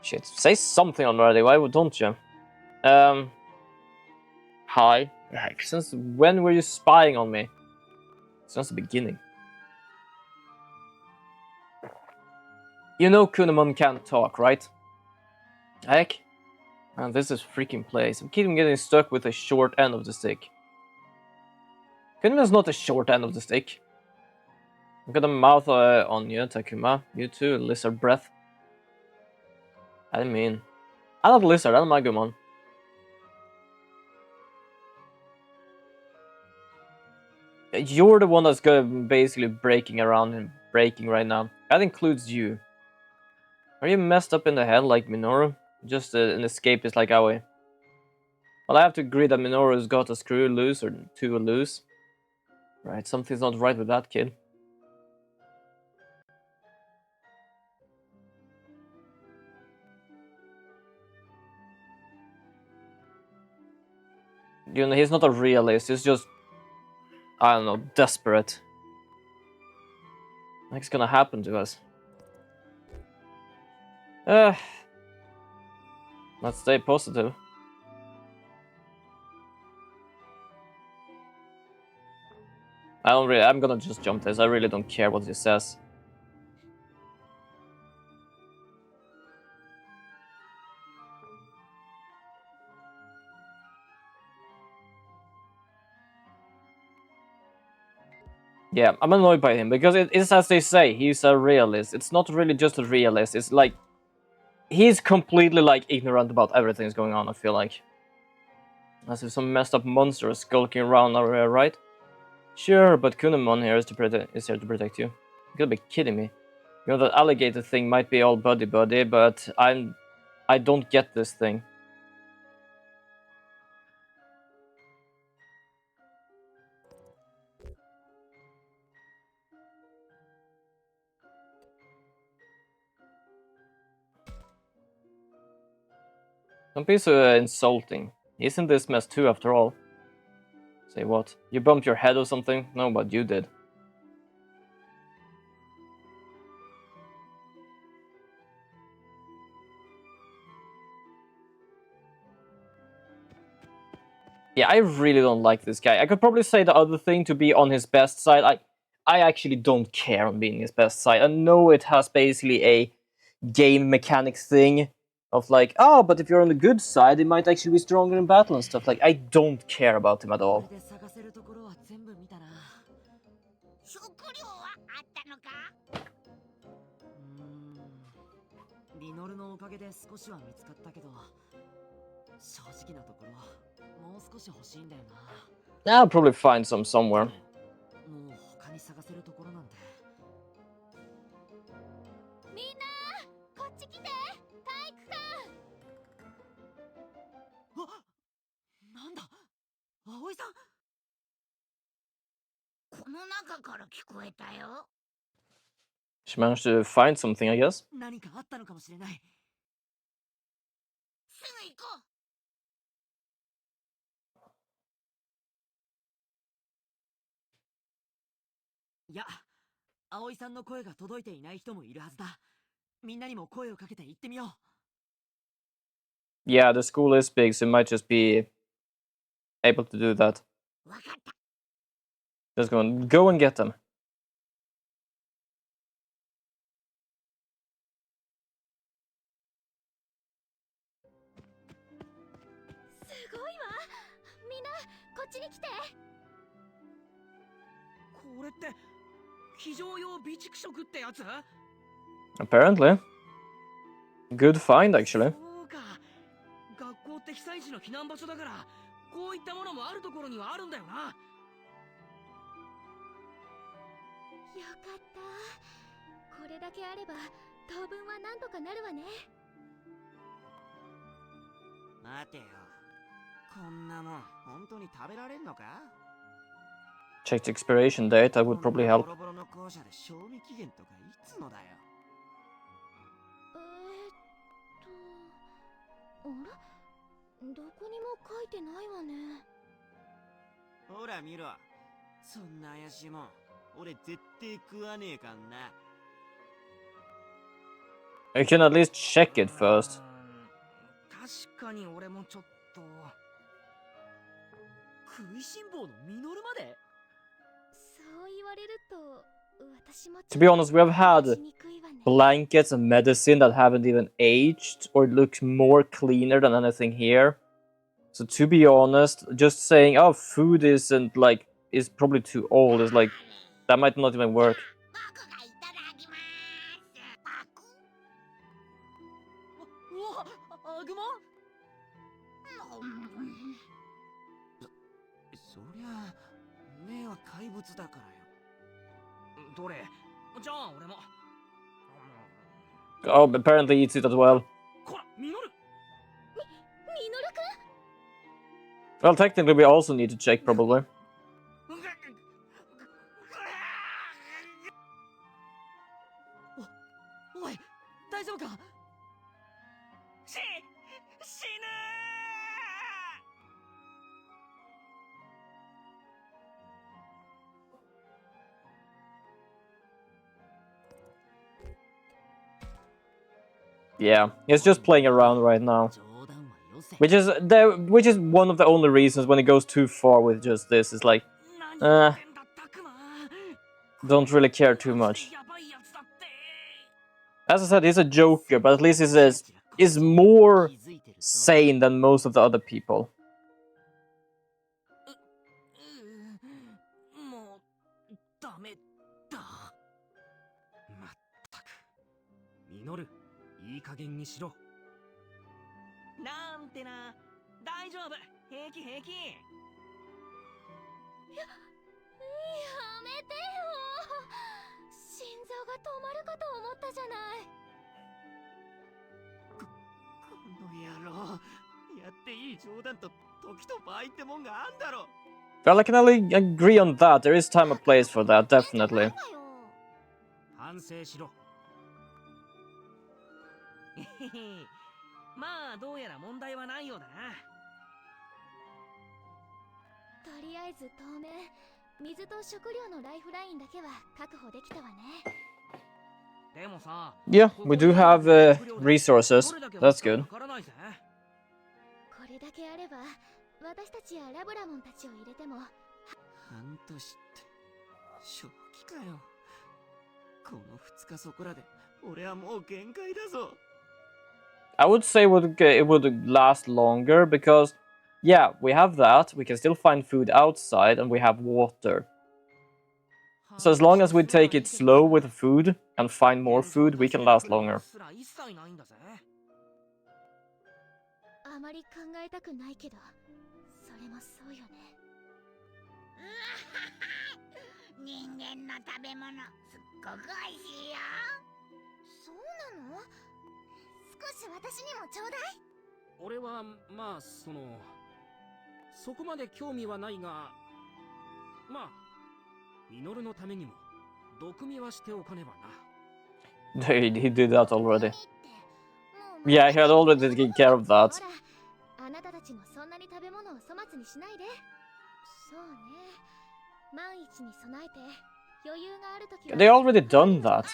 Shit, say something already, why don't you? Hi. Heck, since when were you spying on me? Since the beginning. You know Kunamon can't talk, right? Heck. Man, this is freaking place. I keep getting stuck with the short end of the stick. Kunamon's not the short end of the stick. I've got a mouth on you, Takuma. You too, lizard breath. I didn't mean. I love Lizard, I'm a good one. You're the one that's basically breaking around and breaking right now. That includes you. Are you messed up in the head like Minoru? Just an escapist like Aoi? Well, I have to agree that Minoru's got a screw loose or two loose. Right, something's not right with that kid. You know, he's not a realist, he's just, I don't know, desperate. What's gonna happen to us? Let's stay positive. I'm gonna just jump this, I really don't care what he says. Yeah, I'm annoyed by him, because it's as they say, he's a realist. It's not really just a realist, it's like... He's completely, like, ignorant about everything that's going on, I feel like. As if some messed up monster is skulking around our area, right? Sure, but Kunemon here is here to protect you. You gotta be kidding me. You know, that alligator thing might be all buddy-buddy, but I don't get this thing. Don't be so insulting. He's in this mess too, after all. Say what? You bumped your head or something? No, but you did. Yeah, I really don't like this guy. I could probably say the other thing to be on his best side. I actually don't care on being his best side. I know it has basically a game mechanics thing of like, oh, but if you're on the good side, it might actually be stronger in battle and stuff. Like, I don't care about him at all. 食料はあったのか？リノルのおかげで少しは見つかったけど、正直なところもう少し欲しいんだよな。 I'll probably find some somewhere. もう他に探せるところなんて。みんなこっち来て、体育館。あ、なんだ、葵さん。この中から聞こえたよ。She managed to find something, I guess. 何かあったのかもしれない。すぐ行こう。いや、葵さんの声が届いていない人もいるはずだ。みんなにも声をかけて行ってみよう。Yeah, the school is big, so it might just be able to do that. わかった。 Just go and get them. すごいわ。みんなこっちに来て。これって非常用備蓄食ってやつ？ Apparently. Good find, actually. そうか。学校って被災地の避難場所だから、こういったものもあるところにはあるんだよな。よかった。これだけあれば当分はなんとかなるわね。待てよ。こんなもん本当に食べられんのか？ Check the expiration date, that would probably help. ボロボロの校舎で賞味期限とかいつのだよ。あら、どこにも書いてないわね。ほら見ろ。そんな怪しいもん俺絶対食わねえかんな。 You can at least check it first. 確かに俺もちょっと。食いしん坊のミノルまで。そう言われると私も To be honest, we have had blankets and medicine that haven't even aged or look more cleaner than anything here. So to be honest, just saying, oh, food isn't like, is probably too old, is like, that might not even work. 僕がいただきます。パク。うわ、そりゃ目は怪物だからよ。どれじゃあ俺も。Oh, apparently eats it as well. こら、ミノル。ミノルくん Well, technically we also need to check, probably. おい、大丈夫か。死ぬ。 Yeah, he's just playing around right now. Which is one of the only reasons when it goes too far with just this. It's like, don't really care too much. As I said, he's a joker, but at least he's more sane than most of the other people. もうダメだ。まったく。ミノル、いい加減にしろ。なんてな。大丈夫。平気平気。やめてよ。心臓が止まるかと思ったじゃない。この野郎、やっていい冗談と時と場合ってもんがあんだろ。 Well, I can only agree on that. There is time and place for that, definitely. 反省しろ。まあどうやら問題はないようだな。とりあえず当面水と食料のライフラインだけは確保できたわね。 Yeah, we do have resources. That's good. これだけあれば私たちやラブラモンたちを入れても。半年って正気かよ。この2日そこらで俺はもう限界だぞ。 I would say it would last longer because, yeah, we have that. We can still find food outside, and we have water. So as long as we take it slow with the food and find more food, we can last longer. あまり考えたくないけど、それもそうよね。人間の食べ物すっごく美味しいよ。そうなの？少し私にもちょうだい。俺はまあそこまで興味はないが、まあミノルのためにも毒味はしておかねばな。He did that already. Yeah, he had already taken care of that. あなたたちもそんなに食べ物を粗末にしないで。そうね。万一に備えて余裕があるときは。They already done that.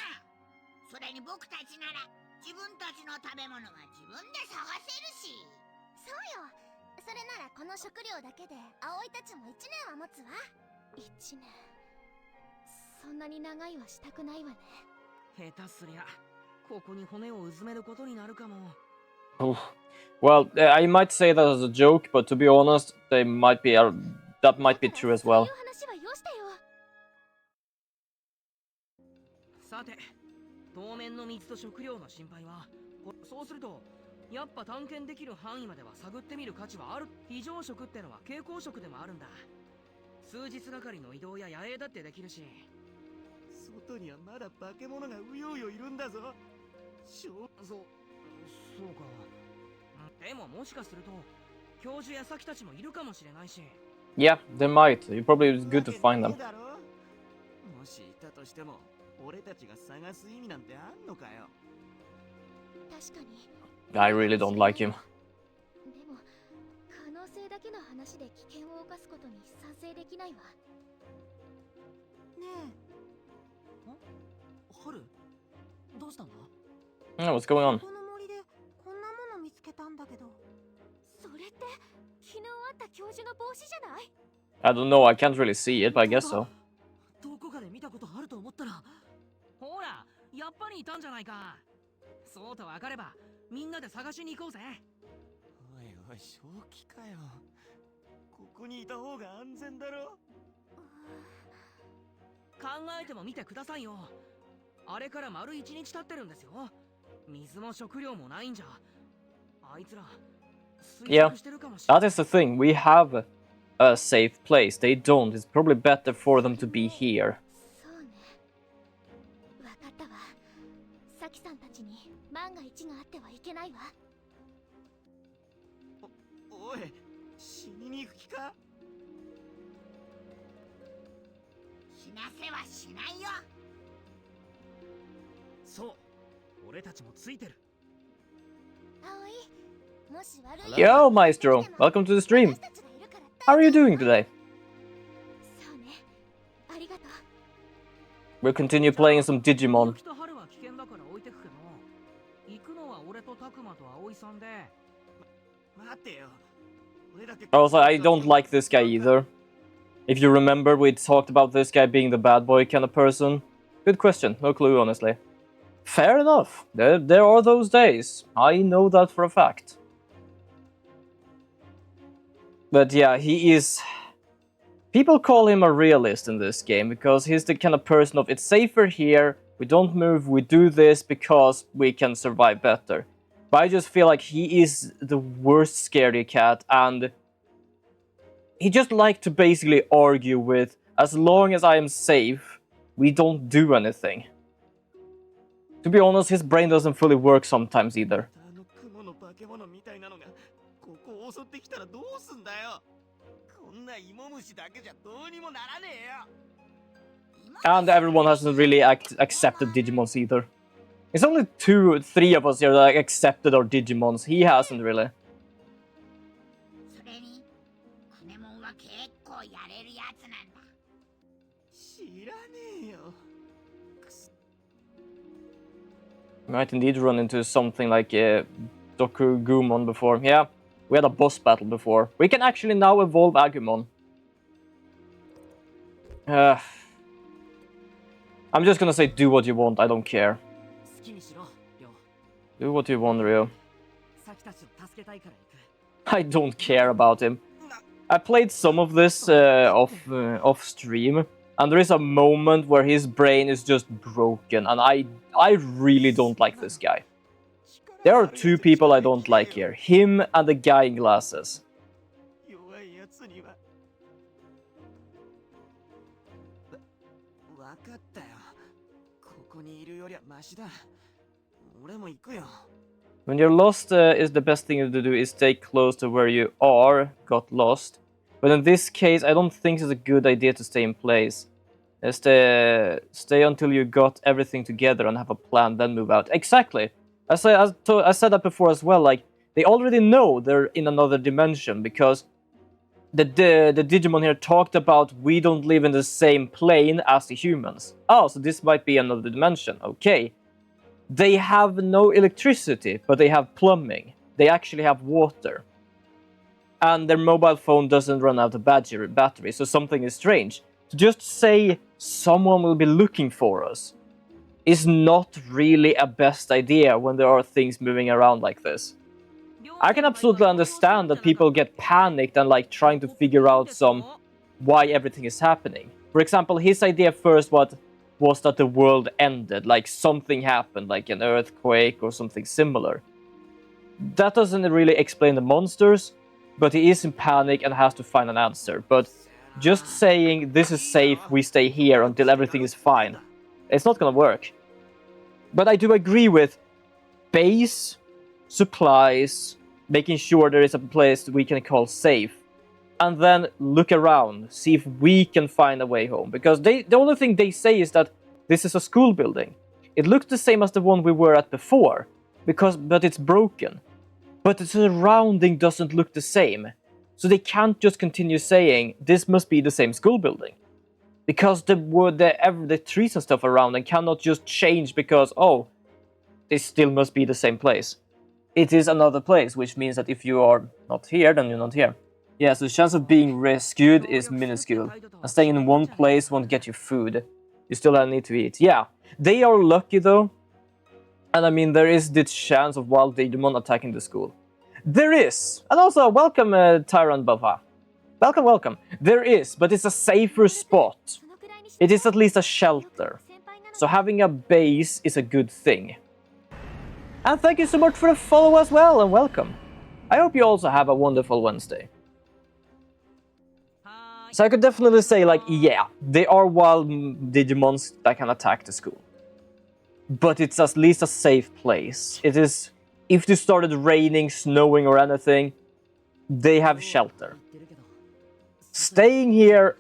それに僕たちなら自分たちの食べ物は自分で探せるし。そうよ。それならこの食料だけで葵たちも1年は持つわ。1年。そんなに長いはしたくないわね。下手すりゃここに骨をうずめることになるかも。 Well, I might say that as a joke, but to be honest, they might be that might be true as well. さて、当面の水と食料の心配は、そうするとやっぱ探検できる範囲までは探ってみる価値はある。非常食ってのは蛍光食でもあるんだ。数日がかりの移動や野営だってできるし。外にはまだ化け物がうようよいるんだぞ。そうか。でももしかすると教授やサキたちもいるかもしれないし。 Yeah, they might. It probably is good to find them. もしいたとしても俺たちが探す意味なんてあんのかよ。確かに。 I really don't like him. でも可能性だけの話で危険を冒すことに賛成できないわ。ね春、どうしたんだ？ What's going on? この森でこんなもの見つけたんだけど。それって昨日あった教授の帽子じゃない？ I don't know. I can't really see it, but I guess so. どこかで見たことあると思ったら、ほら、やっぱりいたんじゃないか。そうとわかればみんなで探しに行こうぜ。おいおい、正気かよ。ここにいた方が安全だろ。考えてもみてくださいよ。あれから丸1日経ってるんですよ。水も食料もないんじゃ。あいつら Yeah, that is the thing. We have a safe place. They don't. It's probably better for them to be here. そうね。わかったわ。サキさんたちに万が一があってはいけないわ。おい、死にに行く気か？死なせはしないよ。そう俺たちもついてる。葵、もし悪い。 Yo, Maestro, welcome to the stream. How are you doing today? そうね。ありがとう。 We'll continue playing some Digimon. 北春は危険だから置いてくけど、行くのは俺とタクマと葵さんで。待てよ。俺だけ Also, I don't like this guy either. If you remember, we talked about this guy being the bad boy kind of person. Good question, no clue, honestly. Fair enough. There are those days. I know that for a fact. But yeah, he is... People call him a realist in this game, because he's the kind of person of, it's safer here, we don't move, we do this because we can survive better. But I just feel like he is the worst scaredy cat, and he just likes to basically argue with, as long as I am safe, we don't do anything. To be honest, his brain doesn't fully work sometimes either. あの雲の化け物みたいなのがここを襲ってきたらどうすんだよ。こんな芋虫だけじゃどうにもならねえよ。 And everyone hasn't really accepted Digimons either. It's only 3 of us here that accepted our Digimons. He hasn't really. それに、クネモンは結構やれるやつなんだ。知らねえよ。 Might indeed run into something like Dokugumon before. Yeah, we had a boss battle before. We can actually now evolve Agumon. I'm just gonna say do what you want, I don't care. 好きにしろ、よ。 Do what you want, Ryo. サキたちを助けたいから行く。 I don't care about him. I played some of this off stream, and there is a moment where his brain is just broken, and I really don't like this guy. There are 2 people I don't like here. Him and the guy in glasses. 弱いやつには。わかったよ。ここにいるよりはマシだ。俺も行くよ。 When you're lost, is the best thing to do is stay close to where you got lost. But in this case, I don't think it's a good idea to stay in place. Stay until you got everything together and have a plan, then move out. Exactly. I said that before as well. Like, they already know they're in another dimension, because the Digimon here talked about we don't live in the same plane as the humans. Oh, so this might be another dimension. Okay. They have no electricity, but they have plumbing. They actually have water. And their mobile phone doesn't run out of battery, so something is strange. To just say someone will be looking for us is not really a best idea when there are things moving around like this. I can absolutely understand that people get panicked and like trying to figure out why everything is happening. For example, his idea first was that the world ended, like something happened, like an earthquake or something similar. That doesn't really explain the monsters, but he is in panic and has to find an answer. But just saying this is safe, we stay here until everything is fine, it's not gonna work. But I do agree with base, supplies, making sure there is a place we can call safe, and then look around, see if we can find a way home. Because the only thing they say is that this is a school building. It looks the same as the one we were at before, but it's broken. But the surrounding doesn't look the same. So they can't just continue saying, this must be the same school building. Because the trees and stuff around them cannot just change because, oh, this still must be the same place. It is another place, which means that if you are not here, then you're not here. Yeah, so the chance of being rescued is minuscule. And staying in one place won't get you food. You still need to eat. Yeah, they are lucky though. And I mean, there is this chance of wild Digimon attacking the school. There is! And also, welcome Tyrant Bava. Welcome, welcome. There is, but it's a safer spot. It is at least a shelter. So having a base is a good thing. And thank you so much for the follow as well, and welcome. I hope you also have a wonderful Wednesday. はーい So I could definitely say, like, yeah, they are wild Digimons that can attack the school. But it's at least a safe place. It is, if it started raining, snowing, or anything, they have shelter. Staying here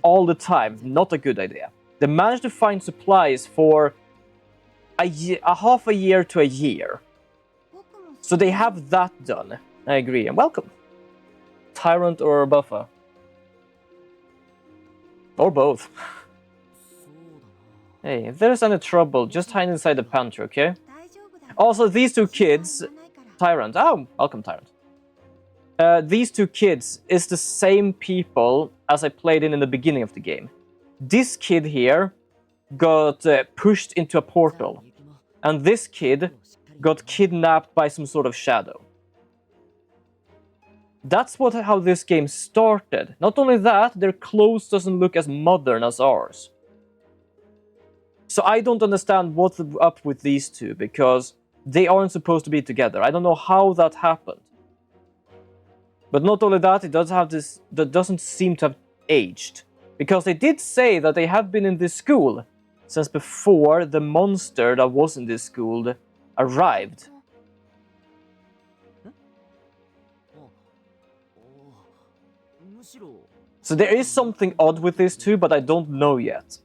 all the time, not a good idea. They managed to find supplies for a half a year to a year. So they have that done. I agree, and welcome. Tyrant or Buffer. Or both. Hey, if there's any trouble, just hide inside the pantry, okay? Also, these two kids... Tyrant. Oh, welcome, Tyrant. These two kids is the same people as I played in the beginning of the game. This kid here got pushed into a portal. And this kid got kidnapped by some sort of shadow. That's how this game started. Not only that, their clothes doesn't look as modern as ours. So I don't understand what's up with these two, because they aren't supposed to be together. I don't know how that happened. But not only that, it does have this that doesn't seem to have aged. Because they did say that they have been in this school since before the monster that was in this school arrived. So there is something odd with this too, but I don't know yet.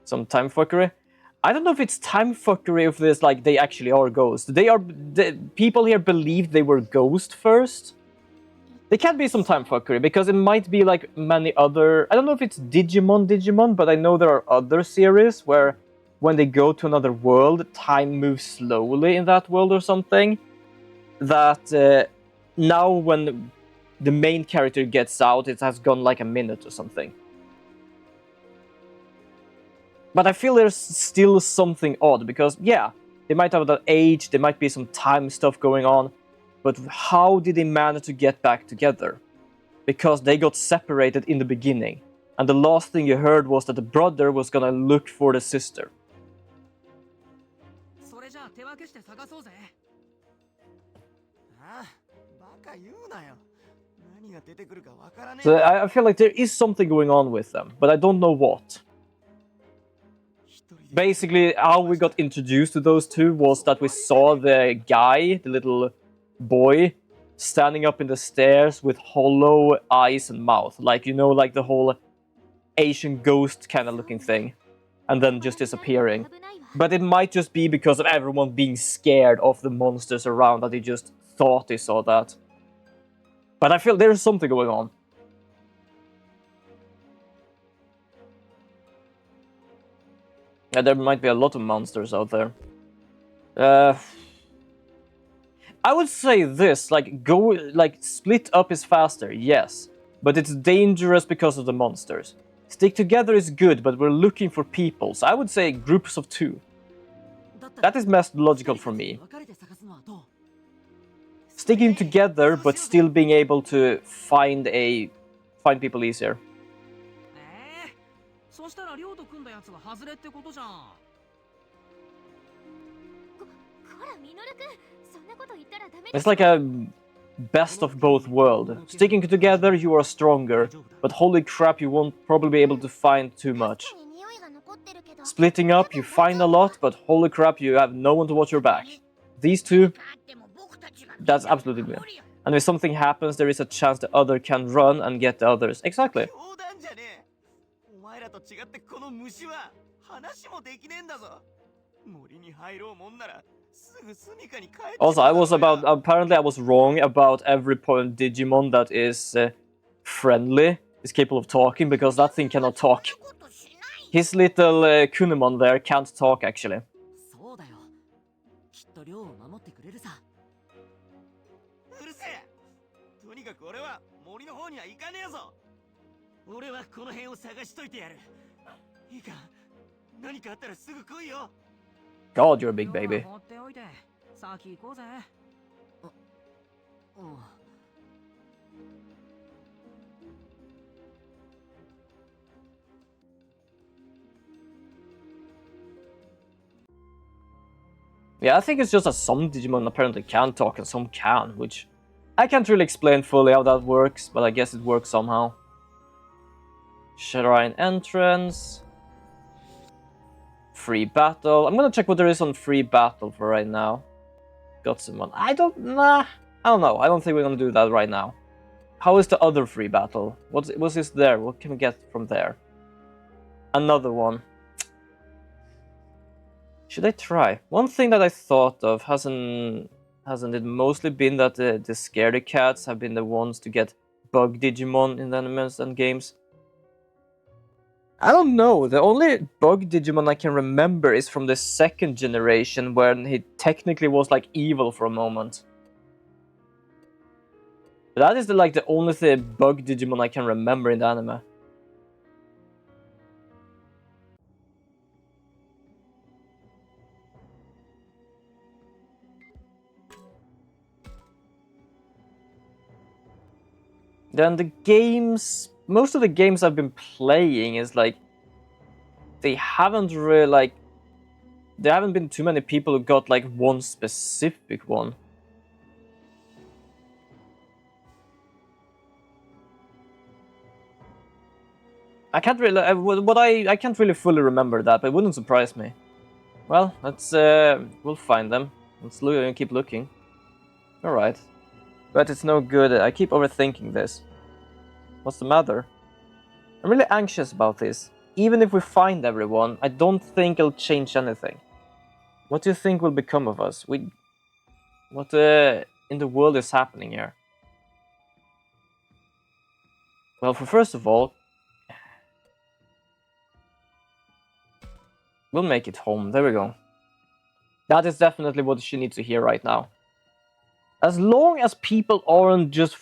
Some time fuckery. I don't know if it's time fuckery, if there's like they actually are ghosts. People here believed they were ghosts first. There can be some time fuckery, because it might be like many other... I don't know if it's Digimon, but I know there are other series where when they go to another world, time moves slowly in that world or something. That now when the main character gets out, it has gone like a minute or something. But I feel there's still something odd, because, yeah, they might have that age, there might be some time stuff going on, but how did they manage to get back together? Because they got separated in the beginning, and the last thing you heard was that the brother was gonna look for the sister. それじゃあ手分けして探そうぜ。ああ、バカ言うなよ。何が出てくるかわからねえ。 So I feel like there is something going on with them, but I don't know what. Basically, how we got introduced to those two was that we saw the guy, the little boy, standing up in the stairs with hollow eyes and mouth. Like, you know, like the whole Asian ghost kind of looking thing. And then just disappearing. But it might just be because of everyone being scared of the monsters around that they just thought they saw that. But I feel there's something going on. Yeah, there might be a lot of monsters out there. I would say this, like split up is faster, yes. But it's dangerous because of the monsters. Stick together is good, but we're looking for people, so I would say groups of 2. That is most logical for me. Sticking together, but still being able to find people easier. そしたら亮と組んだやつが外れってことじゃん。こらミノル君、そんなこと言ったらダメ。 It's like a best of both worlds. Sticking together, you are stronger, but holy crap, you won't probably be able to find too much. Splitting up, you find a lot, but holy crap, you have no one to watch your back. These two, that's absolutely good. And if something happens, there is a chance the other can run and get the others. Exactly. お前らと違ってこの虫は話もできねえんだぞ。森に入ろうもんならすぐ住みかに帰って。 Also, apparently I was wrong about every point Digimon that is friendly, is capable of talking, because that thing cannot talk. His little Kunemon there can't talk, actually. そうだよ。きっと亮を守ってくれるさ。うるせえ。とにかく俺は森の方には行かねえぞ。俺はこの辺を探しといてやる。いいか、何かあったらすぐ来いよ。 God, you're a big baby. 放っておいて、先行こうぜ。Yeah, I think it's just that some Digimon apparently can talk and some can, which I can't really explain fully how that works, but I guess it works somehow. Shrine entrance. Free battle. I'm gonna check what there is on free battle for right now. Got someone. I don't know. I don't think we're gonna do that right now. How is the other free battle? What's this there? What can we get from there? Another one. Should I try? One thing that I thought of hasn't it mostly been that the scaredy cats have been the ones to get bug Digimon in the animes and games? I don't know. The only bug Digimon I can remember is from the second generation, when he technically was like evil for a moment. That is the only bug Digimon I can remember in the anime. Then the games, most of the games I've been playing is like, they haven't really there haven't been too many people who got like one specific one. I can't really, I can't really fully remember that, but it wouldn't surprise me. Well, let's we'll find them. Let's keep looking. All right, but it's no good. I keep overthinking this. What's the matter? I'm really anxious about this. Even if we find everyone, I don't think it'll change anything. What do you think will become of us? What in the world is happening here? Well, first of all, we'll make it home. There we go. That is definitely what she needs to hear right now. As long as people aren't just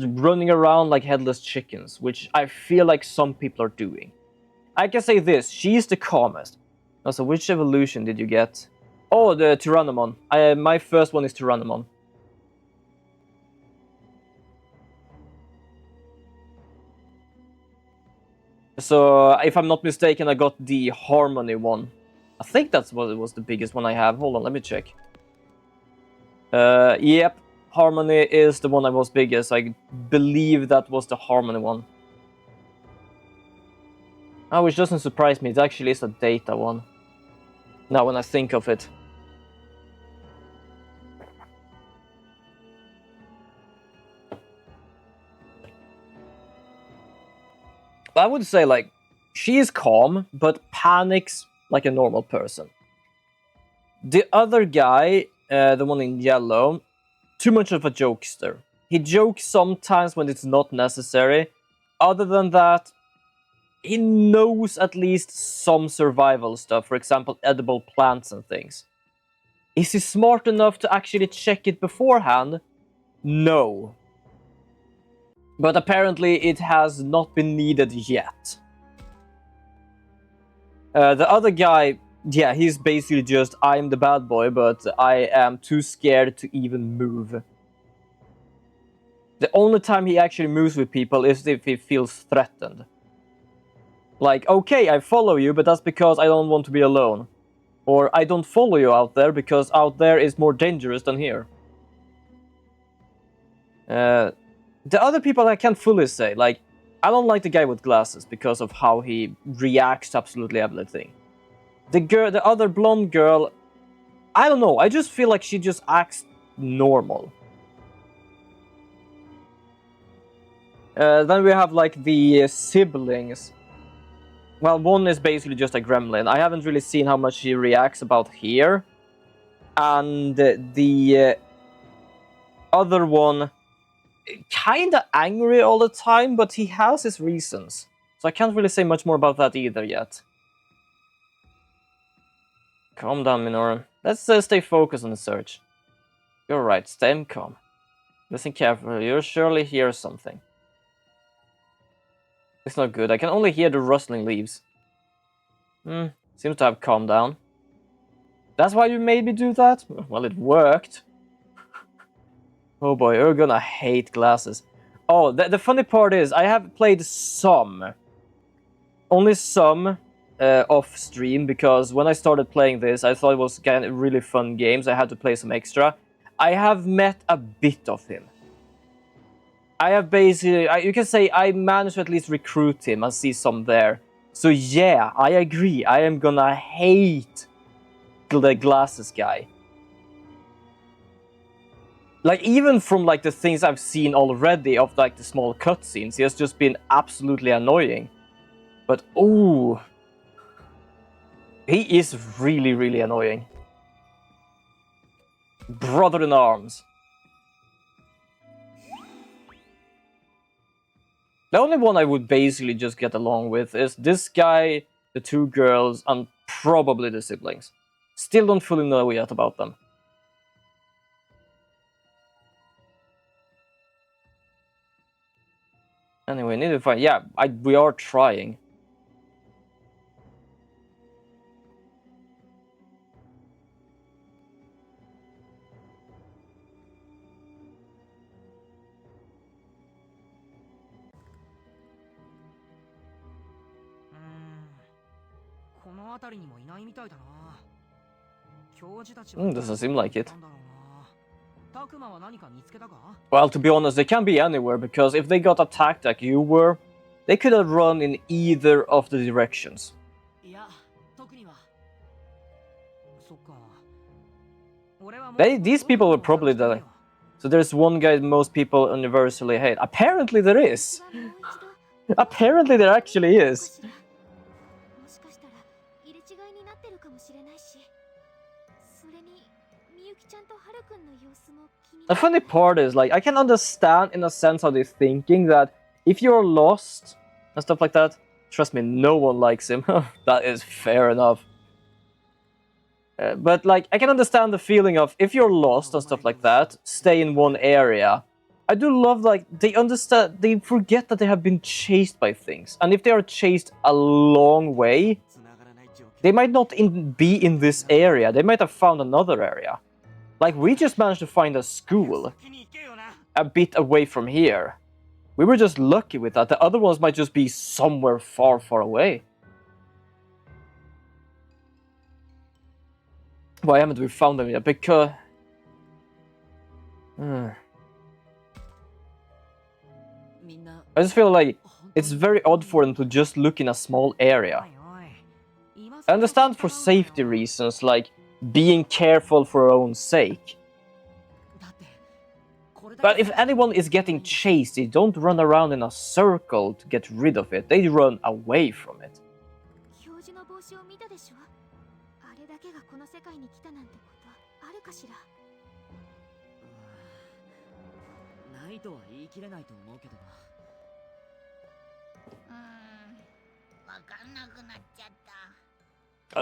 running around like headless chickens, which I feel like some people are doing. I can say this, she's the calmest. Also, which evolution did you get? Oh, the Tyrannomon. My first one is Tyrannomon. So, if I'm not mistaken, I got the Harmony one. I think that's what it was, the biggest one I have. Hold on, let me check. Yep, Harmony is the one that was biggest. I believe that was the Harmony one. Oh, which doesn't surprise me. It actually is a Data one. Now when I think of it. I would say, like, she is calm, but panics like a normal person. The other guy, the one in yellow, too much of a jokester. He jokes sometimes when it's not necessary. Other than that, he knows at least some survival stuff, for example, edible plants and things. Is he smart enough to actually check it beforehand? No. But apparently it has not been needed yet. The other guy, yeah, he's basically just, I'm the bad boy, but I am too scared to even move. The only time he actually moves with people is if he feels threatened. Like, okay, I follow you, but that's because I don't want to be alone. Or I don't follow you out there because out there is more dangerous than here. The other people I can't fully say, like, I don't like the guy with glasses because of how he reacts to absolutely everything. The other blonde girl, I don't know, I just feel like she just acts normal. Then we have like the siblings. Well, one is basically just a gremlin. I haven't really seen how much he reacts about here. And the other one, kinda angry all the time, but he has his reasons. So I can't really say much more about that either yet. Calm down, Minoru. Let's stay focused on the search. You're right, stay calm. Listen carefully, you'll surely hear something. It's not good, I can only hear the rustling leaves. Seems to have calmed down. That's why you made me do that? Well, it worked. Oh boy, you're gonna hate glasses. Oh, the funny part is, I have played some. Only some off stream because when I started playing this, I thought it was kind of really fun games. I had to play some extra. I have met a bit of him. I have basically, you can say I managed to at least recruit him and see some there. So yeah, I agree. I am gonna hate the glasses guy. Like, even from like the things I've seen already of like the small cutscenes, he has just been absolutely annoying. But ooh, he is really, really annoying. Brother in arms. The only one I would basically just get along with is this guy, the two girls, and probably the siblings. Still don't fully know yet about them. Anyway, need to find... Yeah, we are trying. Doesn't seem like it. Well, to be honest, they can be anywhere, because if they got attacked like you were, they could have run in either of the directions. These people were probably the... So there's one guy most people universally hate. Apparently there is! Apparently there actually is! The funny part is, like, I can understand in a sense how they're thinking that if you're lost and stuff like that, trust me, no one likes him. That is fair enough. But, like, I can understand the feeling of, if you're lost and stuff like that, stay in one area. I do love, like, they understand, they forget that they have been chased by things. And if they are chased a long way, they might not be in this area. They might have found another area. Like, we just managed to find a school a bit away from here. We were just lucky with that. The other ones might just be somewhere far, far away. Why haven't we found them yet? Because... I just feel like it's very odd for them to just look in a small area. I understand for safety reasons, like being careful for our own sake. But if anyone is getting chased, they don't run around in a circle to get rid of it. They run away from it.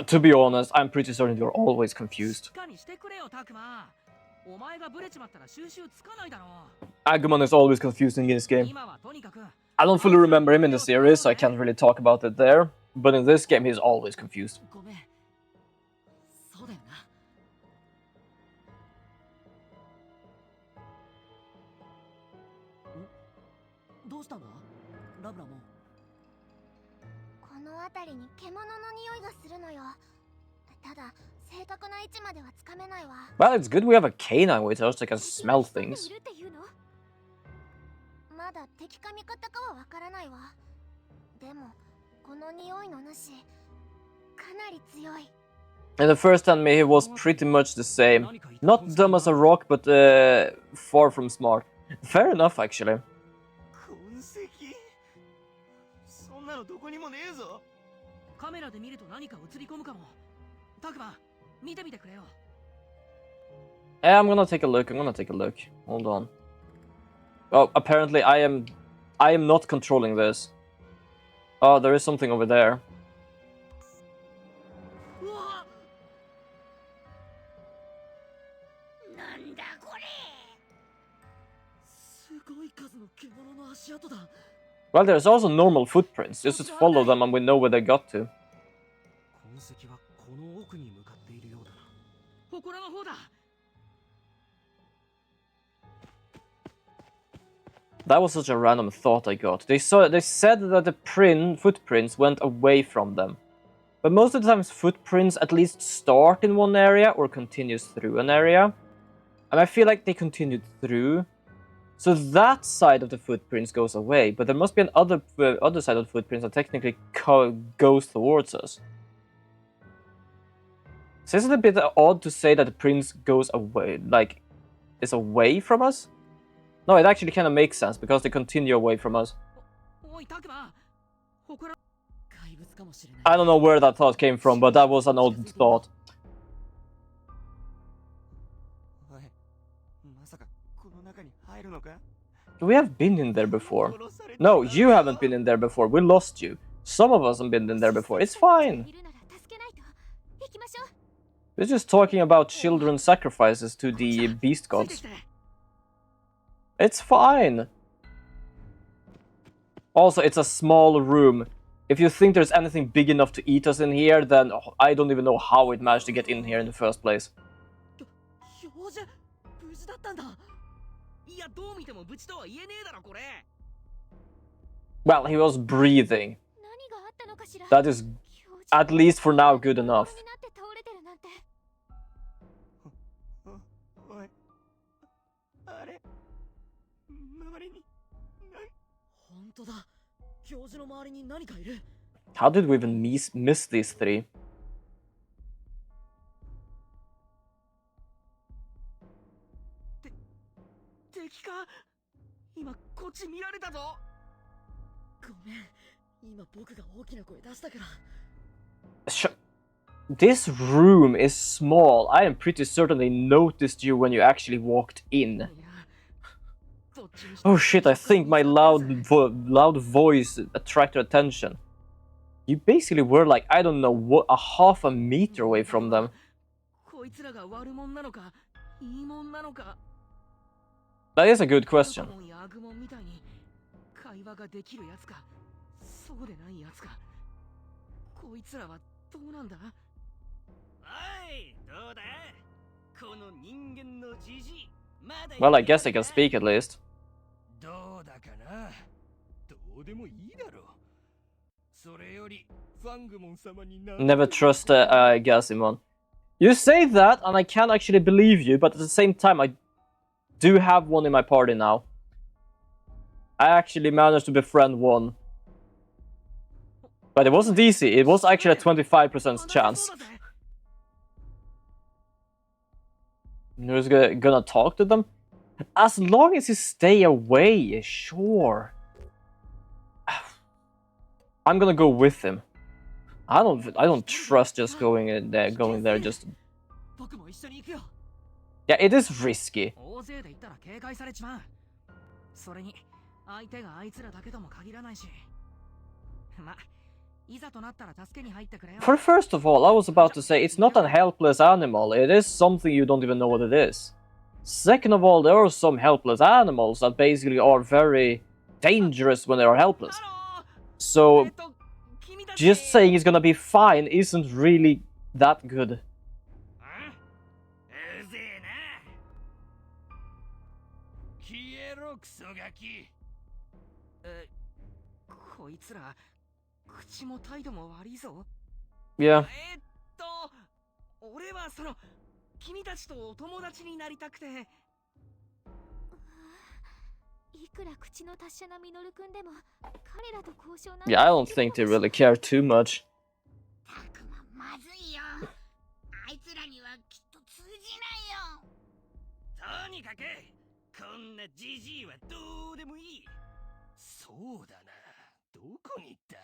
To be honest, I'm pretty certain you're always confused. Agumon is always confusing in this game. I don't fully remember him in the series, so I can't really talk about it there. But in this game, he's always confused. Well, it's good we have a canine with us that can smell things. In the first anime, he was pretty much the same. Not dumb as a rock, but far from smart. Fair enough, actually. Yeah, I'm gonna take a look. Hold on. Oh, apparently I am not controlling this. Oh, there is something over there. Well, there's also normal footprints. Just follow them and we know where they got to. That was such a random thought I got. They said that the footprints went away from them. But most of the times footprints at least start in one area or continues through an area. And I feel like they continued through. So that side of the footprints goes away, but there must be an other side of the footprints that technically goes towards us. So isn't it a bit odd to say that the prince goes away, like, is away from us? No, it actually kind of makes sense, because they continue away from us. おいタクマ祠怪物かもしれない I don't know where that thought came from, but that was an odd thought. おい、まさかこの中に入るのか？ We have been in there before. No, you haven't been in there before. We lost you. Some of us have been in there before. It's fine. いるなら助けないと。行きましょう。 We're just talking about children's sacrifices to the beast ついて gods. きて It's fine. Also, it's a small room. If you think there's anything big enough to eat us in here, then I don't even know how it managed to get in here in the first place. 表じゃ無事だったんだいやどう見ても無事とは言えねえだろこれ Well, he was breathing. 何があったのかしら。 That is, at least for now, good enough. になって倒れてるなんて。おい、あれ周りに本当だ教授の周りに何かいる How did we even miss these three? 敵か今こっち見られたぞごめん今僕が大きな声出したから This room is small. I am pretty certain they noticed you when you actually walked in. いやどっちにして Oh shit, I think my loud voice attracted attention. You basically were like, I don't know, what, a half a meter away from them. こいつらが悪者なのかいいもんなのか That is a good question. 悪者や悪者みたいに会話ができるやつかそうでないやつかこいつらはどうなんだおいどうだこの人間のじじいまだ Well, I guess I can speak at least. どうだかなどうでもいいだろうそれよりファングモン様にな Never trust Gasimon. You say that, and I can't actually believe you, but at the same time, I do have one in my party now. I actually managed to befriend one. But it wasn't easy, it was actually a 25% chance. Who's gonna talk to them? As long as you stay away, sure. I'm gonna go with him. I don't trust just going there just. 僕も一緒に行くよ Yeah, it is risky. 大勢で行ったら警戒されちまうそれに相手があいつらだけとも限らないしまいざとなったら助けに入ってくれよ For first of all, I was about to say it's not a helpless animal, it is something you don't even know what it is. Second of all, there are some helpless animals that basically are very dangerous when they are helpless. So, 君たち just saying he's gonna be fine isn't really that good. うぜえな消えろクソガキこいつら口も態度も悪いぞ Yeah. 俺はその君たちとお友達になりたくていくら口の達者なミノルくんでも彼らと交渉なんて Yeah, I don't think they really care too much. タクマまずいよあいつらにはきっと通じないよとにかくこんなジジイはどうでもいいそうだなどこに行った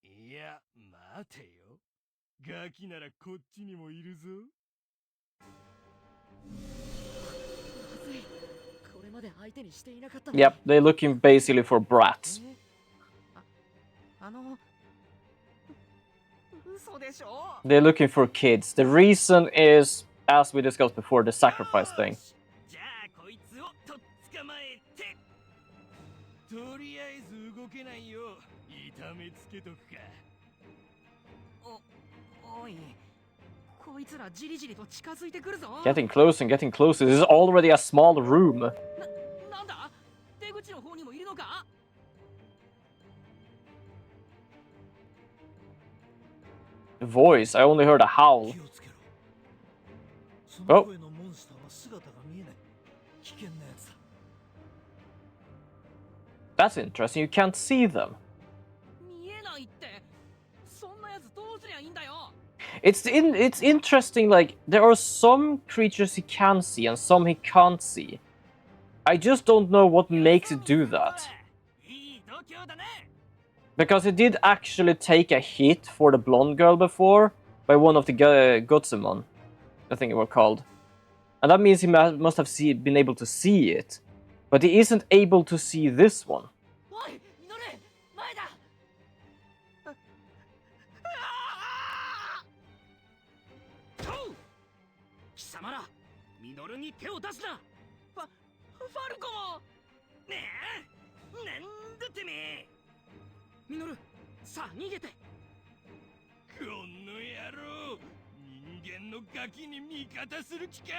いや待てよガキならこっちにもいるぞまずいこれまで相手にしていなかったの Yep, they're looking basically for brats. あの嘘でしょ They're looking for kids. The reason is, as we discussed before, the sacrifice thing. じゃあこいつをとっ捕まえてとりあえず動けないよ痛めつけとくかおいこいつらじりじりと近づいてくるぞ Getting closer and getting closer. This is already a small room. なんだ出口の方にもいるのか voice. I only heard a howl. 気をつけろ。その声のモンスターは姿が見えない。危険なやつだ。 That's interesting. You can't see them. 見えないって。そんなやつどうすりゃいいんだよ。It's interesting. Like there are some creatures he can see and some he can't see. I just don't know what makes it do that. いい度胸だね。 Because it did actually take a hit for the blonde girl before by one of the Gutsumon, I think it were called. And that means he must have been able to see it. But he isn't able to see this one. おい、ミノル、前だ。貴様ら、ミノルに手を出すな。ファルコも。ねえ、なんだてめえ。ミノル、さあ逃げて。この野郎、人間のガキに味方する気か。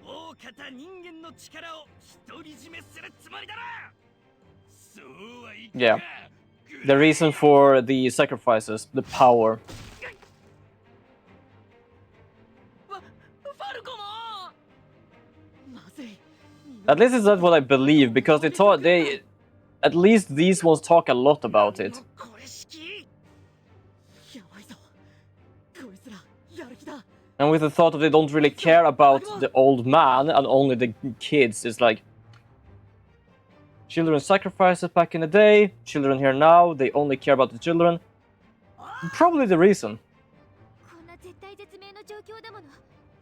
大方人間の力を独り占めするつもりだな。そうはいくか。 Yeah. The reason for the sacrifices, the power. ファルコも。まずい。 At least it's not what I believe, because they at least these ones talk a lot about it. これ式。やばいぞ。こいつらやる気だ。 And with the thought that they don't really care about the old man and only the kids, it's like children sacrifices back in the day, children here now, they only care about the children. Probably the reason. こんな絶対絶命の状況だもの。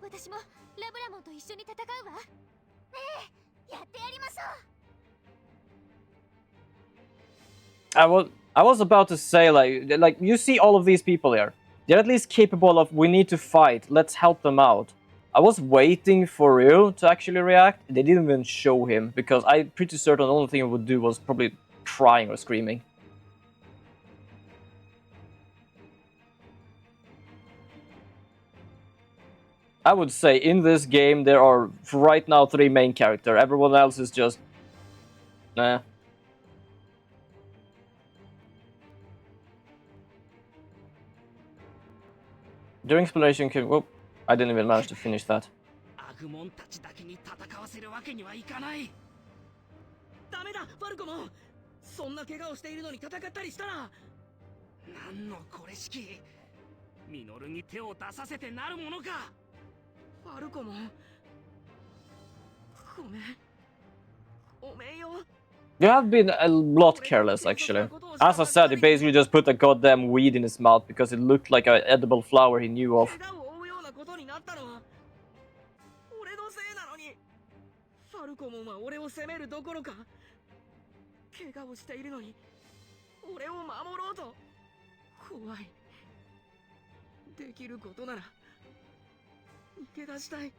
私もラブラモンと一緒に戦うわ。やってやりましょう。I was about to say like you see all of these people here. They're at least capable of, we need to fight, let's help them out. I was waiting for Ryu to actually react. They didn't even show him, because I'm pretty certain the only thing he would do was probably crying or screaming. I would say in this game there are right now 3 main characters. Everyone else is just... nah. During exploration, whoop, I didn't even manage to finish that. アグモンたちだけに戦わせるわけにはいかない。ダメだ、ファルコも。そんな怪我をしているのに戦ったりしたら。なんのこれ式。ミノルに手を出させてなるものか。ファルコも。ごめん。おめえよ。 You have been a lot careless, actually. As I said, he basically just put a goddamn weed in his mouth because it looked like an edible flower he knew of. 怪我を負うようなことになったのは俺のせいなのに。ファルコモンは俺を責めるどころか、怪我をしているのに俺を守ろうと。怖い。できることなら逃げ出したい。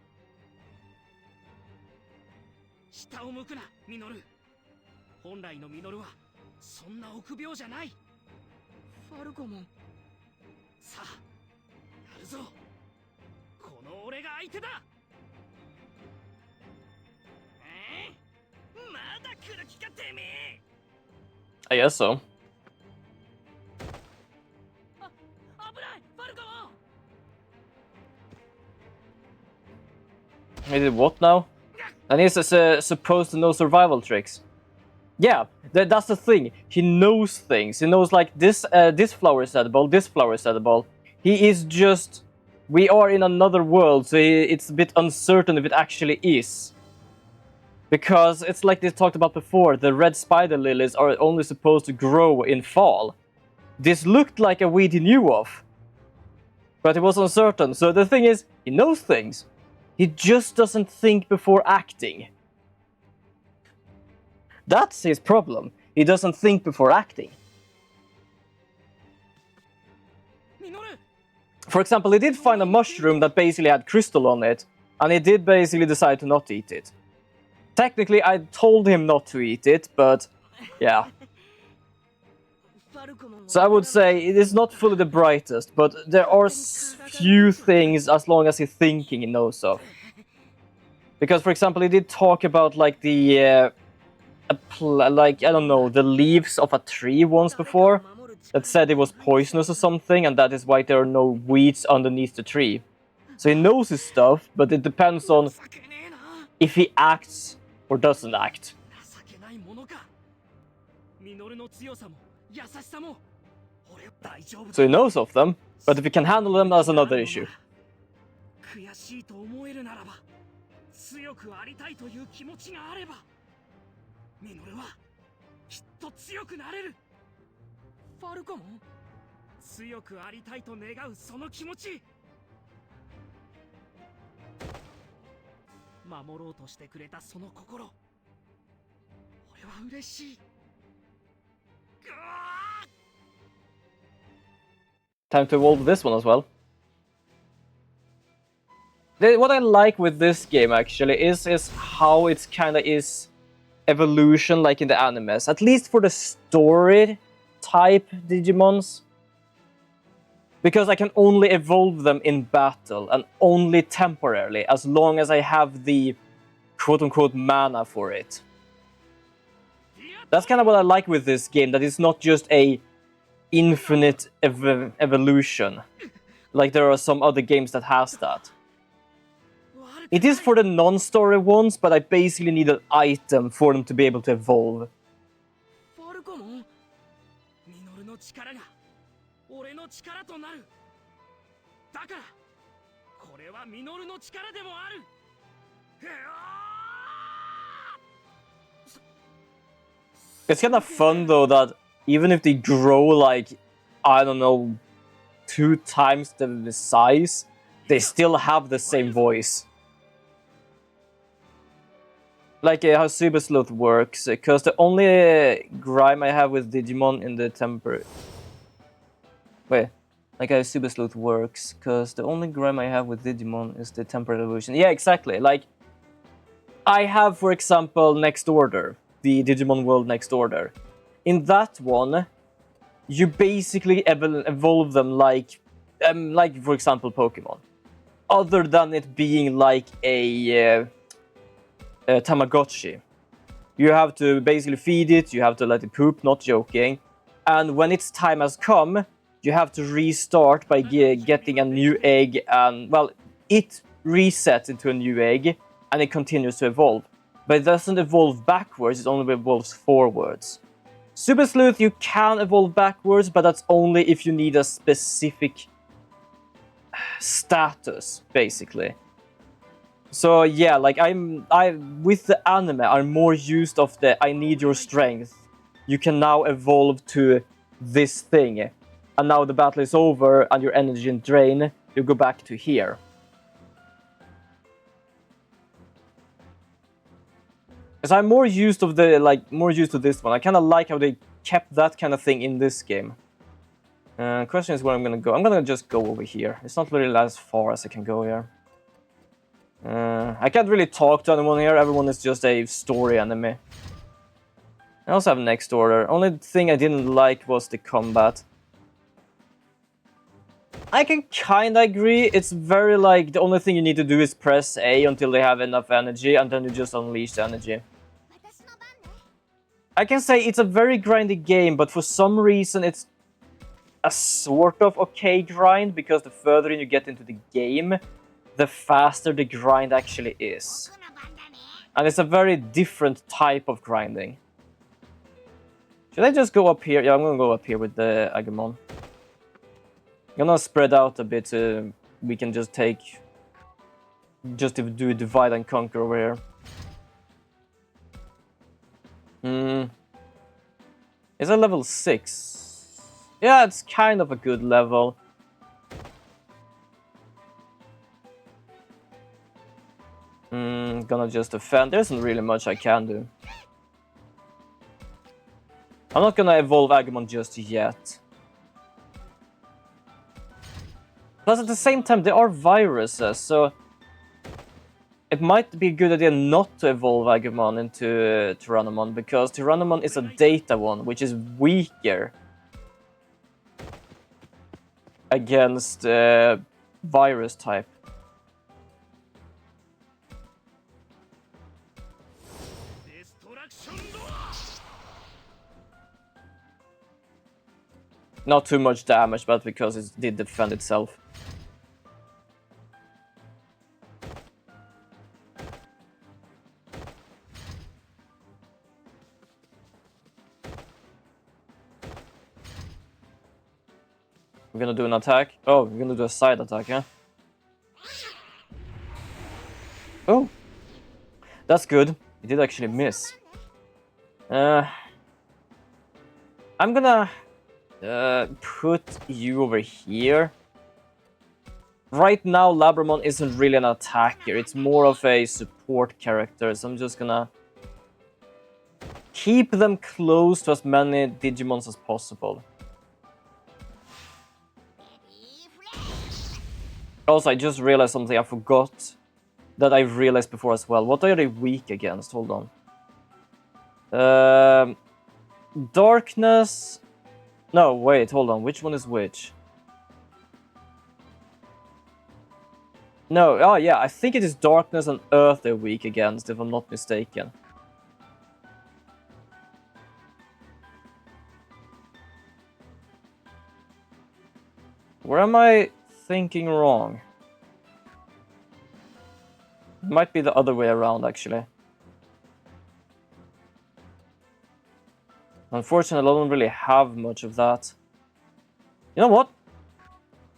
下を向くな、ミノル。本来のミノルはそんな臆病じゃない。ファルコモン。さあ、やるぞ。この俺が相手だ。まだ来る気かてめえ。 I guess so. 危ない、ファルコモン。 He did what now? And he's supposed to know survival tricks. Yeah, that's the thing. He knows things. He knows like this flower is edible, this flower is edible. He is just... We are in another world, so it's a bit uncertain if it actually is. Because it's like they talked about before, the red spider lilies are only supposed to grow in fall. This looked like a weed he knew of. But it was uncertain, so the thing is, he knows things. He just doesn't think before acting. That's his problem. He doesn't think before acting. For example, he did find a mushroom that basically had crystal on it, and he did basically decide to not eat it. Technically, I told him not to eat it, but yeah. So I would say it is not fully the brightest, but there are few things as long as he's thinking he knows of. Because, for example, he did talk about like the, like I don't know, the leaves of a tree once before, that said it was poisonous or something, and that is why there are no weeds underneath the tree. So he knows his stuff, but it depends on 情けねえな。 if he acts or doesn't act. 情けないものか。ミノルの強さも優しさも俺大丈夫だ。 So he knows of them, but if he can handle them, that's another issue. 悔しいと思えるならば、強くありたいという気持ちがあれば、ミノルはきっと強くなれる。ファルコも強くありたいと願うその気持ち。守ろうとしてくれたその心、俺は嬉しい。ぐわー Time to evolve this one as well. What I like with this game actually is how it kind of is evolution like in the animes. At least for the story type Digimons. Because I can only evolve them in battle and only temporarily as long as I have the quote-unquote mana for it. That's kind of what I like with this game, that it's not just a infinite evolution. Like there are some other games that has that. It is for the non-story ones, but I basically need an item for them to be able to evolve. ファルコもミノルの力が俺の力となる。だからこれはミノルの力でもある。It's kind of fun though that even if they grow like, I don't know, 2 times the size, they still have the same voice. Like how Super Sleuth works, because the only grime I have with Digimon in the temper... Wait, like how Super Sleuth works, because the only grime I have with Digimon is the temporary evolution. Yeah, exactly, like... I have, for example, Next Order, the Digimon World Next Order. In that one, you basically evolve them like, for example, Pokemon. Other than it being like a Tamagotchi. You have to basically feed it, you have to let it poop, not joking. And when its time has come, you have to restart by getting a new egg, and, well, it resets into a new egg, and it continues to evolve. But it doesn't evolve backwards, it only evolves forwards. Super Sleuth, you can evolve backwards, but that's only if you need a specific status, basically. So yeah, like with the anime, I'm more used of the I need your strength. You can now evolve to this thing. And now the battle is over and your energy is drained, you go back to here. Because I'm more used of the to this one. I kind of like how they kept that kind of thing in this game. Question is where I'm gonna go. I'm gonna just go over here. It's not really as far as I can go here. I can't really talk to anyone here. Everyone is just a story anime. I also have Next Order. Only thing I didn't like was the combat. I can kinda agree. It's very like the only thing you need to do is press A until they have enough energy, and then you just unleash the energy. I can say it's a very grindy game, but for some reason it's a sort of okay grind, because the further in you get into the game, the faster the grind actually is. And it's a very different type of grinding. Should I just go up here? Yeah, I'm gonna go up here with the Agumon. I'm gonna spread out a bit so we can just do divide and conquer over here. Is that level 6? Yeah, it's kind of a good level. Gonna just defend. There isn't really much I can do. I'm not gonna evolve Agumon just yet. Plus, at the same time, there are viruses, so it might be a good idea not to evolve Agumon into Tyrannomon, because Tyrannomon is a data one, which is weaker against virus type. Not too much damage, but because it did defend itself. We're gonna do an attack. Oh, we're gonna do a side attack, yeah? Oh! That's good. It did actually miss. I'm gonna put you over here. Right now, Labramon isn't really an attacker. It's more of a support character, so I'm just gonna keep them close to as many Digimons as possible. Also, I just realized something I forgot that I've realized before as well. What are they weak against? Hold on. Darkness... No, wait, hold on. Which one is which? No, oh yeah, I think it is Darkness and Earth they're weak against, if I'm not mistaken. Where am I thinking wrong? It might be the other way around, actually. Unfortunately, I don't really have much of that. You know what?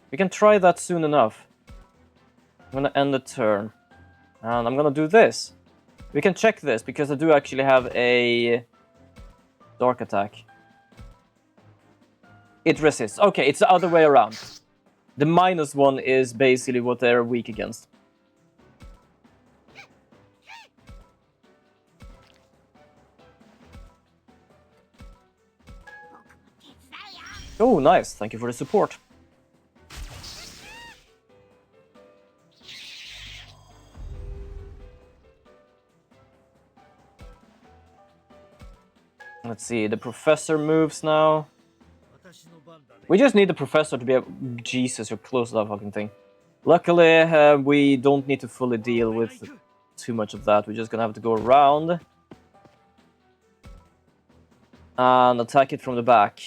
We can try that soon enough. I'm gonna end the turn. And I'm gonna do this. We can check this, because I do actually have a dark attack. It resists. Okay, it's the other way around. The -1 is basically what they're weak against. Oh, nice. Thank you for the support. Let's see, the professor moves now. We just need the professor to be able... Jesus, you're close to that fucking thing. Luckily, we don't need to fully deal with too much of that. We're just gonna have to go around and attack it from the back.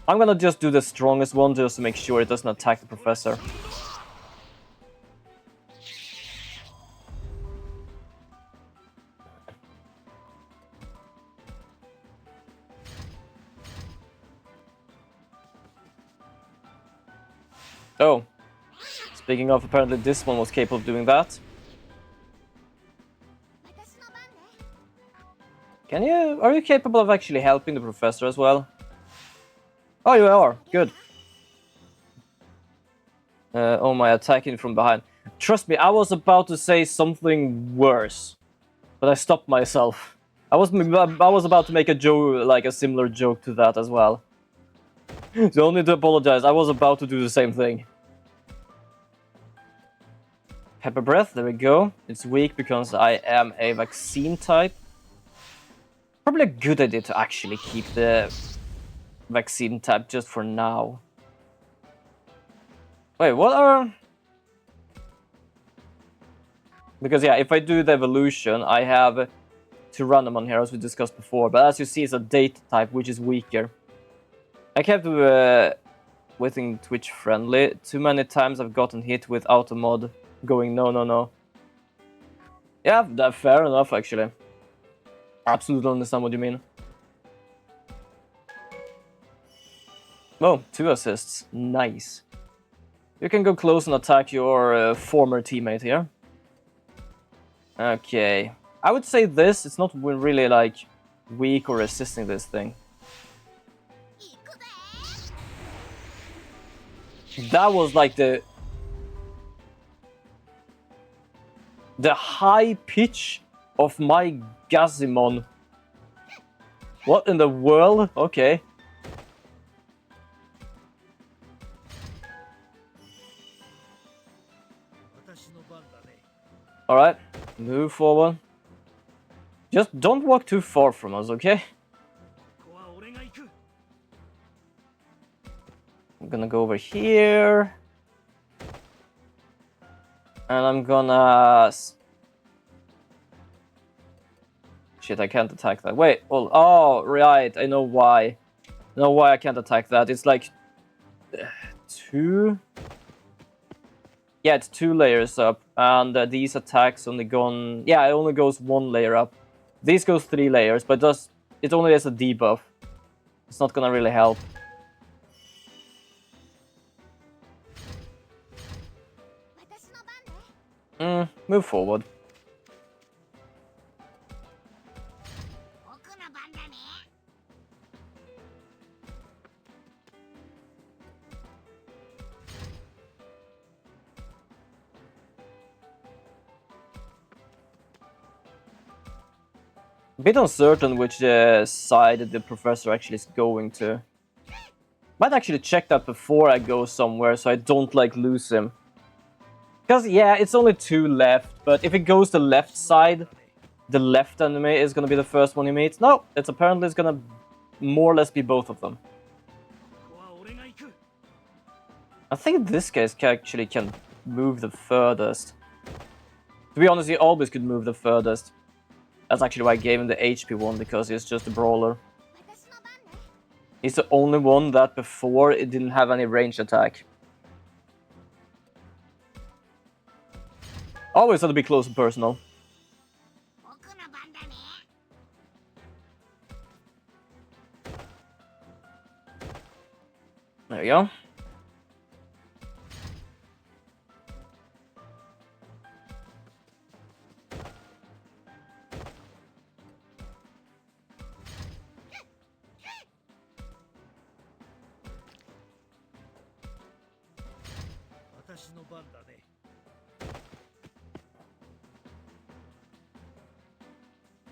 I'm gonna just do the strongest one just to make sure it doesn't attack the professor. Oh, speaking of, apparently this one was capable of doing that. Can you... Are you capable of actually helping the professor as well? Oh, you are. Good. Oh my, attacking from behind. Trust me, I was about to say something worse, but I stopped myself. I was about to make a joke, like a similar joke to that as well. So only to apologize, I was about to do the same thing. Pepper Breath, there we go. It's weak because I am a vaccine type. Probably a good idea to actually keep the vaccine type just for now. Wait, what are... Because yeah, if I do the evolution, I have Tyrannomon here, as we discussed before. But as you see, it's a data type, which is weaker. I kept within Twitch friendly. Too many times I've gotten hit with automod going no, no, no. Yeah, that's fair enough, actually. Absolutely understand what you mean. Oh, 2 assists. Nice. You can go close and attack your former teammate here. Okay. I would say this, it's not really, like, weak or resisting this thing. That was like the high pitch of my Gazimon. What in the world? Okay. Alright, move forward. Just don't walk too far from us, okay? I'm gonna go over here. And I'm gonna... Shit, I can't attack that. Wait, oh, right, I know why. know why I can't attack that. It's like 2. Yeah, it's 2 layers up, and these attacks only gone. Yeah, it only goes 1 layer up. These goes 3 layers, but it only has a debuff. It's not gonna really help. Move forward. 僕の番だね。 A bit uncertain which side the professor actually is going to. Might actually check that before I go somewhere so I don't like lose him. Because yeah, it's only 2 left, but if it goes the left side, the left enemy is gonna be the first one he meets. No, it's apparently gonna more or less be both of them. I think this guy actually can move the furthest. To be honest, he always could move the furthest. That's actually why I gave him the HP one, because he's just a brawler. He's the only one that before it didn't have any range attack. Always had to be close and personal. 僕の番だね。 There we go.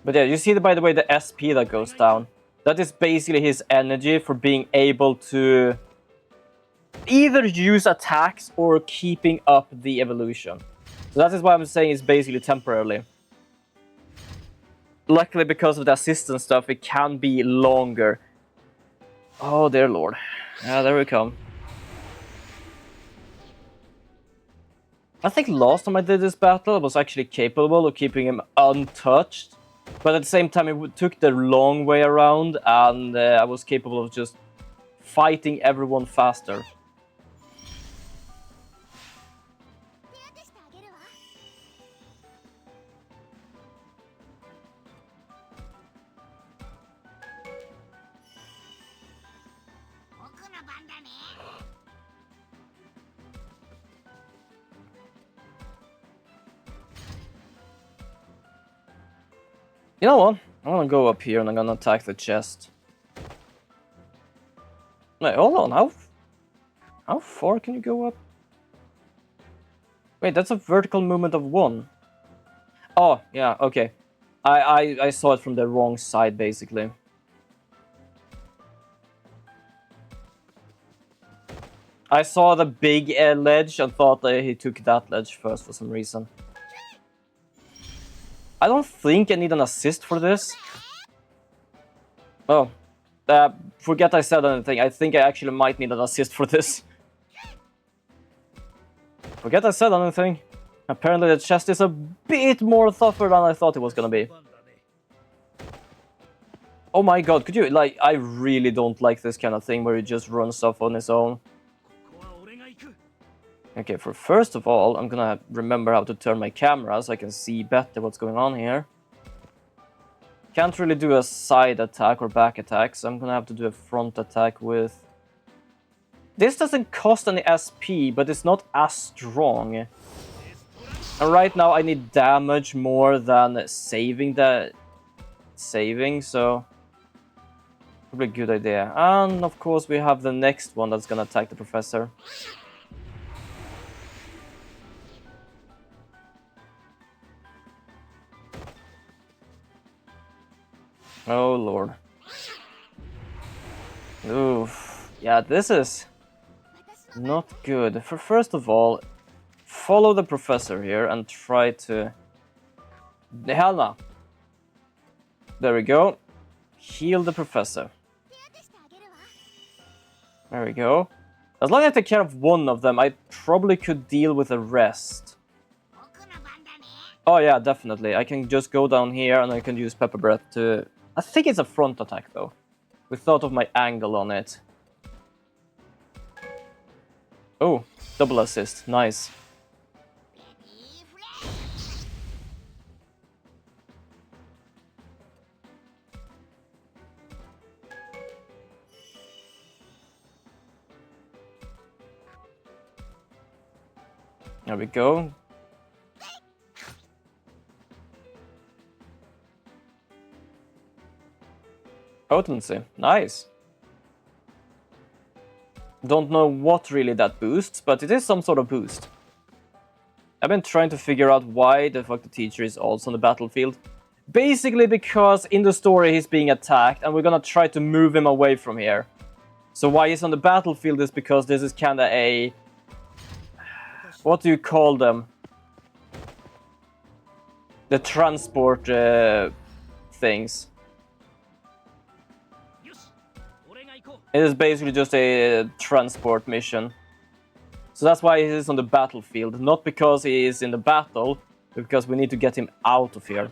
But yeah, you see, by the way, the SP that goes down. That is basically his energy for being able to either use attacks or keeping up the evolution. So that is why I'm saying it's basically temporarily. Luckily, because of the assistant stuff, it can be longer. Oh, dear lord. Yeah, there we come. I think last time I did this battle, I was actually capable of keeping him untouched. But at the same time, it took the long way around, and I was capable of just fighting everyone faster. You know what? I'm gonna go up here and I'm gonna attack the chest. Wait, hold on. How far can you go up? Wait, that's a vertical movement of 1. Oh, yeah, okay. I saw it from the wrong side, basically. I saw the big ledge and thought that he took that ledge first for some reason. I don't think I need an assist for this. Oh. Forget I said anything. I think I actually might need an assist for this. Forget I said anything. Apparently the chest is a bit more tougher than I thought it was gonna be. Oh my god, could you, like, I really don't like this kind of thing where he just runs off on his own. Okay, first of all, I'm gonna remember how to turn my camera so I can see better what's going on here. Can't really do a side attack or back attack, so I'm gonna have to do a front attack with... This doesn't cost any SP, but it's not as strong. And right now I need damage more than saving, so... Probably a good idea. And of course we have the next one that's gonna attack the professor. Oh lord. Oof. Yeah, this is not good. First of all, follow the professor here and try to... The hell no. There we go. Heal the professor. There we go. As long as I take care of one of them, I probably could deal with the rest. Oh yeah, definitely. I can just go down here and I can use Pepper Breath to... I think it's a front attack though. We thought of my angle on it. Oh, double assist. Nice. There we go. Potency. Nice. Don't know what really that boosts, but it is some sort of boost. I've been trying to figure out why the fuck the teacher is also on the battlefield. Basically because in the story he's being attacked and we're gonna try to move him away from here. So why he's on the battlefield is because this is kinda a... What do you call them? The transport things. It is basically just a transport mission. So that's why he is on the battlefield. Not because he is in the battle, but because we need to get him out of here.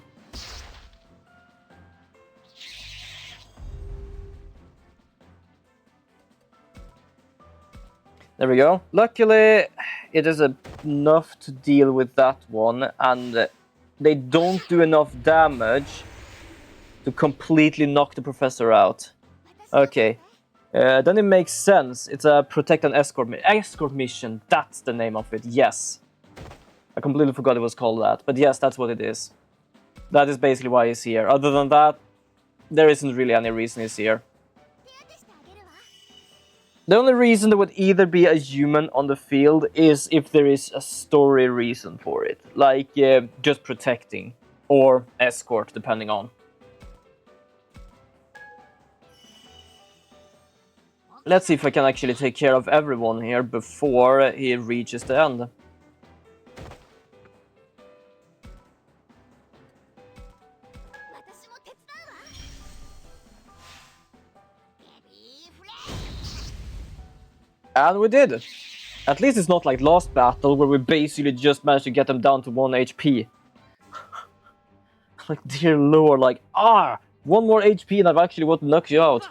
There we go. Luckily, it is enough to deal with that one, and they don't do enough damage to completely knock the professor out. Okay. Then it makes sense. It's a protect and escort mission. That's the name of it. Yes. I completely forgot it was called that. But yes, that's what it is. That is basically why he's here. Other than that, there isn't really any reason he's here. The only reason there would either be a human on the field is if there is a story reason for it. Like just protecting. Or escort, depending on. Let's see if I can actually take care of everyone here before he reaches the end. And we did! At least it's not like last battle where we basically just managed to get them down to 1 HP. Like, dear lord, like, 1 more HP and I've actually want to knock you out.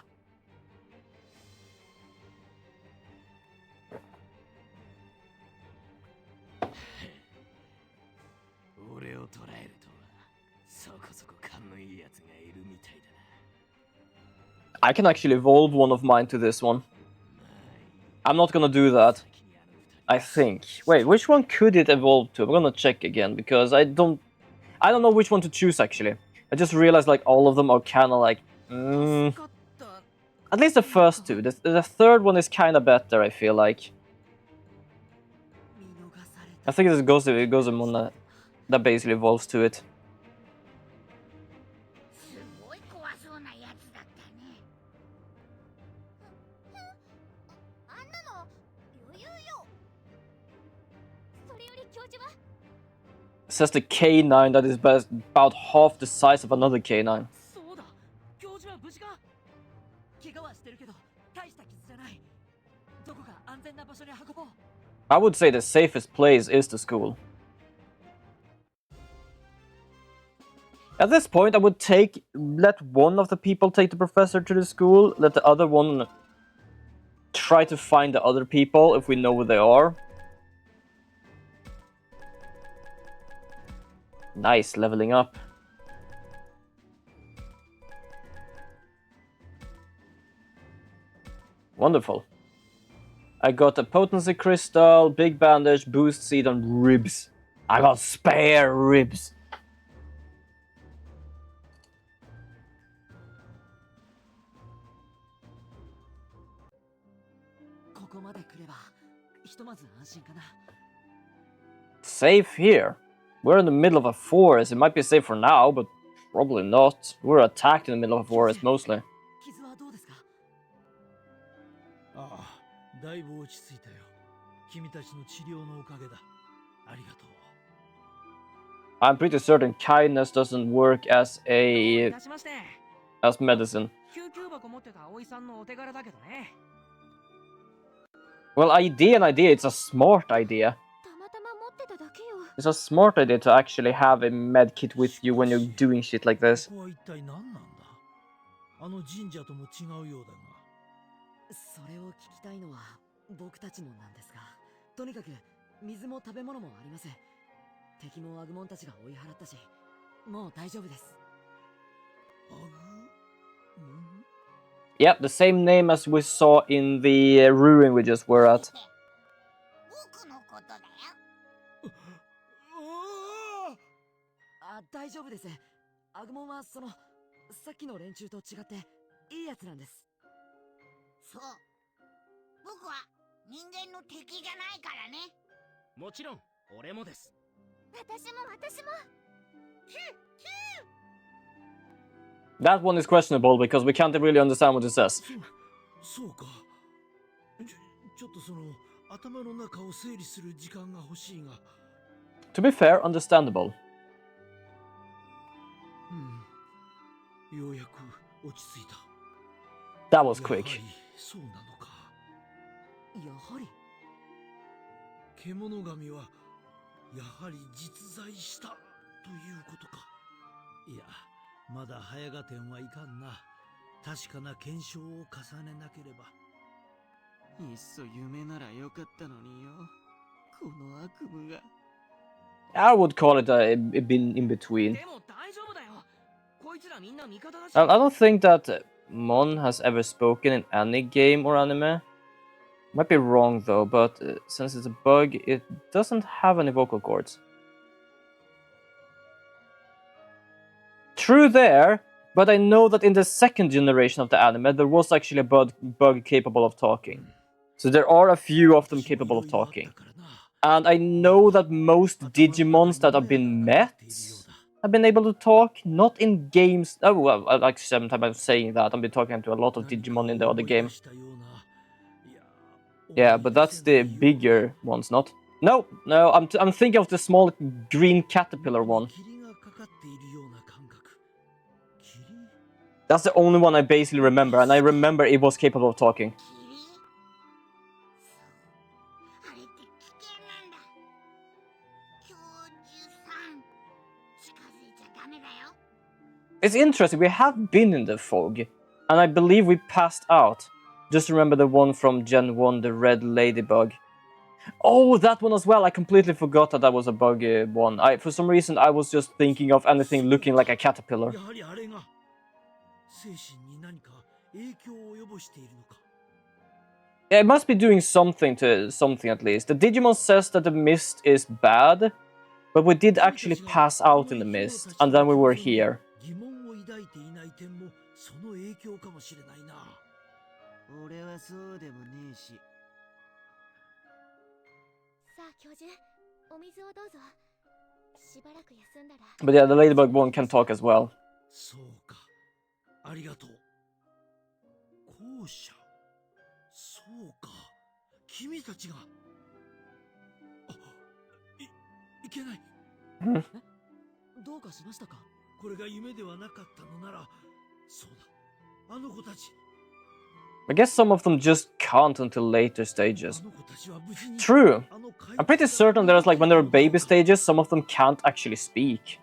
I can actually evolve one of mine to this one. I'm not gonna do that. I think. Wait, which one could it evolve to? I'm gonna check again because I don't know which one to choose actually. I just realized like all of them are kind of like at least the first two. The third one is kind of better, I feel like. I think it goes Mona that basically evolves to it. Says the K9 that is about half the size of another K9. I would say the safest place is the school. At this point, I would let one of the people take the professor to the school, let the other one try to find the other people if we know where they are. Nice, leveling up. Wonderful. I got a potency crystal, big bandage, boost seed, and ribs. I got spare ribs. Safe here. We're in the middle of a forest. It might be safe for now, but probably not. We're attacked in the middle of a forest mostly. I'm pretty certain kindness doesn't work as medicine. Well, idea, it's a smart idea. It's a smart idea to actually have a medkit with you when you're doing shit like this. あの神社とも違うようだが。それを聞きたいのは僕たちもなんですが、とにかく水も食べ物もありません。敵もアグモンたちが追い払ったし、もう大丈夫です。アグモン？ Yep, the same name as we saw in the ruin we just were at. 僕のことだよ。大丈夫です。アグモンはさっきの連中と違っていいやつなんです。そう。僕は人間の敵じゃないからね。もちろん俺もです。私も。 That one is questionable because we can't really understand what it says. そうか。ちょっと頭の中を整理する時間が欲しいが。To be fair, understandable. ようやく落ち着いた。 That was やはり quick. そうなのか。やはり獣神はやはり実在したということか。いや、まだ早がてんはいかんな。確かな検証を重ねなければ。いっそ夢ならよかったのによ。この悪夢が。I would call it a been in between. でも大丈夫だよ。こいつらみんな味方だし。I don't think that Mon has ever spoken in any game or anime. Might be wrong though, but since it's a bug, it doesn't have any vocal cords. True there, but I know that in the second generation of the anime, there was actually a bug capable of talking. So there are a few of them capable of talking. And I know that most Digimons that have been met have been able to talk, not in games. Oh, well, like sometimes I'm saying that. I've been talking to a lot of Digimon in the other game. Yeah, but that's the bigger ones, not? No, I'm thinking of the small green caterpillar one. That's the only one I basically remember, and I remember it was capable of talking. あれって危険なんだ。教授さん、近づいちゃダメだよ。 It's interesting, we have been in the fog, and I believe we passed out. Just remember the one from Gen 1, the red ladybug. Oh, that one as well, I completely forgot that was a bug one. For some reason, I was just thinking of anything looking like a caterpillar. やはりあれが精神に何か影響を及ぼしているのか。 Yeah, it must be doing something to something at least. The Digimon says that the mist is bad, but we did actually pass out in the mist, and then we were here. 疑問を抱いていない点もその影響かもしれないな。俺はそうでもねえし。さあ教授、お水をどうぞ。しばらく休んだら。 But yeah, the ladybug one can talk as well. そうか。ありがとう。校舎。そうか。君たちが。いけない。どうかしましたか？これが夢ではなかったのなら、そうだ。あの子たち。 I guess some of them just can't until later stages. True. I'm pretty certain there's like when they're baby stages, some of them can't actually speak.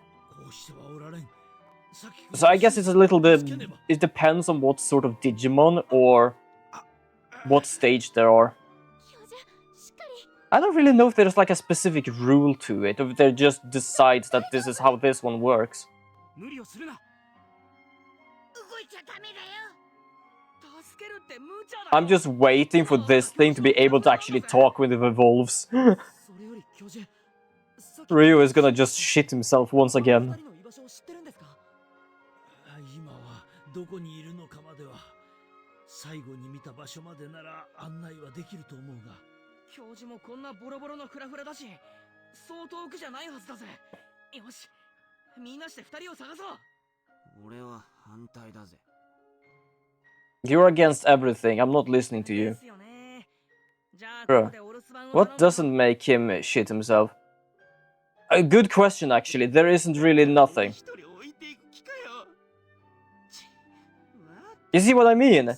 So I guess it's a little bit... It depends on what sort of Digimon or what stage there are. I don't really know if there's like a specific rule to it, or if they just decides that this is how this one works. 動いちゃダメだよ。 I'm just waiting for this thing to be able to actually talk when it evolves. Ryu is gonna just shit himself once again. 今はどこにいるのかまでは最後に見た場所までなら案内はできると思うが。教授もこんなボロボロのフラフラだし、そう遠くじゃないはずだぜ。よし、みんなして二人を探そう。俺は反対だぜ。 You're against everything. I'm not listening to you. Bro, what doesn't make him shit himself? A good question, actually. There isn't really nothing. You see what I mean?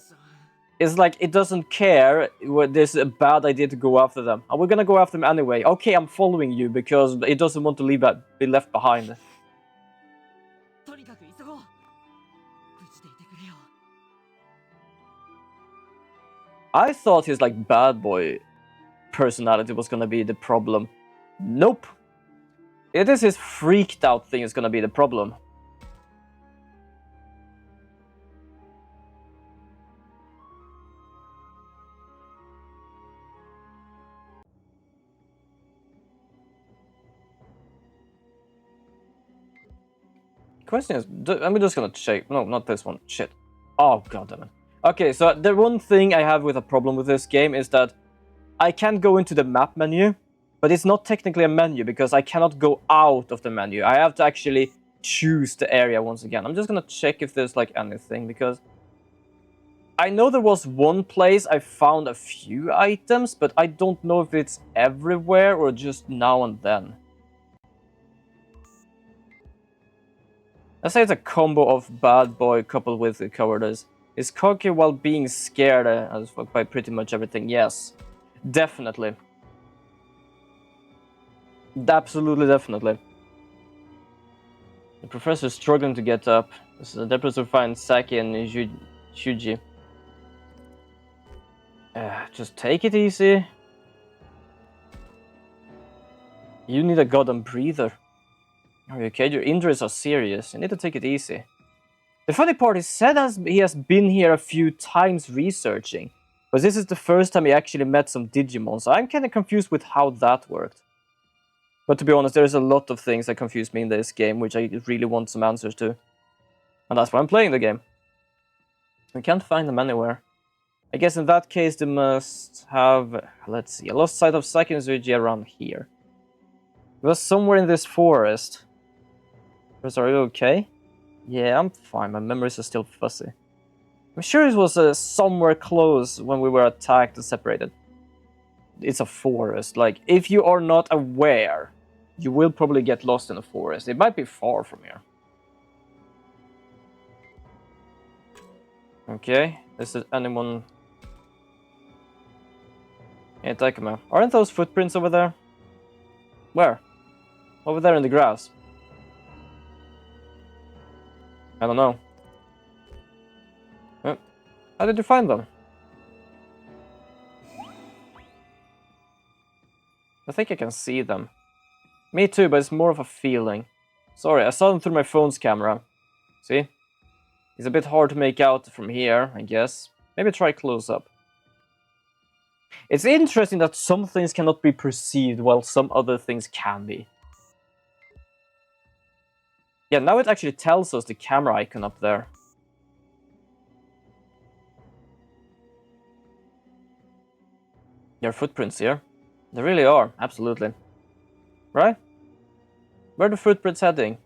It's like it doesn't care when there's a bad idea to go after them. And we're gonna go after them anyway. Okay, I'm following you because it doesn't want to be left behind. I thought his like bad boy personality was gonna be the problem. Nope. It is his freaked out thing is gonna be the problem. Question is, I'm just gonna check. No, not this one. Shit. Oh, god damn it. Okay, so the one thing I have with a problem with this game is that I can go into the map menu, but it's not technically a menu because I cannot go out of the menu. I have to actually choose the area once again. I'm just gonna check if there's like anything because I know there was one place I found a few items, but I don't know if it's everywhere or just now and then. I say it's a combo of bad boy coupled with cowardice. Is cocky while being scared as fuck by pretty much everything. Yes, definitely. Absolutely, definitely. The professor's struggling to get up. The professor finds Saki and Shuji. Just take it easy. You need a goddamn breather. Are you okay? Your injuries are serious. You need to take it easy. The funny part is, said as he has been here a few times researching, but this is the first time he actually met some Digimon, so I'm kind of confused with how that worked. But to be honest, there's a lot of things that confuse me in this game, which I really want some answers to. And that's why I'm playing the game. I can't find them anywhere. I guess in that case they must have... Let's see, I lost sight of Saki and Zuiji around here. It was somewhere in this forest. Are you okay? Yeah, I'm fine. My memories are still fuzzy. I'm sure it was somewhere close when we were attacked and separated. It's a forest. Like, if you are not aware, you will probably get lost in a forest. It might be far from here. Okay, is there anyone... Hey, Takuma. Aren't those footprints over there? Where? Over there in the grass. I don't know. How did you find them? I think I can see them. Me too, but it's more of a feeling. Sorry, I saw them through my phone's camera. See? It's a bit hard to make out from here, I guess. Maybe try close up. It's interesting that some things cannot be perceived while some other things can be. Yeah, now it actually tells us the camera icon up there. There are footprints here. There really are, absolutely. Right? Where are the footprints heading?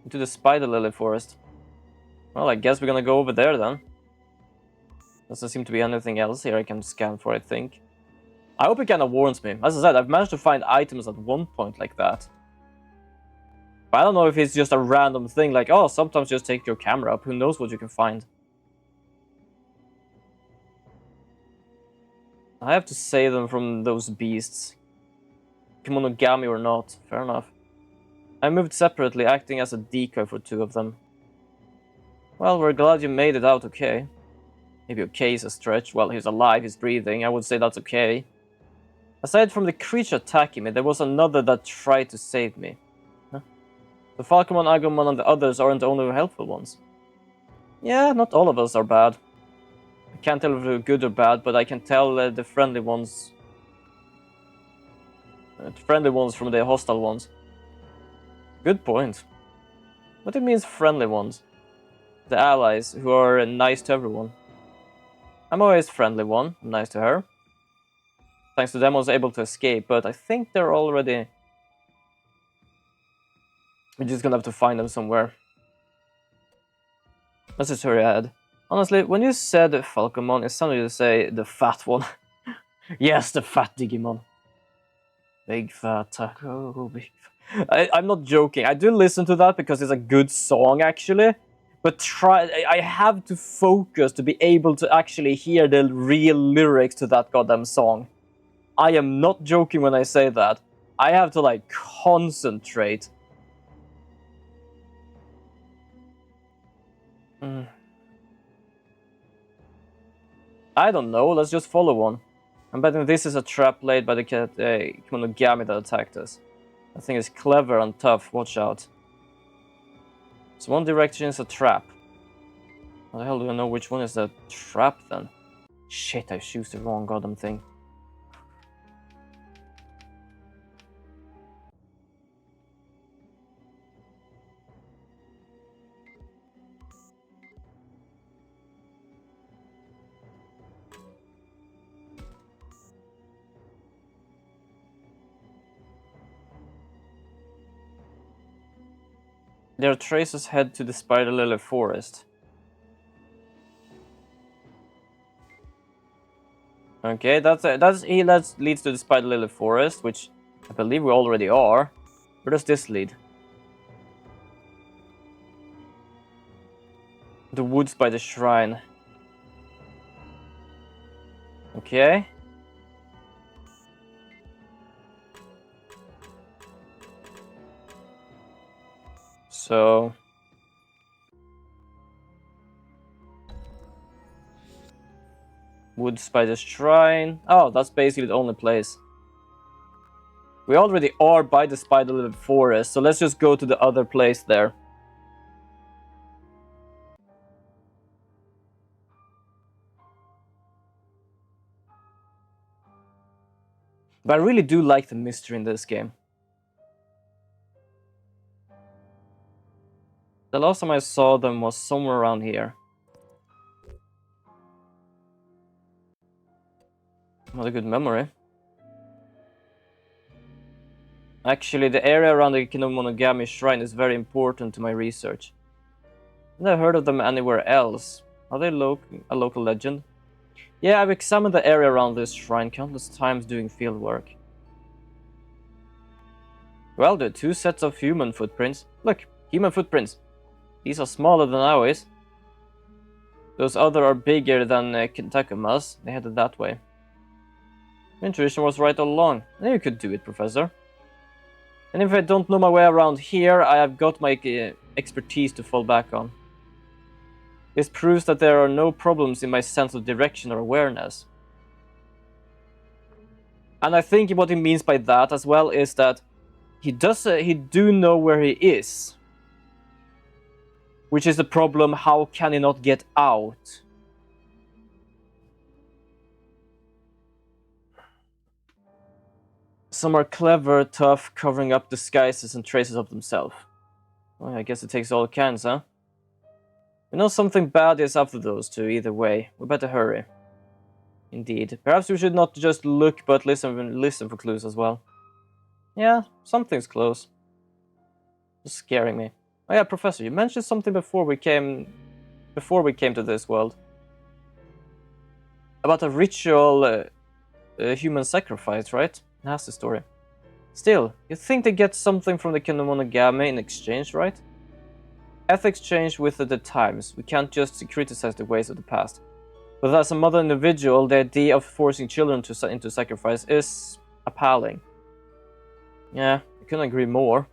Into the spider lily forest. Well, I guess we're gonna go over there then. Doesn't seem to be anything else here I can scan for, I think. I hope it kinda warns me. As I said, I've managed to find items at one point like that. But I don't know if it's just a random thing, like, oh, sometimes just take your camera up. Who knows what you can find. I have to save them from those beasts. Kemonogami or not, fair enough. I moved separately, acting as a decoy for two of them. Well, we're glad you made it out okay. Maybe okay is a stretch. Well, he's alive, he's breathing. I would say that's okay. Aside from the creature attacking me, there was another that tried to save me. Huh? The Falcomon, Agumon, and the others aren't the only helpful ones. Yeah, not all of us are bad. I can't tell if they're good or bad, but I can tell the friendly ones. Friendly ones from the hostile ones. Good point. What do you mean friendly ones? The allies, who are nice to everyone. I'm always friendly one, I'm nice to her. Thanks to them I was able to escape, but I think they're already... We're just gonna have to find them somewhere. Let's just hurry ahead. Honestly, when you said Falcomon, it sounded to say the fat one. Yes, the fat Digimon. Big fat taco, big fat... I'm not joking. I do listen to that because it's a good song, actually. But I have to focus to be able to actually hear the real lyrics to that goddamn song. I am not joking when I say that. I have to, like, concentrate. I I don't know, let's just follow one. I'm betting this is a trap laid by the Kemonogami that attacked us. That thing is clever and tough, watch out. So one direction is a trap. How the hell do I know which one is the trap then? Shit, I choose the wrong goddamn thing. Their traces head to the Spider Lily Forest. Okay, that leads to the Spider Lily Forest, which I believe we already are. Where does this lead? The woods by the shrine. Okay. So... woods by the shrine. Oh, that's basically the only place. We already are by the Spider Lily Forest, so let's just go to the other place there. But I really do like the mystery in this game. The last time I saw them was somewhere around here. What a good memory. Actually, the area around the Kemonogami shrine is very important to my research. I've never heard of them anywhere else. Are they a local legend? Yeah, I've examined the area around this shrine countless times doing fieldwork. Well, there are two sets of human footprints. Look, human footprints. These are smaller than ours. Those other are bigger than Kentakuma's. They headed that way. My intuition was right all along. You could do it, Professor. And if I don't know my way around here, I have got my expertise to fall back on. This proves that there are no problems in my sense of direction or awareness. And I think what he means by that as well is that he do know where he is. Which is the problem, how can he not get out? Some are clever, tough, covering up disguises and traces of themselves. Well, I guess it takes all kinds, huh? We know something bad is after those two, either way. We better hurry. Indeed. Perhaps we should not just look, but listen for clues as well. Yeah, something's close. It's scaring me. Oh yeah, Professor, you mentioned something before we came to this world. About a ritual human sacrifice, right? That's the story. Still, you think they get something from the Kemonogami in exchange, right? Ethics change with the times. We can't just criticize the ways of the past. But as a modern individual, the idea of forcing children into sacrifice is appalling. Yeah, I couldn't agree more.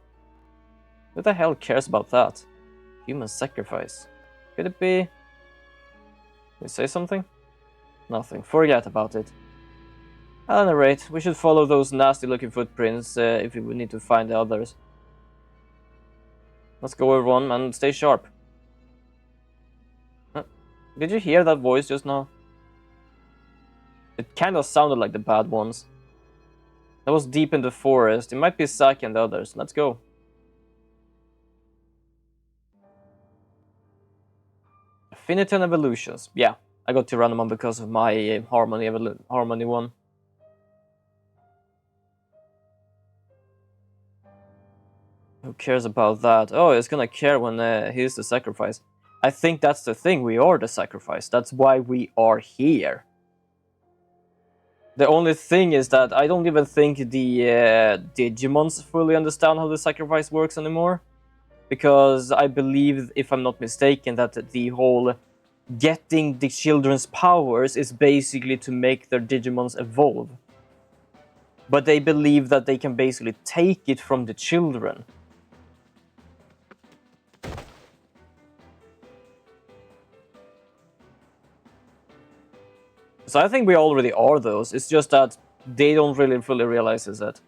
Who the hell cares about that? Human sacrifice. Could it be... Did we say something? Nothing. Forget about it. At any rate, we should follow those nasty-looking footprints if we need to find the others. Let's go, everyone, and stay sharp. Huh? Did you hear that voice just now? It kind of sounded like the bad ones. That was deep in the forest. It might be Saki and the others. Let's go. Affinity and evolutions. Yeah, I got Tyrannomon because of my Harmony one. Who cares about that? Oh, it's gonna care when he's the sacrifice. I think that's the thing, we are the sacrifice. That's why we are here. The only thing is that I don't even think the Digimons fully understand how the sacrifice works anymore. Because I believe, if I'm not mistaken, that the whole getting the children's powers is basically to make their Digimons evolve. But they believe that they can basically take it from the children. So I think we already are those. It's just that they don't really fully realize it.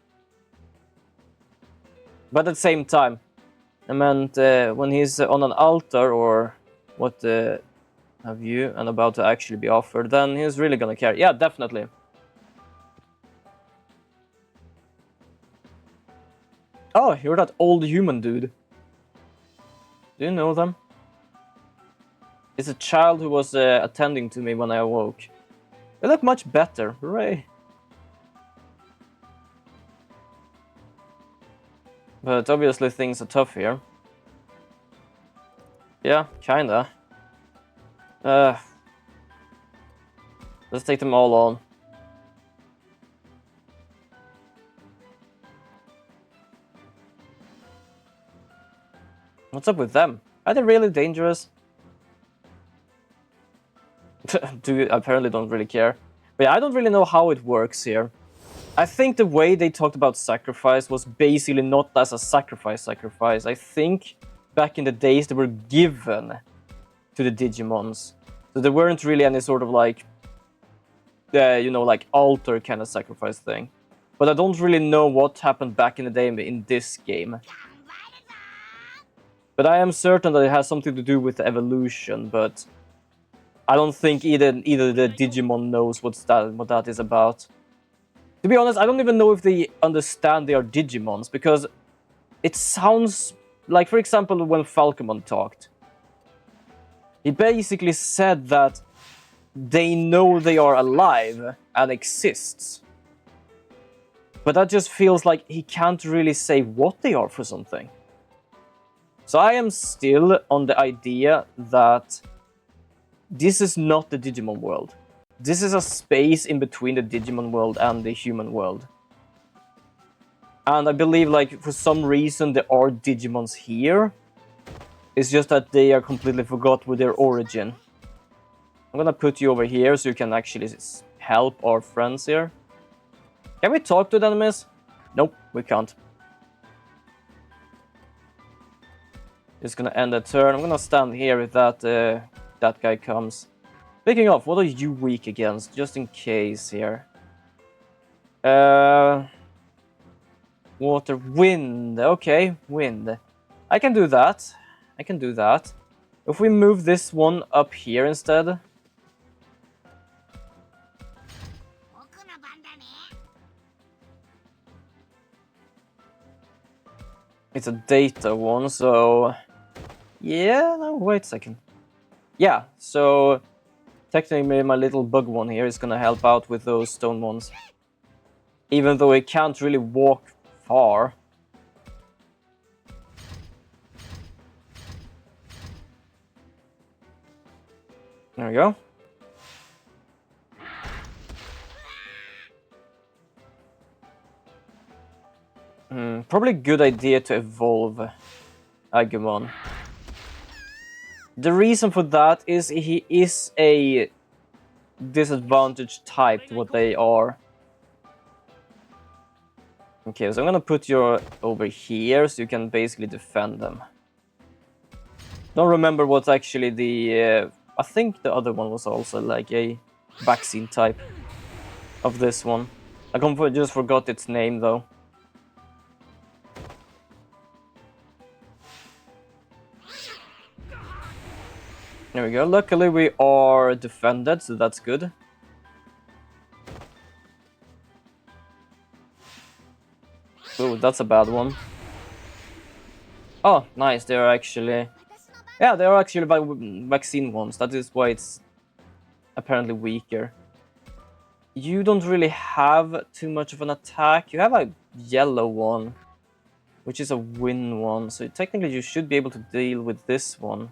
But at the same time, I meant when he's on an altar or what have you and about to actually be offered, then he's really gonna care. Yeah, definitely. Oh, you're that old human dude. Do you know them? It's a child who was attending to me when I awoke. They look much better. Hooray. But obviously things are tough here. Yeah, kinda. Let's take them all on. What's up with them? Are they really dangerous? Apparently don't really care. But yeah, I don't really know how it works here. I think the way they talked about sacrifice was basically not as a sacrifice. I think back in the days they were given to the digimons. So there weren't really any sort of like, you know, like altar kind of sacrifice thing. But I don't really know what happened back in the day in this game. But I am certain that it has something to do with the evolution, but I don't think either the Digimon knows what that is about. To be honest, I don't even know if they understand they are Digimons, because it sounds like, for example, when Falcomon talked. He basically said that they know they are alive and exists. But that just feels like he can't really say what they are for something. So I am still on the idea that this is not the Digimon world. This is a space in between the Digimon world and the human world. And I believe, like, for some reason there are Digimons here. It's just that they are completely forgot with their origin. I'm gonna put you over here so you can actually help our friends here. Can we talk to the enemies? Nope, we can't. Just gonna end a turn. I'm gonna stand here if that guy comes. Speaking of, what are you weak against? Just in case here. Water, wind. Okay, wind. I can do that. If we move this one up here instead. It's a data one, so... Yeah, no, wait a second. Yeah, so... Technically my little bug one here is gonna help out with those stone ones. Even though it can't really walk far. There we go. Probably a good idea to evolve Agumon. The reason for that is he is a disadvantaged type to what they are. Okay, so I'm gonna put you over here so you can basically defend them. Don't remember what's actually the... I think the other one was also like a vaccine type of this one. I just forgot its name though. There we go. Luckily we are defended, so that's good. Oh, that's a bad one. Oh, nice. They are actually... Yeah, they are actually vaccine ones. That is why it's apparently weaker. You don't really have too much of an attack. You have a yellow one, which is a wind one. So technically you should be able to deal with this one.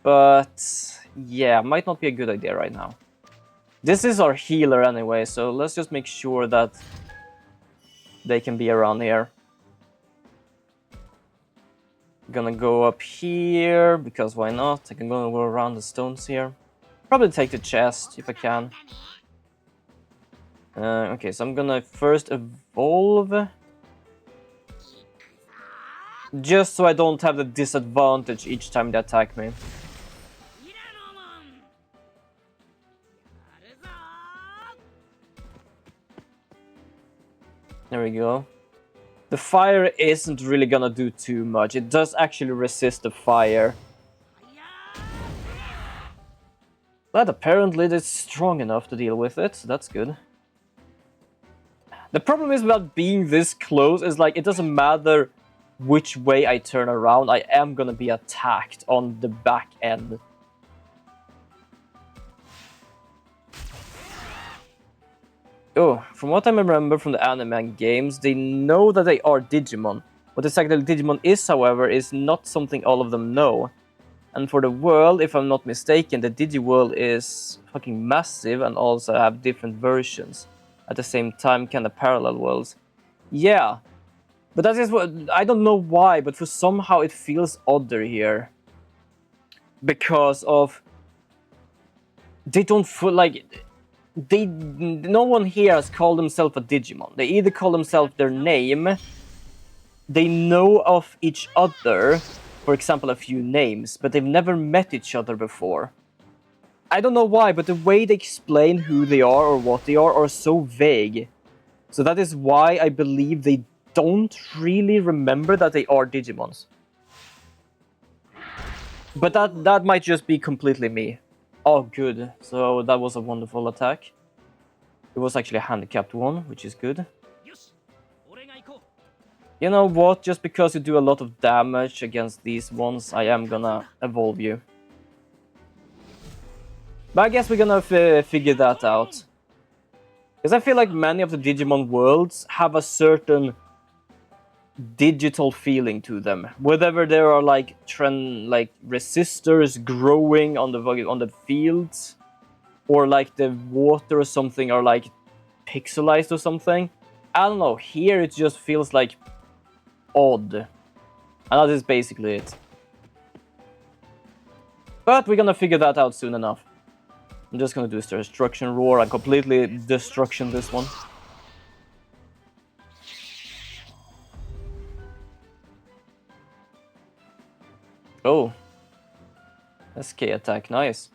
But yeah, might not be a good idea right now. This is our healer anyway, so let's just make sure that they can be around here. Gonna go up here, because why not? I can go around the stones here. Probably take the chest, if I can. Okay, so I'm gonna first evolve. Just so I don't have the disadvantage each time they attack me. There we go. The fire isn't really gonna do too much. It does actually resist the fire. But apparently it's strong enough to deal with it, so that's good. The problem is about being this close is like, it doesn't matter which way I turn around, I am gonna be attacked on the back end. Oh, from what I remember from the anime and games, they know that they are Digimon. What exactly Digimon is, however, is not something all of them know. And for the world, if I'm not mistaken, the Digiworld is fucking massive and also have different versions. At the same time, kind of parallel worlds. Yeah. But that is what... I don't know why, but for somehow it feels odder here. Because of... They don't feel like... No one here has called themselves a Digimon. They either call themselves their name... They know of each other... For example, a few names, but they've never met each other before. I don't know why, but the way they explain who they are or what they are so vague. So that is why I believe they don't really remember that they are Digimons. But that might just be completely me. Oh, good. So that was a wonderful attack. It was actually a handicapped one, which is good. You know what? Just because you do a lot of damage against these ones, I am gonna evolve you. But I guess we're gonna figure that out. Because I feel like many of the Digimon worlds have a certain digital feeling to them. Whether there are like resistors growing on the fields, or like the water or something are like pixelized or something. I don't know. Here it just feels like odd. And that is basically it. But we're gonna figure that out soon enough. I'm just gonna do a destruction roar and completely destruction this one. Oh. SK attack, nice.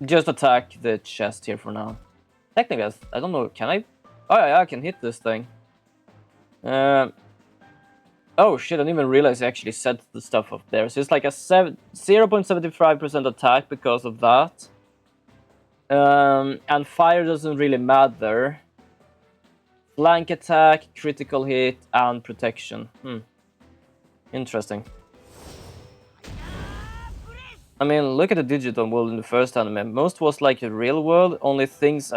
Just attack the chest here for now. Technically, I don't know, can I? Oh yeah, I can hit this thing. Oh shit, I didn't even realize I actually set the stuff up there. So it's like a 0.75% attack because of that. And fire doesn't really matter. Flank attack, critical hit, and protection. Interesting. I mean, look at the digital world in the first anime. Most was like a real world, only things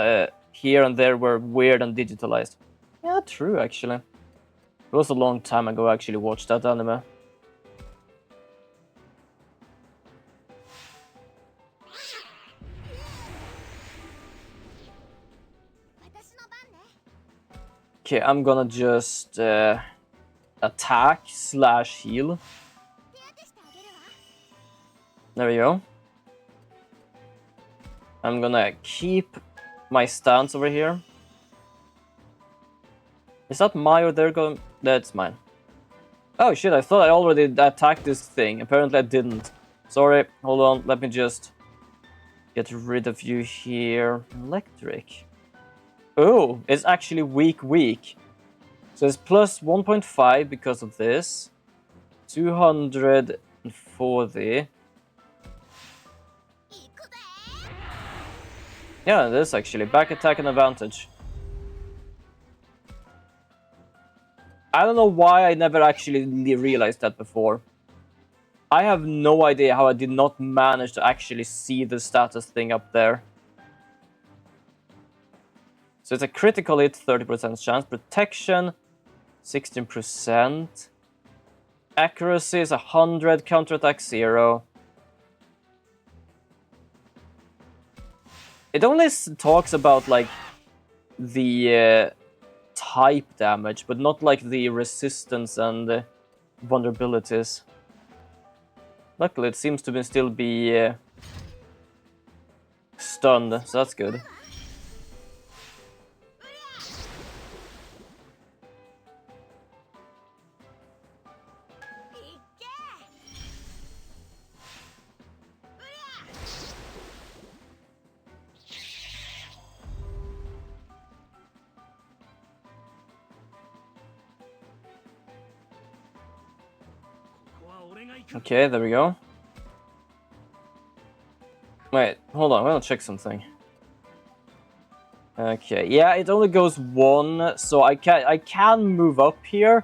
here and there were weird and digitalized. Yeah, true, actually. It was a long time ago I actually watched that anime. Okay, I'm gonna just attack / heal. There we go. I'm gonna keep my stance over here. Is that my or their going? That's mine. Oh shit, I thought I already attacked this thing. Apparently I didn't. Sorry, hold on, let me just get rid of you here. Electric. Oh, it's actually weak. So it's plus 1.5 because of this. 240. Yeah, it is actually. Back attack and advantage. I don't know why I never actually realized that before. I have no idea how I did not manage to actually see the status thing up there. So it's a critical hit, 30% chance. Protection, 16%. Accuracy is 100, counterattack 0. It only talks about like the type damage, but not like the resistance and vulnerabilities. Luckily, it seems to still be stunned, so that's good. Okay, there we go. Wait, hold on, I want to check something. Okay, yeah, it only goes one, so I can move up here,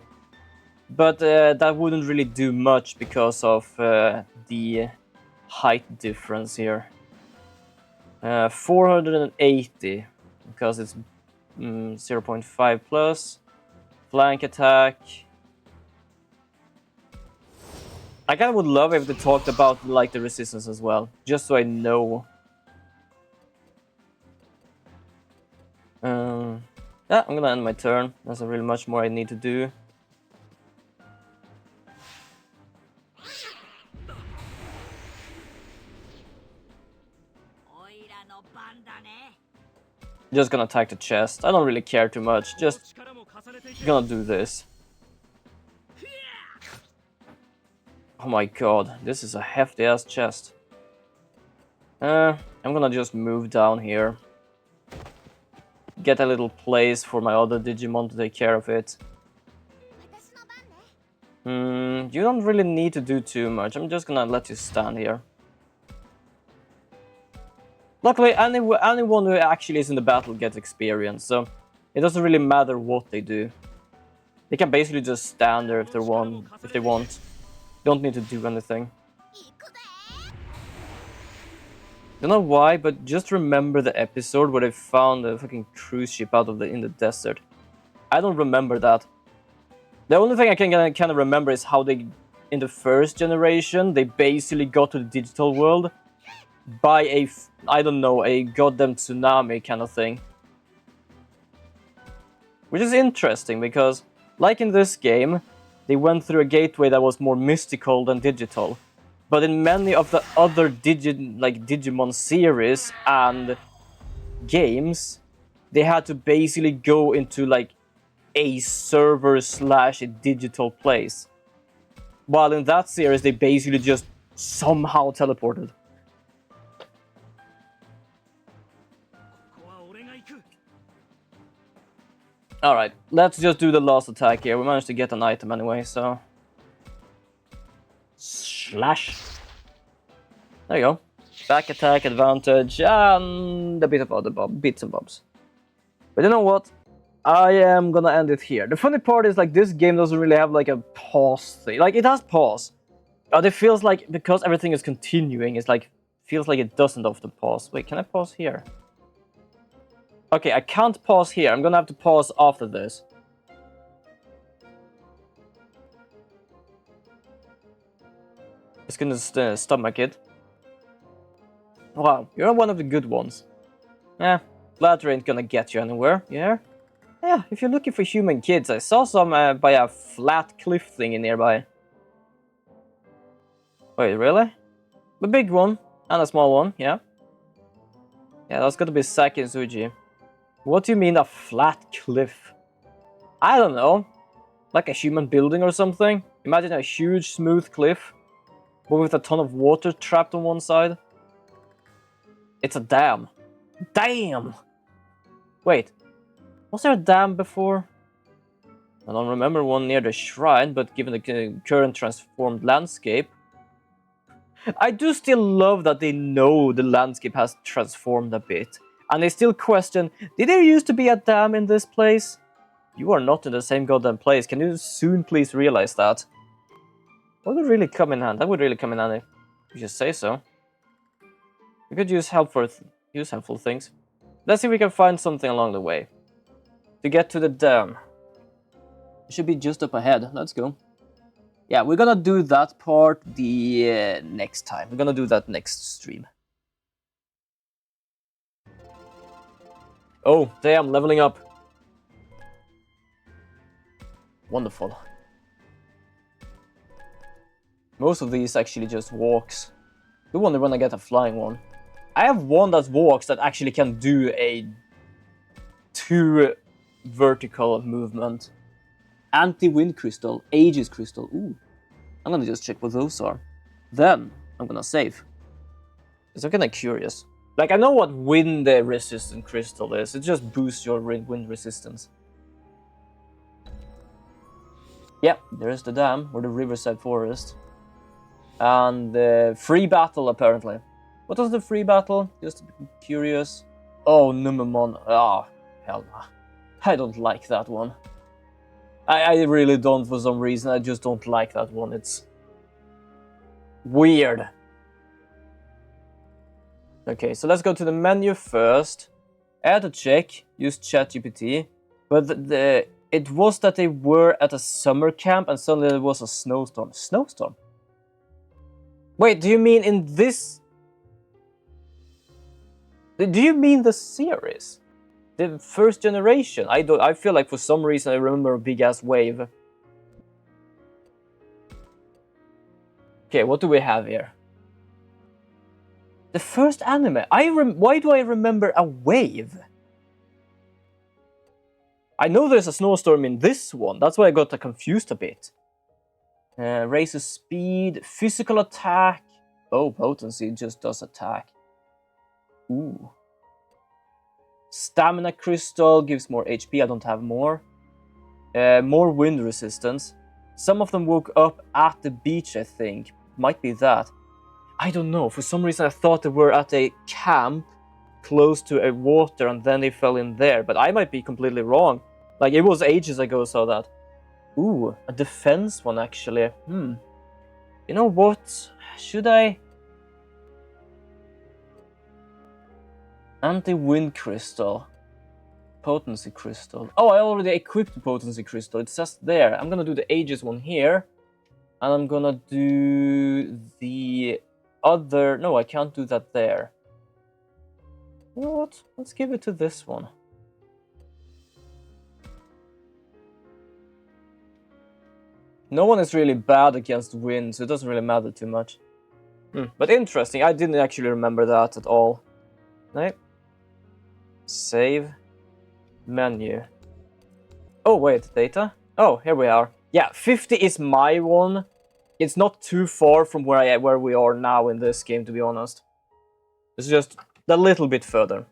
but that wouldn't really do much because of the height difference here. 480, because it's 0.5 plus. Flank attack. I kind of would love if they talked about like the resistance as well, just so I know. Yeah, I'm gonna end my turn. There's not really much more I need to do. Just gonna attack the chest. I don't really care too much. Just gonna do this. Oh my god, this is a hefty ass chest. I'm gonna just move down here. Get a little place for my other Digimon to take care of it. You don't really need to do too much. I'm just gonna let you stand here. Luckily, anyone who actually is in the battle gets experience, so it doesn't really matter what they do. They can basically just stand there if they want. Don't need to do anything. Don't know why, but just remember the episode where they found a fucking cruise ship in the desert. I don't remember that. The only thing I can kind of remember is how they, in the first generation, they basically got to the digital world by a goddamn tsunami kind of thing. Which is interesting because, like in this game, they went through a gateway that was more mystical than digital. But in many of the other Digimon series and games, they had to basically go into like a server / a digital place. While in that series, they basically just somehow teleported. Alright, let's just do the last attack here. We managed to get an item anyway, so... Slash. There you go. Back attack, advantage, and a bit of other bits and bobs. But you know what? I am gonna end it here. The funny part is, like, this game doesn't really have, like, a pause thing. Like, it has pause. But it feels like, because everything is continuing, it's like, feels like it doesn't often pause. Wait, can I pause here? Okay, I can't pause here. I'm gonna have to pause after this. It's gonna stomach it. Wow, you're one of the good ones. Yeah, ladder ain't gonna get you anywhere, yeah? Yeah, if you're looking for human kids, I saw some by a flat cliff thing nearby. Wait, really? A big one, and a small one, yeah? Yeah, that's gotta be Saki and Suji. What do you mean a flat cliff? I don't know. Like a human building or something? Imagine a huge smooth cliff, but with a ton of water trapped on one side. It's a dam. Damn! Wait, was there a dam before? I don't remember one near the shrine, but given the current transformed landscape... I do still love that they know the landscape has transformed a bit. And they still question, did there used to be a dam in this place? You are not in the same goddamn place. Can you soon please realize that? Would it really come in handy? That would really come in handy. You should say so. We could use helpful things. Let's see if we can find something along the way. To get to the dam. It should be just up ahead. Let's go. Yeah, we're gonna do that part the next time. We're gonna do that next stream. Oh, damn, leveling up. Wonderful. Most of these actually just walks. I wonder when I get a flying one. I have one that walks that actually can do a 2 vertical movement. Anti-wind crystal, Aegis crystal. Ooh. I'm gonna just check what those are. Then I'm gonna save. Because I'm kinda curious. Like, I know what wind resistant crystal is. It just boosts your wind resistance. Yep, there's the dam, or the riverside forest. And free battle, apparently. What was the free battle? Just curious. Oh, Numemon. Ah, hell no. I don't like that one. I really don't for some reason. I just don't like that one. It's weird. Okay, so let's go to the menu first. I had to check, use ChatGPT, but it was that they were at a summer camp and suddenly there was a snowstorm. Snowstorm? Wait, do you mean in this? Do you mean the series? The first generation? I feel like for some reason I remember a big ass wave. Okay, what do we have here? The first anime. Why do I remember a wave? I know there's a snowstorm in this one. That's why I got confused a bit. Raises speed, physical attack. Oh, potency just does attack. Ooh. Stamina crystal gives more HP. I don't have more. More wind resistance. Some of them woke up at the beach, I think. Might be that. I don't know. For some reason I thought they were at a camp close to a water and then they fell in there. But I might be completely wrong. Like, it was ages ago I saw that. Ooh, a defense one actually. You know what? Should I? Anti-wind crystal. Potency crystal. Oh, I already equipped the potency crystal. It says there. I'm gonna do the Aegis one here. And I'm gonna do the other... No, I can't do that there. You know what? Let's give it to this one. No one is really bad against wind, so it doesn't really matter too much. But interesting, I didn't actually remember that at all. No. Save. Menu. Oh, wait, data? Oh, here we are. Yeah, 50 is my one. It's not too far from where we are now in this game, to be honest. It's just a little bit further.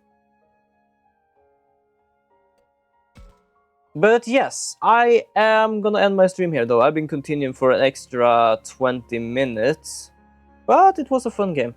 But yes, I am gonna end my stream here though. I've been continuing for an extra 20 minutes. But it was a fun game.